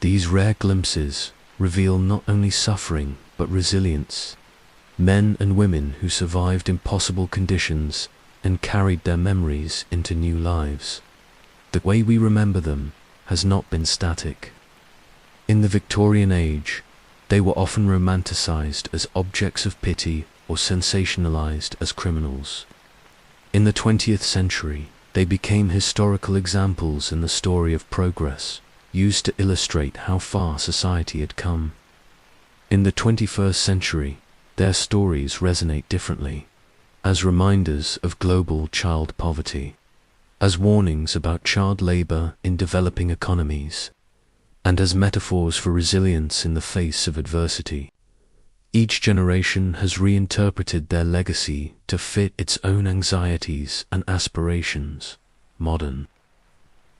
These rare glimpses reveal not only suffering but resilience. Men and women who survived impossible conditions and carried their memories into new lives. The way we remember them has not been static. In the Victorian age, they were often romanticized as objects of pity or sensationalized as criminals. In the 20th century, they became historical examples in the story of progress, used to illustrate how far society had come. In the 21st century, their stories resonate differently, as reminders of global child poverty, as warnings about child labor in developing economies, and as metaphors for resilience in the face of adversity. Each generation has reinterpreted their legacy to fit its own anxieties and aspirations. Modern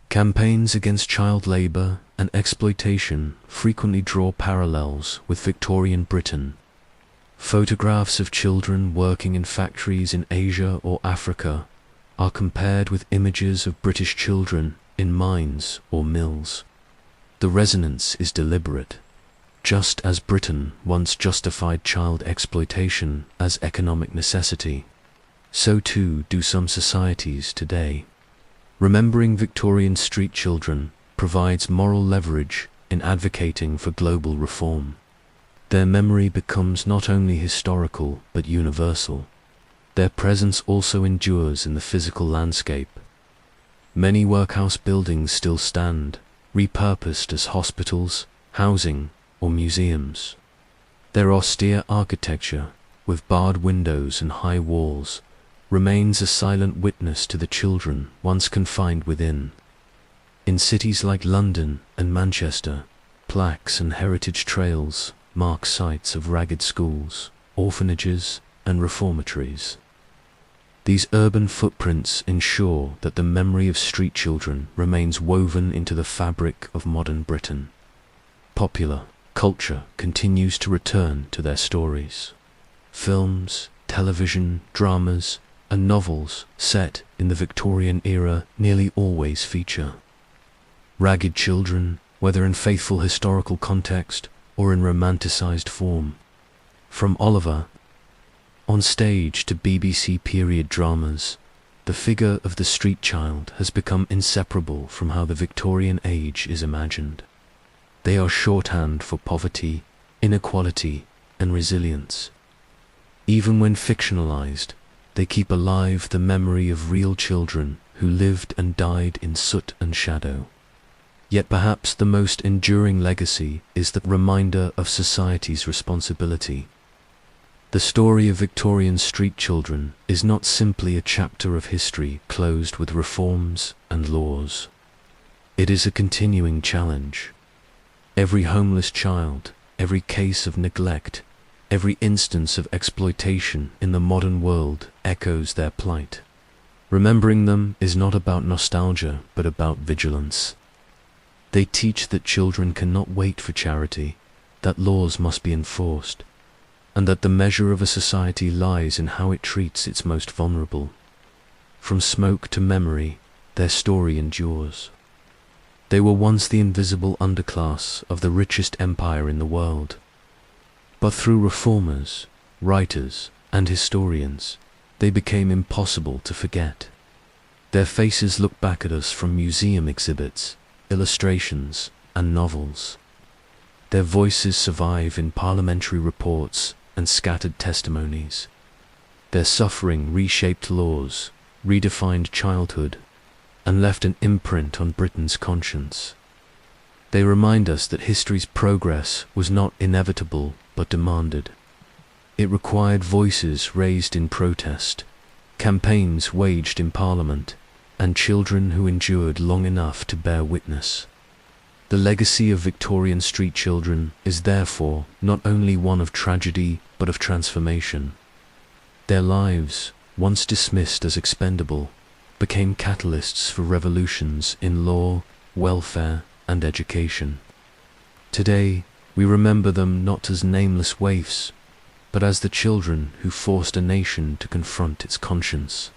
campaigns against child labor and exploitation frequently draw parallels with Victorian Britain. Photographs of children working in factories in Asia or Africa are compared with images of British children in mines or mills. The resonance is deliberate. Just as Britain once justified child exploitation as economic necessity, so too do some societies today. Remembering Victorian street children provides moral leverage in advocating for global reform. Their memory becomes not only historical but universal. Their presence also endures in the physical landscape. Many workhouse buildings still stand, repurposed as hospitals, housing, or museums. Their austere architecture, with barred windows and high walls, remains a silent witness to the children once confined within. In cities like London and Manchester, plaques and heritage trails mark sites of ragged schools, orphanages, and reformatories. These urban footprints ensure that the memory of street children remains woven into the fabric of modern Britain. Popular culture continues to return to their stories. Films, television, dramas, and novels set in the Victorian era nearly always feature ragged children, whether in faithful historical context or in romanticized form. From Oliver on stage to BBC period dramas, the figure of the street child has become inseparable from how the Victorian age is imagined. They are shorthand for poverty, inequality, and resilience. Even when fictionalized, they keep alive the memory of real children who lived and died in soot and shadow. Yet perhaps the most enduring legacy is the reminder of society's responsibility. The story of Victorian street children is not simply a chapter of history closed with reforms and laws. It is a continuing challenge. Every homeless child, every case of neglect, every instance of exploitation in the modern world echoes their plight. Remembering them is not about nostalgia, but about vigilance. They teach that children cannot wait for charity, that laws must be enforced, and that the measure of a society lies in how it treats its most vulnerable. From smoke to memory, their story endures. They were once the invisible underclass of the richest empire in the world. But through reformers, writers, and historians, they became impossible to forget. Their faces look back at us from museum exhibits, illustrations, and novels. Their voices survive in parliamentary reports and scattered testimonies. Their suffering reshaped laws, redefined childhood, and left an imprint on Britain's conscience. They remind us that history's progress was not inevitable but demanded. It required voices raised in protest, campaigns waged in Parliament, and children who endured long enough to bear witness. The legacy of Victorian street children is therefore not only one of tragedy but of transformation. Their lives, once dismissed as expendable, became catalysts for revolutions in law, welfare, and education. Today, we remember them not as nameless waifs, but as the children who forced a nation to confront its conscience.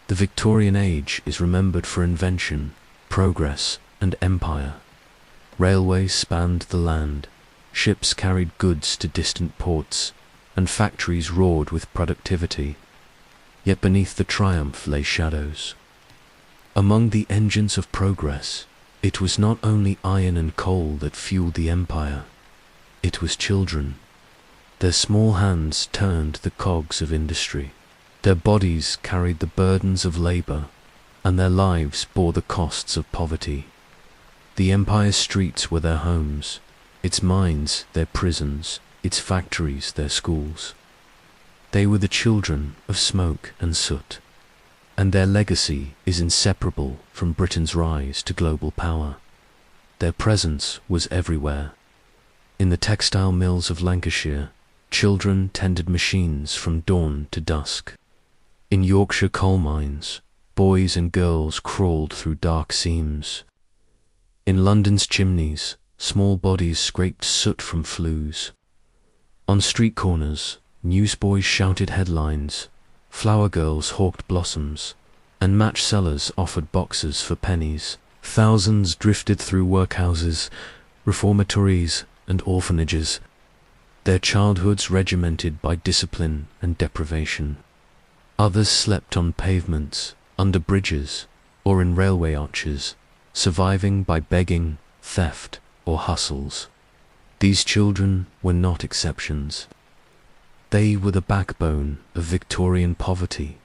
The Victorian age is remembered for invention, progress, and empire. Railways spanned the land, ships carried goods to distant ports, and factories roared with productivity. yet beneath the triumph lay shadows. Among the engines of progress, it was not only iron and coal that fueled the empire, it was children. Their small hands turned the cogs of industry. Their bodies carried the burdens of labor, and their lives bore the costs of poverty. The empire's streets were their homes, its mines their prisons, its factories their schools. They were the children of smoke and soot, and their legacy is inseparable from Britain's rise to global power. Their presence was everywhere. In the textile mills of Lancashire, children tended machines from dawn to dusk. In Yorkshire coal mines, boys and girls crawled through dark seams. In London's chimneys, small bodies scraped soot from flues. On street corners, newsboys shouted headlines, flower girls hawked blossoms, and match sellers offered boxes for pennies. Thousands drifted through workhouses, reformatories, and orphanages, their childhoods regimented by discipline and deprivation. Others slept on pavements, under bridges, or in railway arches, surviving by begging, theft, or hustles. These children were not exceptions. They were the backbone of Victorian poverty,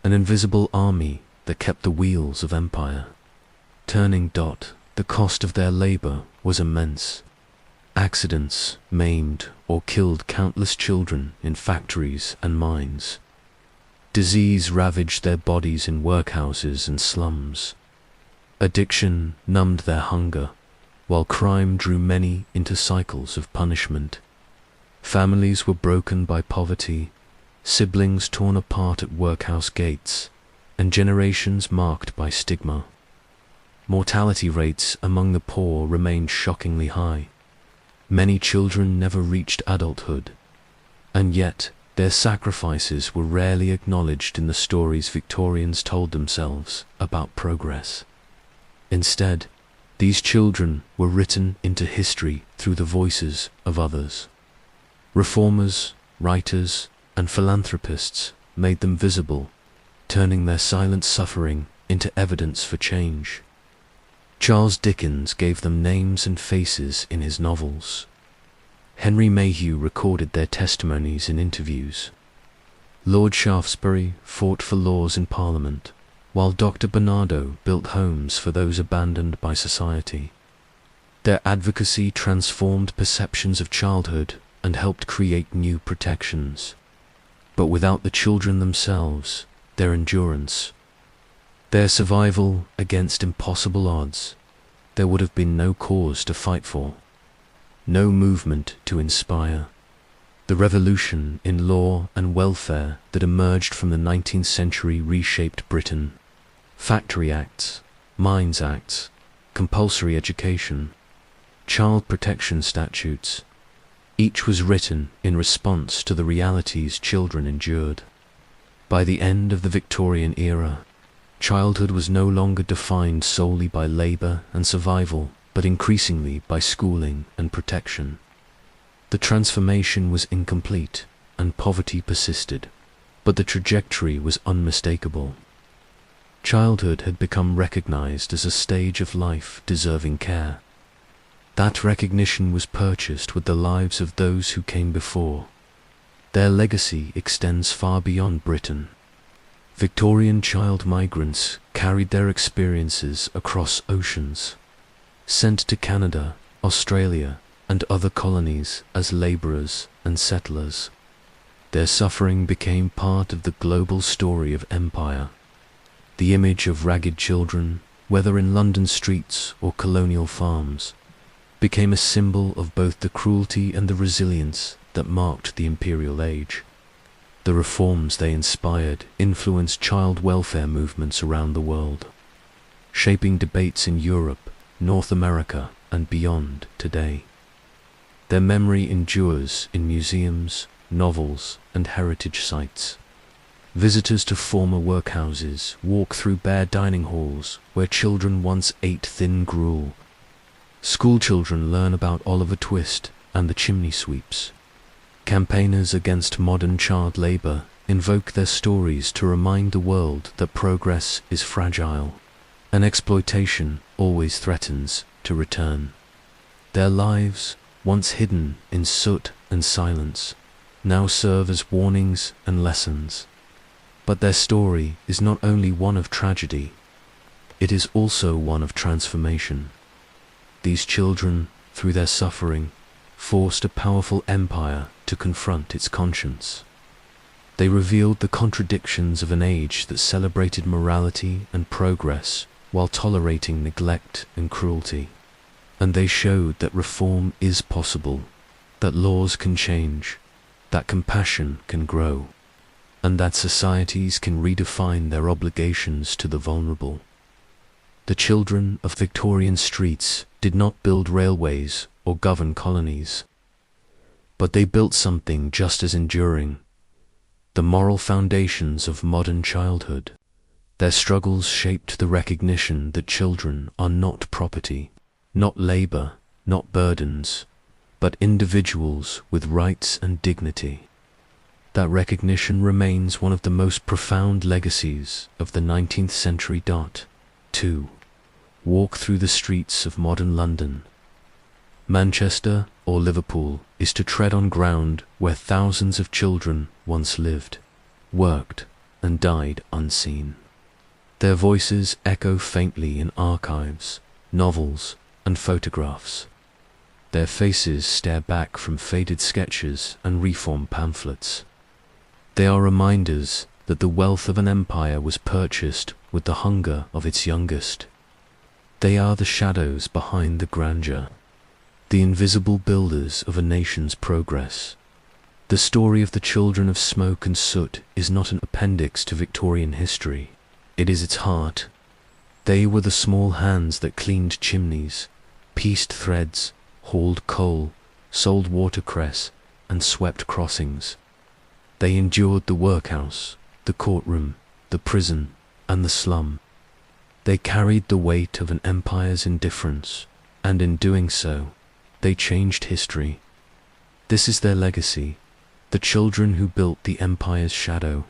an invisible army that kept the wheels of empire turning. The cost of their labor was immense. Accidents maimed or killed countless children in factories and mines. Disease ravaged their bodies in workhouses and slums. Addiction numbed their hunger, while crime drew many into cycles of punishment. Families were broken by poverty, siblings torn apart at workhouse gates, and generations marked by stigma. Mortality rates among the poor remained shockingly high. Many children never reached adulthood, and yet their sacrifices were rarely acknowledged in the stories Victorians told themselves about progress. Instead, these children were written into history through the voices of others. Reformers, writers, and philanthropists made them visible, turning their silent suffering into evidence for change. Charles Dickens gave them names and faces in his novels. Henry Mayhew recorded their testimonies in interviews. Lord Shaftesbury fought for laws in Parliament, while Dr. Barnardo built homes for those abandoned by society. Their advocacy transformed perceptions of childhood and helped create new protections. But without the children themselves, their endurance, their survival against impossible odds, there would have been no cause to fight for, no movement to inspire. The revolution in law and welfare that emerged from the 19th century reshaped Britain. Factory Acts, Mines Acts, compulsory education, child protection statutes, each was written in response to the realities children endured. By the end of the Victorian era, childhood was no longer defined solely by labor and survival, but increasingly by schooling and protection. The transformation was incomplete, and poverty persisted, but the trajectory was unmistakable. Childhood had become recognized as a stage of life deserving care. That recognition was purchased with the lives of those who came before. Their legacy extends far beyond Britain. Victorian child migrants carried their experiences across oceans, sent to Canada, Australia, and other colonies as laborers and settlers. Their suffering became part of the global story of empire. The image of ragged children, whether in London streets or colonial farms, became a symbol of both the cruelty and the resilience that marked the imperial age. The reforms they inspired influenced child welfare movements around the world, shaping debates in Europe, North America, and beyond today. Their memory endures in museums, novels, and heritage sites. Visitors to former workhouses walk through bare dining halls where children once ate thin gruel. Schoolchildren learn about Oliver Twist and the chimney sweeps. Campaigners against modern child labor invoke their stories to remind the world that progress is fragile, and exploitation always threatens to return. Their lives, once hidden in soot and silence, now serve as warnings and lessons. But their story is not only one of tragedy, it is also one of transformation. These children, through their suffering, forced a powerful empire to confront its conscience. They revealed the contradictions of an age that celebrated morality and progress while tolerating neglect and cruelty. And they showed that reform is possible, that laws can change, that compassion can grow, and that societies can redefine their obligations to the vulnerable. The children of Victorian streets did not build railways or govern colonies, but they built something just as enduring, the moral foundations of modern childhood. Their struggles shaped the recognition that children are not property, not labor, not burdens, but individuals with rights and dignity. That recognition remains one of the most profound legacies of the 19th century. 2. Walk through the streets of modern London. Manchester or Liverpool is to tread on ground where thousands of children once lived, worked, and died unseen. Their voices echo faintly in archives, novels, and photographs. Their faces stare back from faded sketches and reform pamphlets. They are reminders that the wealth of an empire was purchased with the hunger of its youngest. They are the shadows behind the grandeur, the invisible builders of a nation's progress. The story of the children of smoke and soot is not an appendix to Victorian history. It is its heart. They were the small hands that cleaned chimneys, pieced threads, hauled coal, sold watercress, and swept crossings. They endured the workhouse, the courtroom, the prison, and the slum. They carried the weight of an empire's indifference, and in doing so, they changed history. This is their legacy, the children who built the empire's shadow,